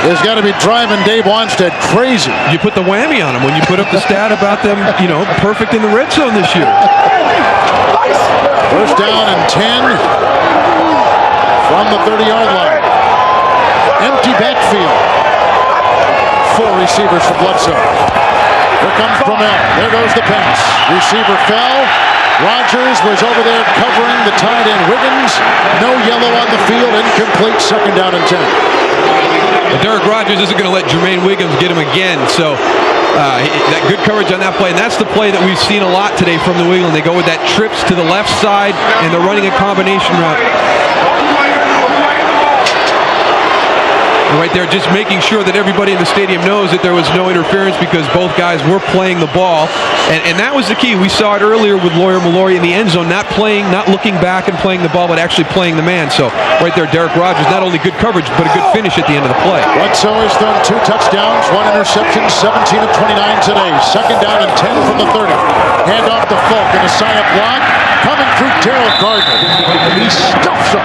has got to be driving Dave Wannstedt crazy. You put the whammy on him when you put up the stat about them, perfect in the red zone this year. First down and 10 from the 30-yard line. Empty backfield. 4 receivers for Bledsoe. comes Brumell. There goes the pass. Receiver fell. Rogers was over there covering the tight end Wiggins. No yellow on the field. Incomplete. Second down and 10. But Derek Rogers isn't going to let Jermaine Wiggins get him again. So that good coverage on that play. And that's the play that we've seen a lot today from New England. They go with that trips to the left side, and they're running a combination route. Right there, just making sure that everybody in the stadium knows that there was no interference because both guys were playing the ball. And that was the key. We saw it earlier with Lawyer Mallory in the end zone, not looking back and playing the ball, but actually playing the man. So right there, Derek Rogers, not only good coverage, but a good finish at the end of the play. Bledsoe has thrown 2 touchdowns, 1 interception, 17 of 29 today. Second down and 10 from the 30. Hand off to Falk and a side block. Coming through Darrell Gardner. He stuffs him.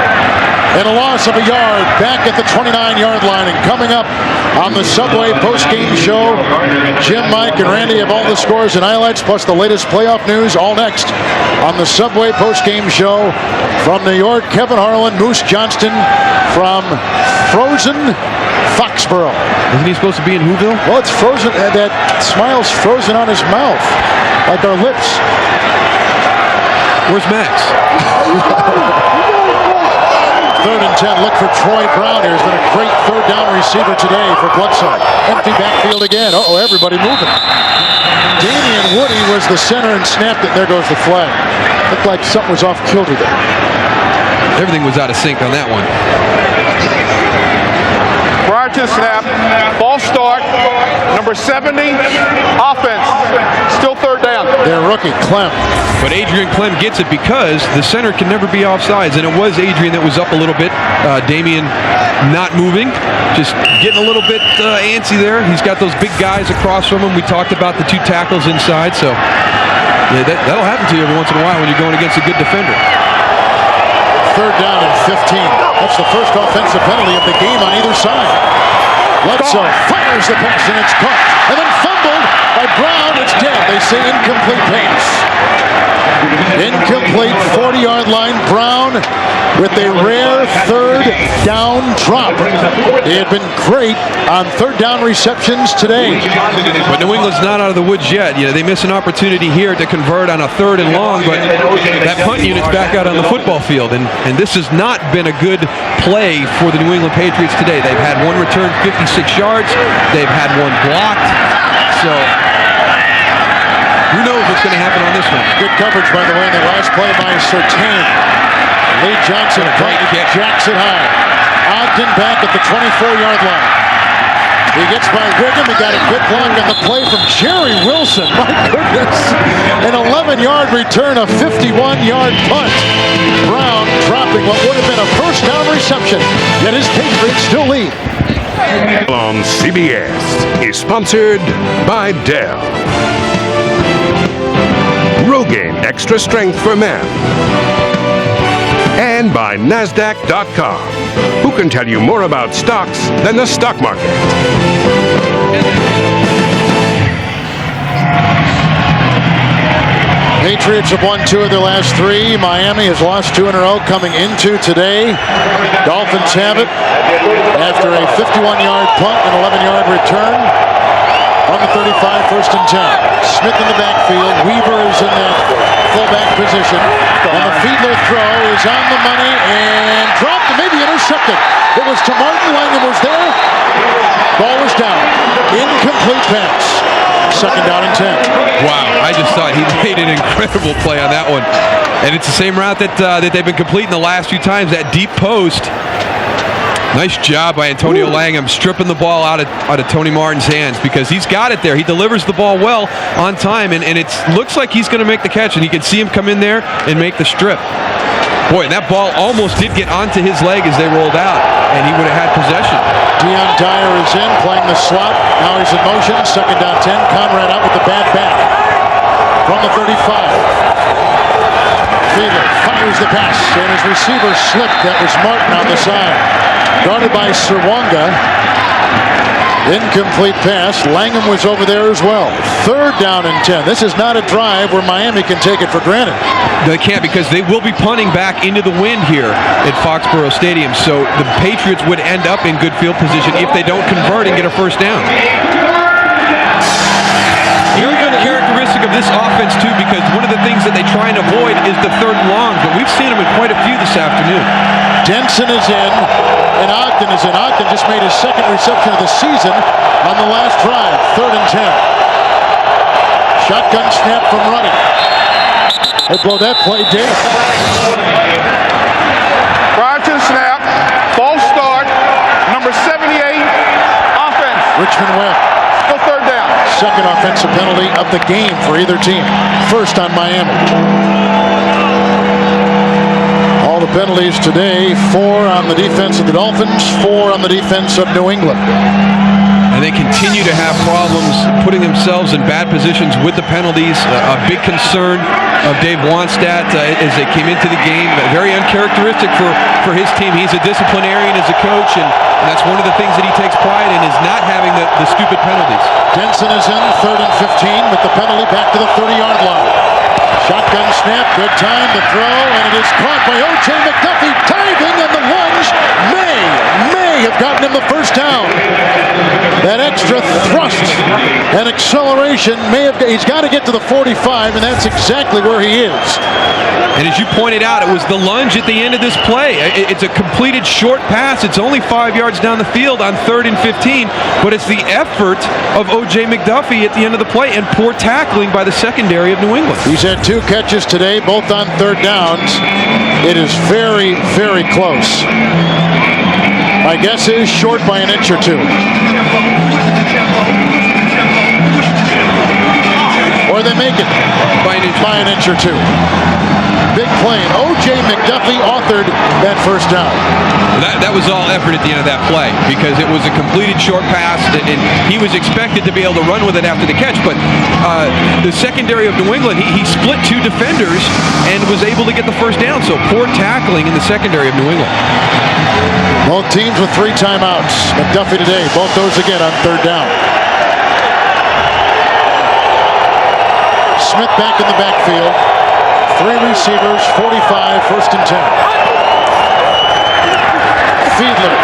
And a loss of a yard back at the 29-yard line. And coming up on the Subway postgame show, Jim, Mike, and Randy have all the scores and highlights, plus the latest playoff news, all next on the Subway postgame show from New York. Kevin Harlan, Moose Johnston from frozen Foxborough. Isn't he supposed to be in Whoville? Well, it's frozen. That smile's frozen on his mouth, like our lips. Where's Max? Third and 10. Look for Troy Brown here. He's been a great third down receiver today for Bledsoe. Empty backfield again. Uh-oh, everybody moving. Damian Woody was the center and snapped it. There goes the flag. Looked like something was off kilter there. Everything was out of sync on that one. Prior to the snap, false start, number 70, offense, still third down. Their rookie, Clem. But Adrian Clem gets it because the center can never be offsides, and it was Adrian that was up a little bit. Damian not moving, just getting a little bit antsy there. He's got those big guys across from him. We talked about the 2 tackles inside, so yeah, that'll happen to you every once in a while when you're going against a good defender. Third down and 15. That's the first offensive penalty of the game on either side. Bledsoe fires the pass and it's caught. And then fumbled by Brown. It's dead. They say incomplete pass. Incomplete 40-yard line. Brown with a rare third down drop. He had been great on third down receptions today. But New England's not out of the woods yet. You know, they miss an opportunity here to convert on a third and long, but that punt unit's back out on the football field, and this has not been a good play for the New England Patriots today. They've had one return 56 yards. They've had one blocked. So who knows what's going to happen on this one. Good coverage, by the way, in the last play by Surtain. Lee Johnson jacks it high. Ogden back at the 24-yard line. He gets by Wiggum. He got a good block on the play from Jerry Wilson. My goodness. An 11-yard return, a 51-yard punt. Brown dropping what would have been a first down reception. Yet his Patriots still lead. On CBS is sponsored by Dell. Rogaine Extra Strength for Men. And by NASDAQ.com, who can tell you more about stocks than the stock market. Patriots have won 2 of their last 3. Miami has lost 2 in a row coming into today. Dolphins have it after a 51-yard punt and 11-yard return. On the 35, first and 10. Smith in the backfield. Weaver is in that fullback position. And the Fiedler throw is on the money and dropped and maybe intercepted. It was to Martin. Langham was there. Ball was down. Incomplete pass. Second down and 10. Wow, I just thought he made an incredible play on that one. And it's the same route that they've been completing the last few times, that deep post. Nice job by Antonio Langham stripping the ball out of Tony Martin's hands because he's got it there. He delivers the ball well on time, and it looks like he's going to make the catch, and you can see him come in there and make the strip. Boy, and that ball almost did get onto his leg as they rolled out, and he would have had possession. Deion Dyer is in, playing the slot. Now he's in motion. Second down 10. Conrad out with the bad back. From the 35. Fiedler fires the pass, and his receiver slipped. That was Martin on the side. Guarded by Serwanga. Incomplete pass. Langham was over there as well. Third down and 10. This is not a drive where Miami can take it for granted. They can't, because they will be punting back into the wind here at Foxborough Stadium. So the Patriots would end up in good field position if they don't convert and get a first down. Even this offense, too, because one of the things that they try and avoid is the third and long, but we've seen them in quite a few this afternoon. Denson is in, and Ogden is in. Ogden just made his second reception of the season on the last drive, 3rd and 10. Shotgun snap from running. They blow that play dead. Prior to the snap, false start, number 78, offense. Richmond Webb. Still 3rd down. Second offensive penalty of the game for either team. First on Miami. All the penalties today, 4 on the defense of the Dolphins, 4 on the defense of New England. And they continue to have problems putting themselves in bad positions with the penalties. A big concern of Dave Wannstedt as they came into the game. Very uncharacteristic for his team. He's a disciplinarian as a coach, and that's one of the things that he takes pride in, is not having the stupid penalties. Denson is in, 3rd and 15 with the penalty back to the 30-yard line. Shotgun snap, good time to throw, and it is caught by O.J. McDuffie, diving, and the lunge may have gotten him the first down. That extra thrust and acceleration he's got to get to the 45, and that's exactly where he is. And as you pointed out, it was the lunge at the end of this play. It's a completed short pass. It's only 5 yards down the field on 3rd and 15, but it's the effort of O.J. McDuffie at the end of the play and poor tackling by the secondary of New England. He's had 2 catches today, both on 3rd downs. It is very, very close. My guess is short by an inch or 2. Or they make it by an inch or 2. Big play. O.J. McDuffie authored that first down. That was all effort at the end of that play, because it was a completed short pass, and he was expected to be able to run with it after the catch. But the secondary of New England, he split 2 defenders and was able to get the first down. So poor tackling in the secondary of New England. Both teams with 3 timeouts. McDuffie today, both those again on 3rd down. Smith back in the backfield. 3 receivers, 45, 1st and 10. Fiedler.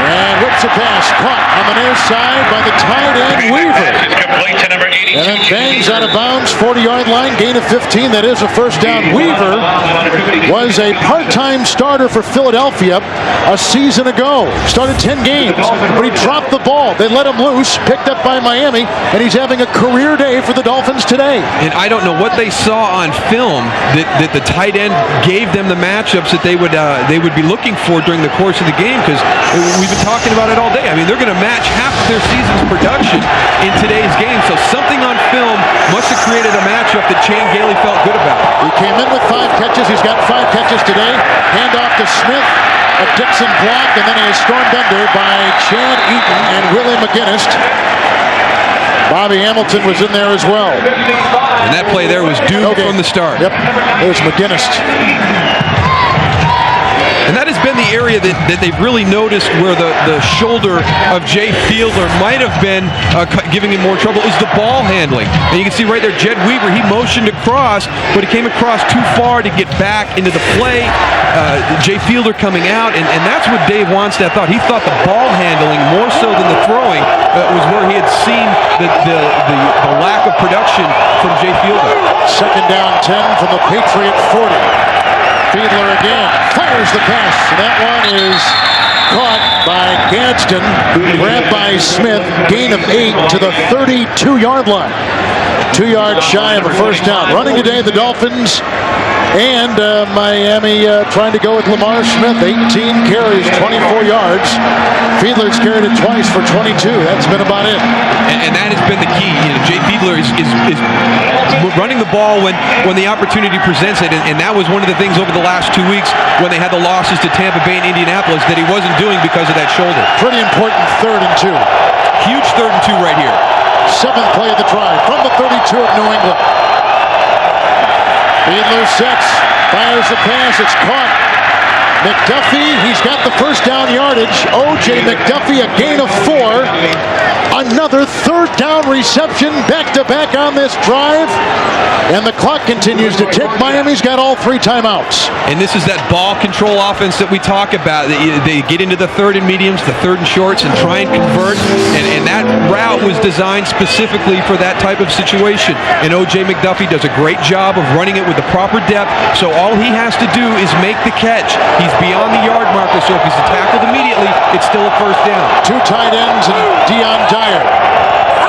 And whips a pass, caught on the near side by the tight end Weaver. Complete to number 82. And then bangs out of bounds, 40-yard line, gain of 15. That is a first down. Weaver was a part-time starter for Philadelphia a season ago. Started 10 games, but he dropped the ball. They let him loose, picked up by Miami, and he's having a career day for the Dolphins today. And I don't know what they saw on film that the tight end gave them the matchups that they would be looking for during the course of the game, because we've been talking about it all day. I mean, they're going to match half of their season's production in today's game. So something on film must have created a matchup that Shane Gailey felt good about. He came in with 5 catches. He's got 5 catches today. Hand off to Smith. A Dixon block, and then he is stormed under by Chad Eaton and Willie McGinnis. Bobby Hamilton was in there as well. And that play there was doomed from the start. Yep, there's McGinnis. And that has been the area that they've really noticed where the shoulder of Jay Fiedler might have been giving him more trouble, is the ball handling. And you can see right there, Jed Weaver, he motioned across, but he came across too far to get back into the play. Jay Fiedler coming out, and that's what Dave Wannstedt thought. He thought the ball handling, more so than the throwing, was where he had seen the lack of production from Jay Fiedler. 2nd down 10 from the Patriot 40. Fiedler again fires the pass. That one is caught by Gadsden, grabbed by Smith, gain of 8 to the 32-yard line. 2 yards shy of a first down. Running today, the Dolphins and Miami trying to go with Lamar Smith. 18 carries, 24 yards. Fiedler's carried it twice for 22. That's been about it. And that has been the key. Jay Fiedler is running the ball when the opportunity presents it, and that was one of the things over the last 2 weeks when they had the losses to Tampa Bay and Indianapolis that he wasn't doing because of that shoulder. Pretty important 3rd and 2. Huge 3rd and 2 right here. 7th play of the drive from the 32 of New England. Fiedler sets, fires the pass, it's caught. McDuffie, he's got the first down yardage. O.J. McDuffie, a gain of 4 on Another third down reception, back-to-back on this drive. And the clock continues to tick. Miami's got all 3 timeouts. And this is that ball control offense that we talk about. They get into the third and mediums, the third and shorts, and try and convert. And that route was designed specifically for that type of situation. And O.J. McDuffie does a great job of running it with the proper depth. So all he has to do is make the catch. He's beyond the yard marker, so if he's tackled immediately, it's still a first down. 2 tight ends and Deion Dyer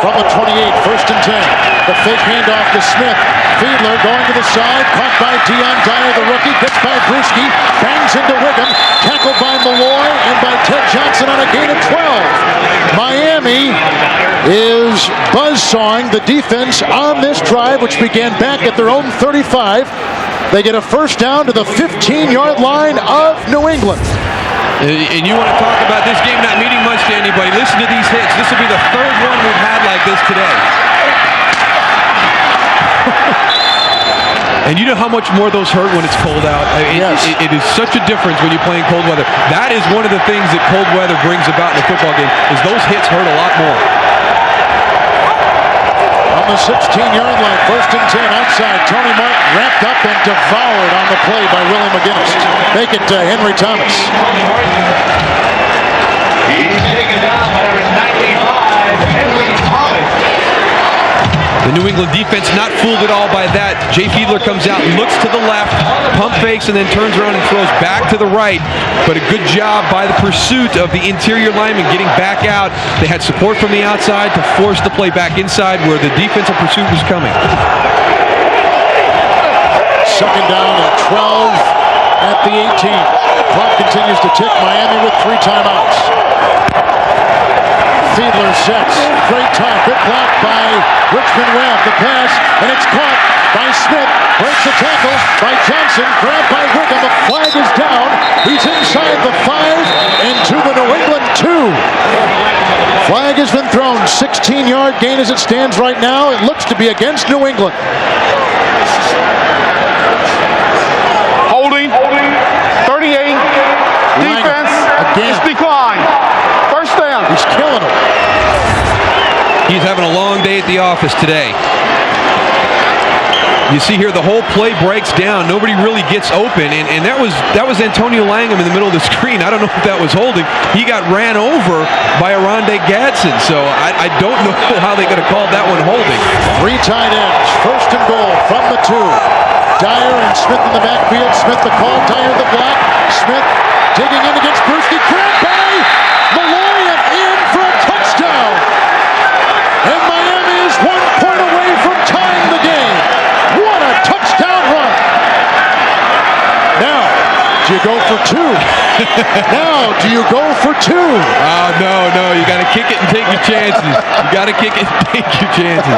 from the 28, 1st and 10. The fake handoff to Smith. Fiedler going to the side, caught by Deion Dyer, the rookie, gets by Bruschi, bangs into Wiggum, tackled by Malloy and by Ted Johnson on a gain of 12. Miami is buzzsawing the defense on this drive, which began back at their own 35. They get a first down to the 15-yard line of New England. And you want to talk about this game not meaning much to anybody. Listen to these hits. This will be the 3rd one we've had like this today. And you know how much more those hurt when it's cold out? Yes. It is such a difference when you play in cold weather. That is one of the things that cold weather brings about in a football game, is those hits hurt a lot more. On the 16-yard line, 1st and 10 outside. Tony Martin wrapped up and devoured on the play by Willie McGinnis. Make it to Henry Thomas. He's taken down by number 95, Henry Thomas. The New England defense not fooled at all by that. Jay Fiedler comes out, looks to the left, pump fakes, and then turns around and throws back to the right. But a good job by the pursuit of the interior lineman getting back out. They had support from the outside to force the play back inside where the defensive pursuit was coming. 2nd down and 12 at the 18. Clock continues to tick. Miami with 3 timeouts. Fiedler sets. Great time. Good block by Richmond Webb. The pass, and it's caught by Smith. Breaks the tackle by Johnson. Grabbed by Wiggum. The flag is down. He's inside the 5 and to the New England 2. Flag has been thrown. 16-yard gain as it stands right now. It looks to be against New England. Holding. 38. Defense is declined. First down. He's killing him. He's having a long day at the office today. You see here the whole play breaks down. Nobody really gets open, and that was Antonio Langham in the middle of the screen. I don't know if that was holding. He got ran over by Aronde Gadsden, so I don't know how they could have called that one holding. 3 tight ends, 1st and goal from the 2. Dyer and Smith in the backfield. Smith the call, Dyer the block. Smith digging in against Bruschi. Grabbed by Malloy and in for a touchdown. And Miami is 1 point away from tying the game. What a touchdown run. Now, do you go for 2? Now, do you go for 2? Oh, no. You got to kick it and take your chances. You got to kick it and take your chances.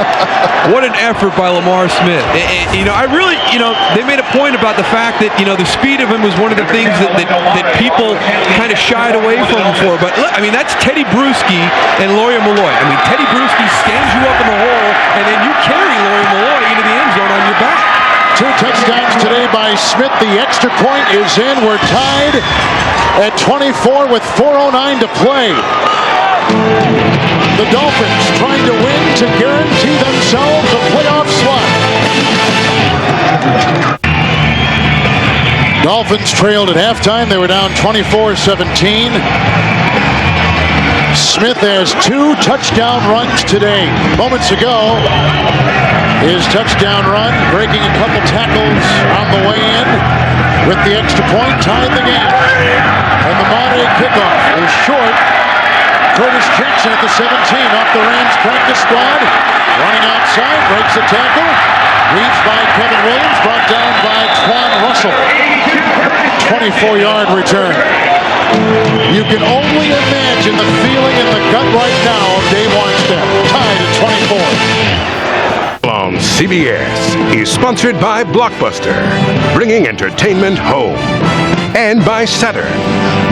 What an effort by Lamar Smith. They made a point about the fact that, the speed of him was one of the things that people kind of shied away from him for. But, look, that's Teddy Bruschi and Lawyer Malloy. Teddy Bruschi stands you up in the hole, and then you carry Lawyer Malloy into the end zone on your back. 2 touchdowns today by Smith. The extra point is in. We're tied at 24 with 4:09 to play. The Dolphins trying to win to guarantee themselves a playoff slot. Dolphins trailed at halftime. They were down 24-17. Smith has 2 touchdown runs today. Moments ago, his touchdown run, breaking a couple tackles on the way in with the extra point, tied the game. And the Monday kickoff is short. Curtis Jackson at the 17 off the Rams practice squad. Running outside, breaks the tackle. Reached by Kevin Williams, brought down by Quan Russell. 24-yard return. You can only imagine the feeling in the gut right now of Dave Wannstedt. Tied at 24. On CBS is sponsored by Blockbuster, bringing entertainment home. And by Saturn,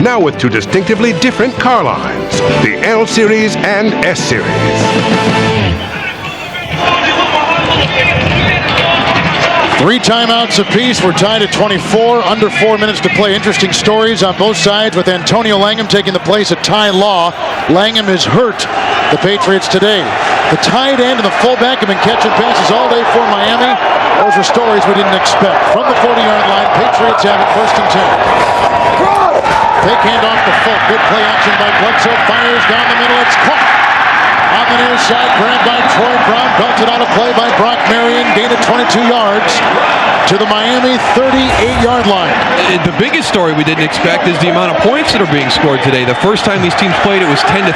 now with 2 distinctively different car lines, the L Series and S Series. Three timeouts apiece. We're tied at 24. Under 4 minutes to play. Interesting stories on both sides with Antonio Langham taking the place of Ty Law. Langham is hurt the Patriots today. The tight end and the fullback have been catching passes all day for Miami. Those are stories we didn't expect. From the 40-yard line, Patriots have it 1st and 10. Fake handoff to Fulk. Good play action by Bledsoe. Fires down the middle. It's caught. On the near side, grabbed by Troy Brown. Belted out of play by Brock Marion. Gain of 22 yards to the Miami 38-yard line. The biggest story we didn't expect is the amount of points that are being scored today. The first time these teams played, it was 10-3.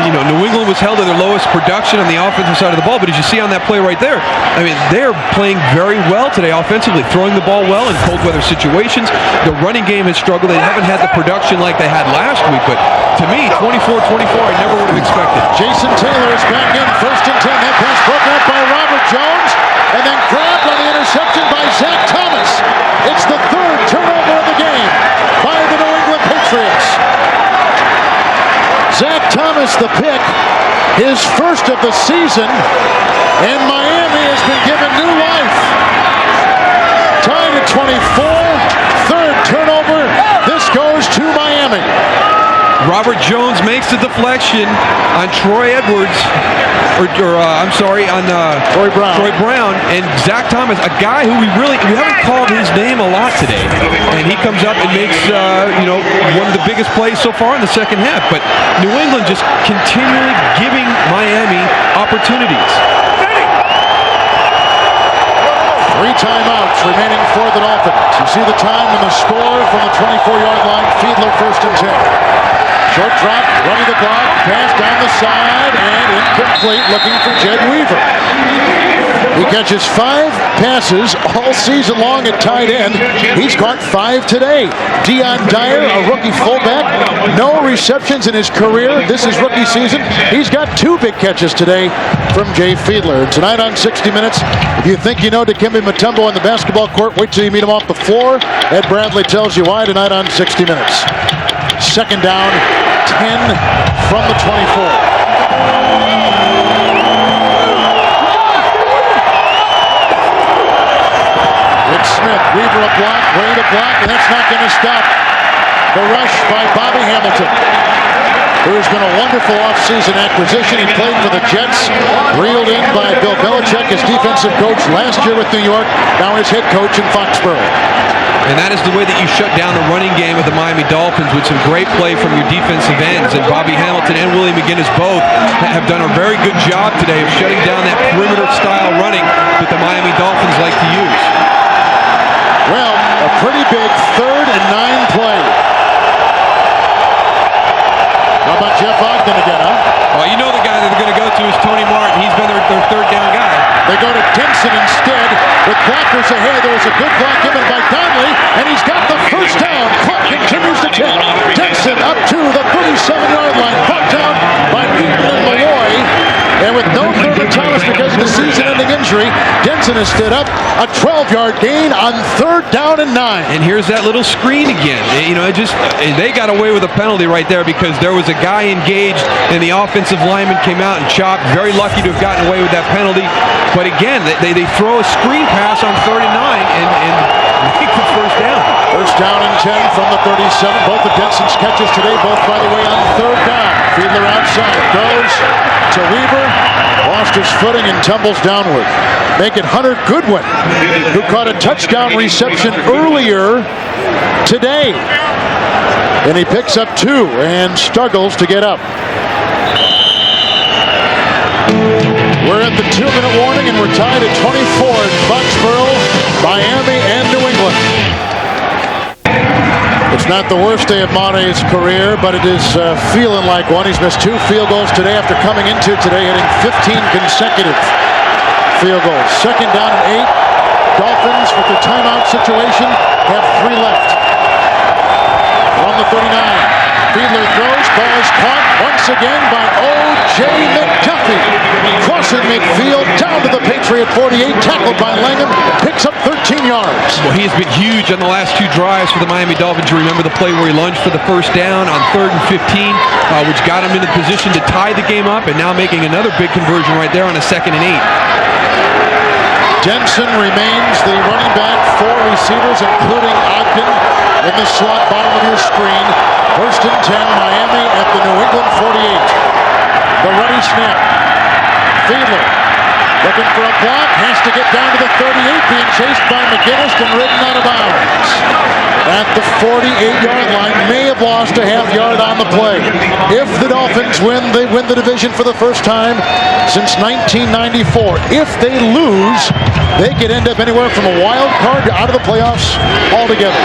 New England was held to their lowest production on the offensive side of the ball, but as you see on that play right there, I mean, they're playing very well today offensively, throwing the ball well in cold weather situations. The running game has struggled. They haven't had the production like they had last week, but to me, 24-24, I never would have expected. Jason Taylor is back in, 1st and 10. That pass broken up by Robert Jones, and then grabbed on the interception by Zach Thomas. It's the 3rd turnover of the game by the New England Patriots. Zach Thomas, the pick, his first of the season, and Miami has been given new life. Tied at 24, 3rd turnover. This goes to Miami. Robert Jones makes the deflection on Troy Edwards, on Troy Brown, and Zach Thomas, a guy who we haven't called his name a lot today, and he comes up and makes one of the biggest plays so far in the second half. But New England just continually giving Miami opportunities. 3 timeouts remaining for the Dolphins. You see the time and the score from the 24-yard line. Fiedler 1st and 10. Short drop, running the clock, pass down the side, and incomplete, looking for Jed Weaver. He catches 5 passes all season long at tight end. He's caught 5 today. Dion Dyer, a rookie fullback, no receptions in his career. This is rookie season. He's got 2 big catches today from Jay Fiedler. Tonight on 60 Minutes, if you think you know Dikembe Mutombo on the basketball court, wait till you meet him off the floor. Ed Bradley tells you why tonight on 60 Minutes. 2nd down, 10 from the 24. It's Smith, Weaver a block, Wade a block, and that's not going to stop the rush by Bobby Hamilton, who has been a wonderful offseason acquisition. He played for the Jets, reeled in by Bill Belichick, his defensive coach last year with New York, now his head coach in Foxborough. And that is the way that you shut down the running game of the Miami Dolphins with some great play from your defensive ends. And Bobby Hamilton and Willie McGinnis both have done a very good job today of shutting down that perimeter-style running that the Miami Dolphins like to use. Well, a pretty big 3rd and 9 play. How about Jeff Ogden again, huh? Well, you know the guy that they're going to go to is Tony Martin. He's been their 3rd down guy. They go to Denson instead. With blockers ahead, there was a good block given by Donnelly, and he's got the 1st down. Clock continues to tick. Denson up to the 37-yard line. Brought down by Eaton and Malloy. And with no Thurman Thomas because of the season-ending injury, Denson has stood up. A 12-yard gain on 3rd down and 9. And here's that little screen again. They got away with a penalty right there because there was a guy engaged and the offensive lineman came out and chopped. Very lucky to have gotten away with that penalty. But again, they throw a screen pass on 3rd and 9 and make the 1st down. 1st down and 10 from the 37. Both of Denson's catches today, both by the way on 3rd down. Fiedler outside, goes to Weaver, lost his footing and tumbles downward. Make it Hunter Goodwin, who caught a touchdown reception earlier today. And he picks up 2 and struggles to get up. We're at the 2-minute warning and we're tied at 24 in Foxborough, Miami, and New England. It's not the worst day of Monte's career, but it is feeling like one. He's missed 2 field goals today after coming into today, hitting 15 consecutive field goals. 2nd down and 8. Dolphins, with their timeout situation, have 3 left. From the 39. Fiedler throws, ball is caught once again by O.J. McDuffie. Crossing midfield, down to the Patriot 48, tackled by Langham, picks up 13 yards. Well, he has been huge on the last 2 drives for the Miami Dolphins. You remember the play where he lunged for the 1st down on 3rd and 15, which got him in the position to tie the game up, and now making another big conversion right there on a 2nd and 8. Denson remains the running back, 4 receivers, including Ogden in the slot bottom of your screen. 1st and 10, Miami at the New England 48. The ready snap. Fiedler looking for a block. Has to get down to the 38. Being chased by McGinnis and ridden out of bounds. At the 48-yard line. May have lost a half yard on the play. If the Dolphins win, they win the division for the first time since 1994. If they lose, they could end up anywhere from a wild card to out of the playoffs altogether.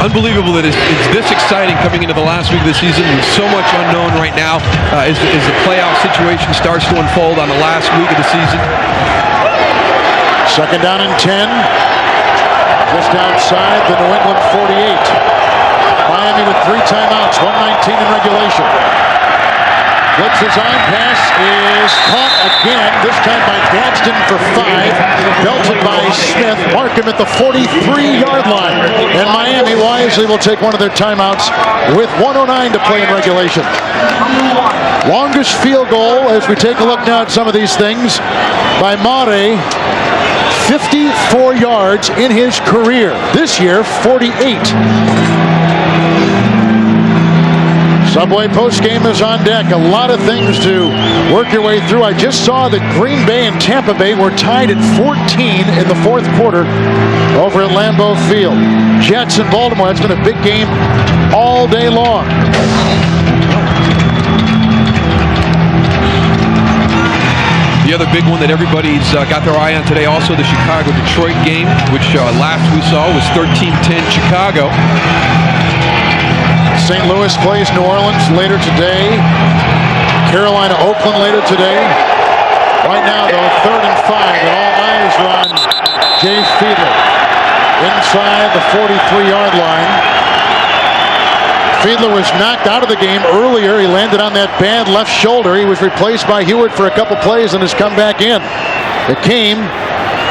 Unbelievable that it's this exciting coming into the last week of the season. There's so much unknown right now as the playoff situation starts to unfold on the last week of the season. Second down and 10. Just outside the New England 48. Miami with 3 timeouts, 1:19 in regulation. Blitz design pass is caught again, this time by Gadsden for 5. Belted by Smith. Mark him at the 43-yard line. And Miami wisely will take one of their timeouts with 1:09 to play in regulation. Longest field goal, as we take a look now at some of these things, by Mare. 54 yards in his career. This year, 48. Subway postgame is on deck. A lot of things to work your way through. I just saw that Green Bay and Tampa Bay were tied at 14 in the fourth quarter over at Lambeau Field. Jets in Baltimore. It's been a big game all day long. The other big one that everybody's got their eye on today, also the Chicago-Detroit game, which last we saw was 13-10 Chicago. St. Louis plays New Orleans later today. Carolina, Oakland later today. Right now, though, 3rd and 5, and all eyes are on Jay Fiedler inside the 43-yard line. Fiedler was knocked out of the game earlier. He landed on that bad left shoulder. He was replaced by Hewitt for a couple plays and has come back in. It came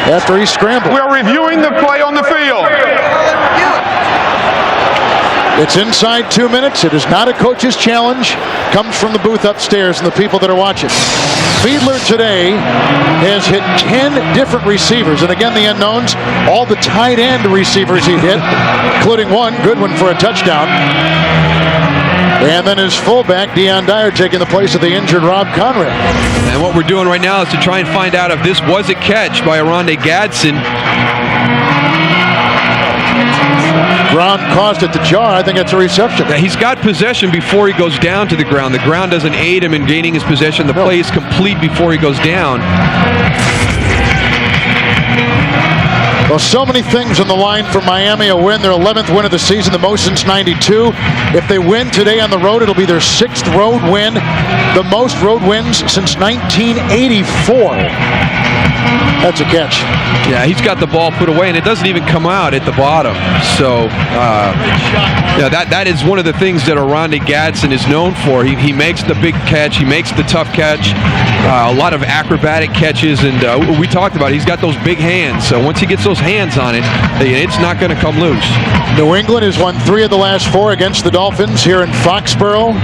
after he scrambled. We are reviewing the play on the field. It's inside 2 minutes. It is not a coach's challenge. Comes from the booth upstairs and the people that are watching. Fiedler today has hit 10 different receivers. And again, the unknowns, all the tight end receivers he hit, including one good one for a touchdown. And then his fullback, Deion Dyer, taking the place of the injured Rob Conrad. And what we're doing right now is to try and find out if this was a catch by Oronde Gadsden. Ground caused it to jar. I think it's a reception. Yeah, he's got possession before he goes down to the ground. The ground doesn't aid him in gaining his possession. The play is complete before he goes down. Well, so many things on the line for Miami. A win, their 11th win of the season, the most since '92. If they win today on the road, it'll be their 6th road win, the most road wins since 1984. That's a catch. Yeah, he's got the ball put away, and it doesn't even come out at the bottom. So, yeah, that is one of the things that Oronde Gadsden is known for. He makes the big catch. He makes the tough catch. A lot of acrobatic catches, and we talked about it. He's got those big hands. So once he gets those hands on it, it's not going to come loose. New England has won 3 of the last 4 against the Dolphins here in Foxborough.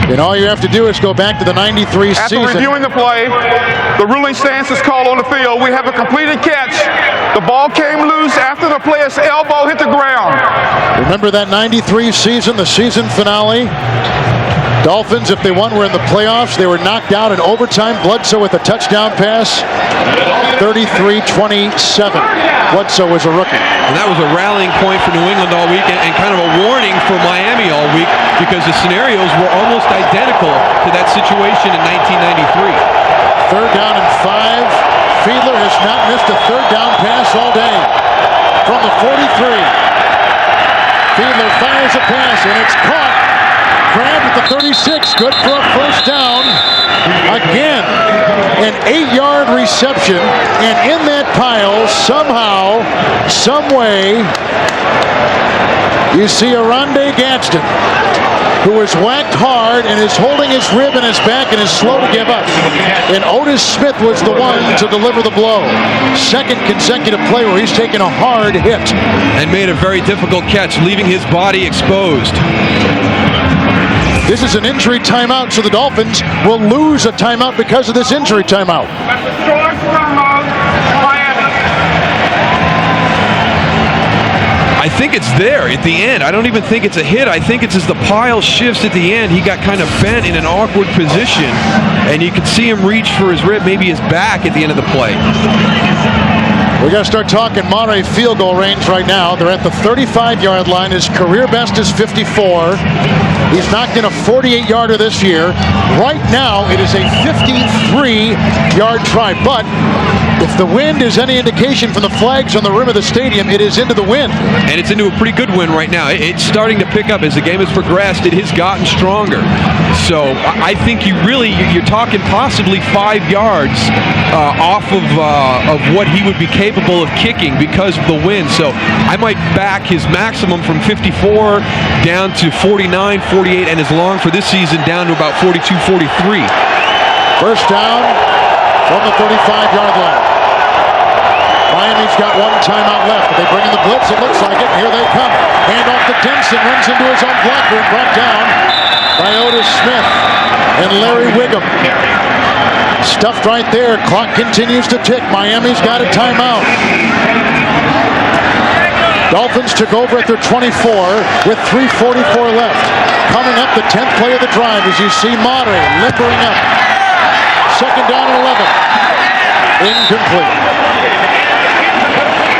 And all you have to do is go back to the '93 season. After reviewing the play, the ruling stance is called on the field. We have a completed catch. The ball came loose after the player's elbow hit the ground. Remember that '93 season, the season finale? Dolphins, if they won, were in the playoffs. They were knocked out in overtime. Bledsoe with a touchdown pass. 33-27. Bledsoe was a rookie. And that was a rallying point for New England all week and kind of a warning for Miami all week because the scenarios were almost identical to that situation in 1993. 3rd down and 5. Fiedler has not missed a 3rd down pass all day. From the 43. Fiedler fires a pass and it's caught. Grabbed at the 36, good for a first down. Again, an 8-yard reception, and in that pile, somehow, someway, you see Oronde Gadsden, who was whacked hard and is holding his rib in his back and is slow to give up. And Otis Smith was the one to deliver the blow. 2nd consecutive play where he's taken a hard hit. And made a very difficult catch, leaving his body exposed. This is an injury timeout, so the Dolphins will lose a timeout because of this injury timeout. That's a short timeout, Miami. I think it's there at the end. I don't even think it's a hit. I think it's as the pile shifts at the end, he got kind of bent in an awkward position, and you could see him reach for his rib, maybe his back at the end of the play. We got to start talking Monterey field goal range right now. They're at the 35-yard line. His career best is 54. He's knocked in a 48-yarder this year. Right now, it is a 53-yard try. But if the wind is any indication from the flags on the rim of the stadium, it is into the wind. And it's into a pretty good wind right now. It's starting to pick up as the game has progressed. It has gotten stronger. So I think you're talking possibly 5 yards off of what he would be capable of kicking because of the wind. So I might back his maximum from 54 down to 49, 48, and his long for this season down to about 42, 43. First down from the 35-yard line. Miami's got one timeout left. Are they bringing the blitz? It looks like it. Here they come. Hand off to Denson. Runs into his own blocker and brought down by Otis Smith and Larry Wiggum. Stuffed right there. Clock continues to tick. Miami's got a timeout. Dolphins took over at their 24 with 3:44 left. Coming up, the 10th play of the drive as you see Monterey limbering up. Second down and 11. Incomplete.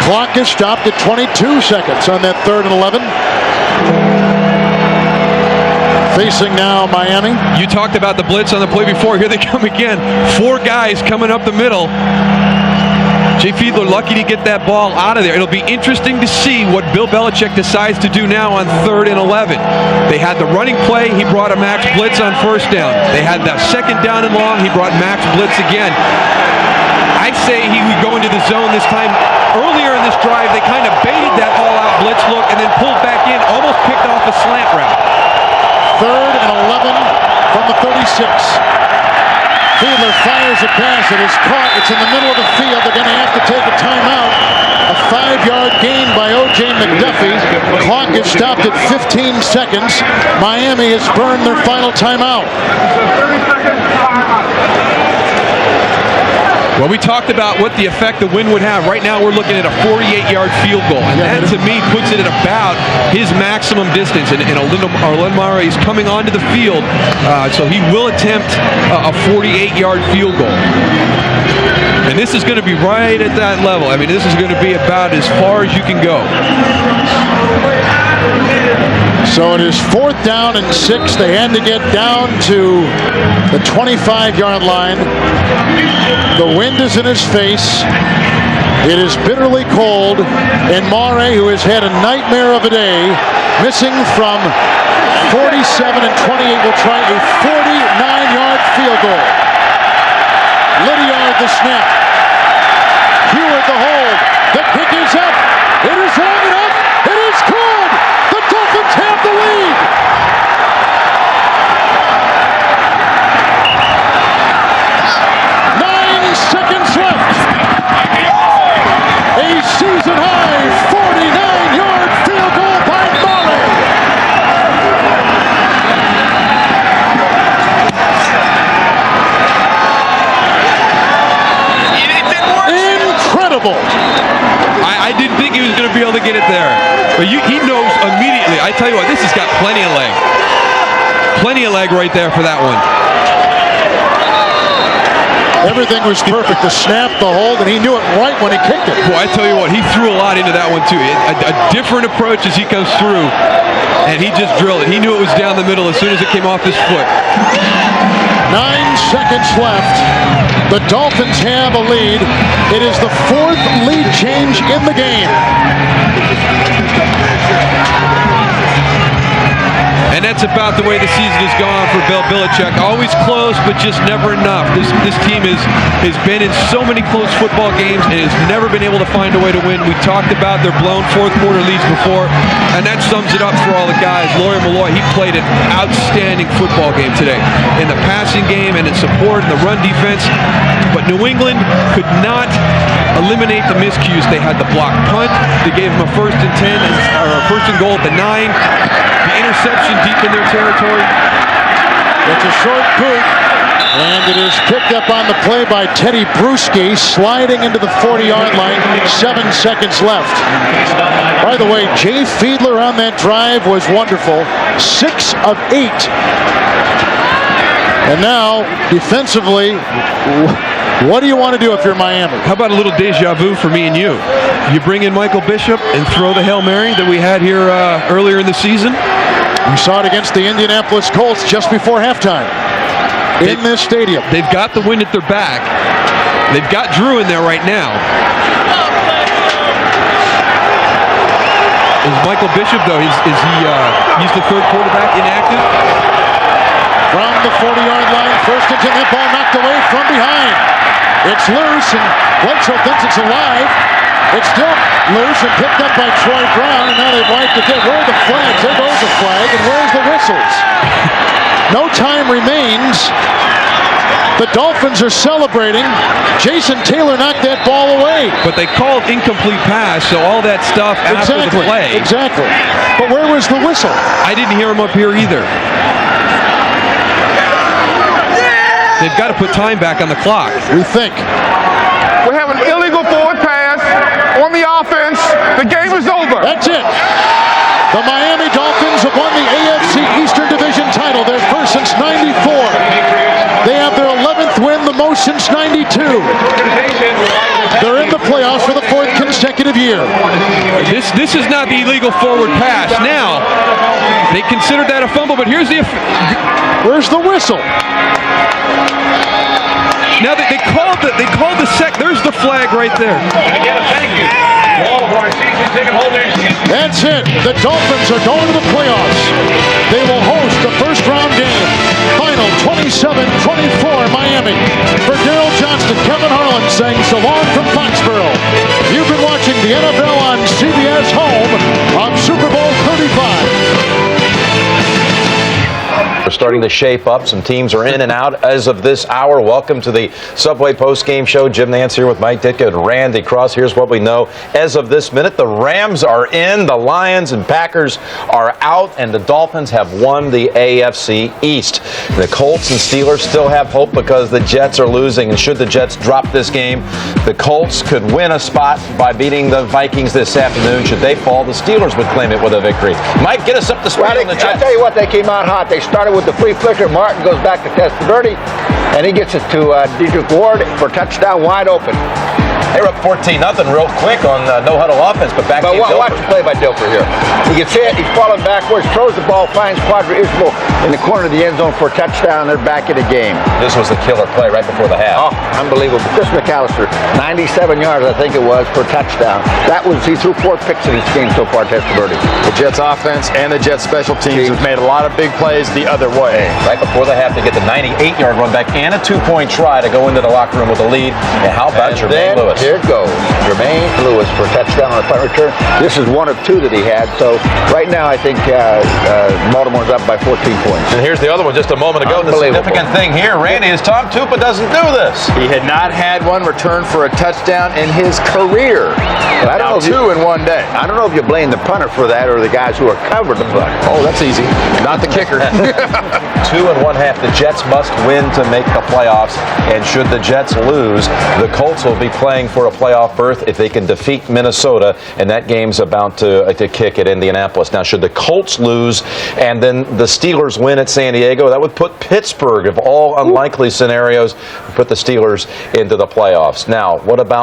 Clock is stopped at 22 seconds on that 3rd and 11. Facing now Miami. You talked about the blitz on the play before. Here they come again. 4 guys coming up the middle. Jay Fiedler lucky to get that ball out of there. It'll be interesting to see what Bill Belichick decides to do now on 3rd and 11. They had the running play. He brought a max blitz on first down. They had that second down and long. He brought max blitz again. I'd say he would go into the zone this time. Earlier in this drive, they kind of baited that all-out blitz look and then pulled back in, almost picked off a slant route. 3rd and 11 from the 36. Fiedler fires a pass. It is caught. It's in the middle of the field. They're going to have to take a timeout. A 5-yard gain by O.J. McDuffie. The clock is stopped at 15 seconds. Miami has burned their final timeout. Well, we talked about what the effect the wind would have. Right now, we're looking at a 48-yard field goal, and that, to me, puts it at about his maximum distance. And Monterey is coming onto the field, so he will attempt a 48-yard field goal. And this is going to be right at that level. I mean, this is going to be about as far as you can go. So it is 4th down and 6. They had to get down to the 25-yard line. The wind is in his face. It is bitterly cold. And Monterey, who has had a nightmare of a day, missing from 47 and 28, will try a 49-yard field goal. Lydiard the snap. Hewitt the hold. The kick is up. It is long enough. It is good. The Dolphins have the lead. A season-high 49-yard field goal by Monterey. Incredible. I didn't think he was going to be able to get it there. But he knows immediately. I tell you what, this has got plenty of leg. Plenty of leg right there for that one. Everything was perfect. The snap, the hold, and he knew it right when he kicked it. Boy, I tell you what, he threw a lot into that one, too. A different approach as he comes through, and he just drilled it. He knew it was down the middle as soon as it came off his foot. 9 seconds left. The Dolphins have a lead. It is the 4th lead change in the game. And that's about the way the season has gone for Bill Belichick. Always close, but just never enough. This team has been in so many close football games and has never been able to find a way to win. We talked about their blown fourth-quarter leads before, and that sums it up for all the guys. Larry Malloy, he played an outstanding football game today in the passing game and in support and the run defense. But New England could not eliminate the miscues. They had the block punt. They gave him a 1st and 10 or a 1st and goal at the 9. The interception deep in their territory. It's a short boot. And it is picked up on the play by Teddy Bruschi, sliding into the 40-yard line, 7 seconds left. By the way, Jay Fiedler on that drive was wonderful, 6 of 8. And now, defensively, what do you want to do if you're Miami? How about a little deja vu for me and you? You bring in Michael Bishop and throw the Hail Mary that we had here earlier in the season? We saw it against the Indianapolis Colts just before halftime in this stadium. They've got the wind at their back. They've got Drew in there right now. Is Michael Bishop, though, he's the third quarterback, inactive? From the 40-yard line, first and 10, that ball knocked away from behind. It's loose, and Bledsoe thinks it's alive. It's still loose and picked up by Troy Brown, and now they've wiped it in. Where are the flags? There goes the flag, and where's the whistles? No time remains. The Dolphins are celebrating. Jason Taylor knocked that ball away. But they called incomplete pass, so all that stuff after the play. Exactly. But where was the whistle? I didn't hear him up here either. They've got to put time back on the clock. We think. We have an illegal forward pass on the offense. The game is over. That's it. The Miami Dolphins have won the AFC Eastern Division title, their first since '94. They have their 11th win, the most since '92. They're in the playoffs for the 4th consecutive year. This is not the illegal forward pass. Now, they considered that a fumble, but here's the... Where's the whistle? Now they called the sec. There's the flag right there. Again, thank you to all of our season ticket holders. That's it. The Dolphins are going to the playoffs. They will host the first-round game. Final 27-24 Miami. For Daryl Johnston, Kevin Harlan saying so long from Foxborough. You've been watching the NFL on CBS, home of Super Bowl 35. We're starting to shape up. Some teams are in and out as of this hour. Welcome to the Subway Post-Game Show. Jim Nance here with Mike Ditka and Randy Cross. Here's what we know as of this minute. The Rams are in, the Lions and Packers are out, and the Dolphins have won the AFC East. The Colts and Steelers still have hope because the Jets are losing, and should the Jets drop this game, the Colts could win a spot by beating the Vikings this afternoon. Should they fall, the Steelers would claim it with a victory. Mike, get us up to speed on the Jets. I'll tell you what, they came out hot. They started with the flea flicker. Martin goes back to Testaverde, and he gets it to Diedrich Ward for a touchdown, wide open. They were up 14-0 real quick on no-huddle offense, but back to watch the play by Dilfer here. He gets hit, he's falling backwards, throws the ball, finds Quadri Ismail in the corner of the end zone for a touchdown. They're back in the game. This was the killer play right before the half. Oh, unbelievable. Chris McAllister, 97 yards, I think it was, for a touchdown. He threw 4 picks in this game so far, Testaverde. The Jets offense and the Jets special teams have made a lot of big plays the other way. Right before the half, they get the 98-yard run back and a 2-point try to go into the locker room with a lead. And how about Jermaine Lewis? Here it goes. Jermaine Lewis for a touchdown on a punt return. This is 1 of 2 that he had. So right now, I think Baltimore's up by 14 points. And here's the other one just a moment ago. The significant thing here, Randy, is Tom Tupa doesn't do this. He had not had one return for a touchdown in his career. But I don't know 2 in one day. I don't know if you blame the punter for that or the guys who are covering the punt. Oh, that's easy. Not the kicker. 2 1/2. The Jets must win to make the playoffs. And should the Jets lose, the Colts will be playing for a playoff berth if they can defeat Minnesota, and that game's about to kick at Indianapolis. Now, should the Colts lose and then the Steelers win at San Diego, that would put Pittsburgh, of all unlikely scenarios, put the Steelers into the playoffs. Now, what about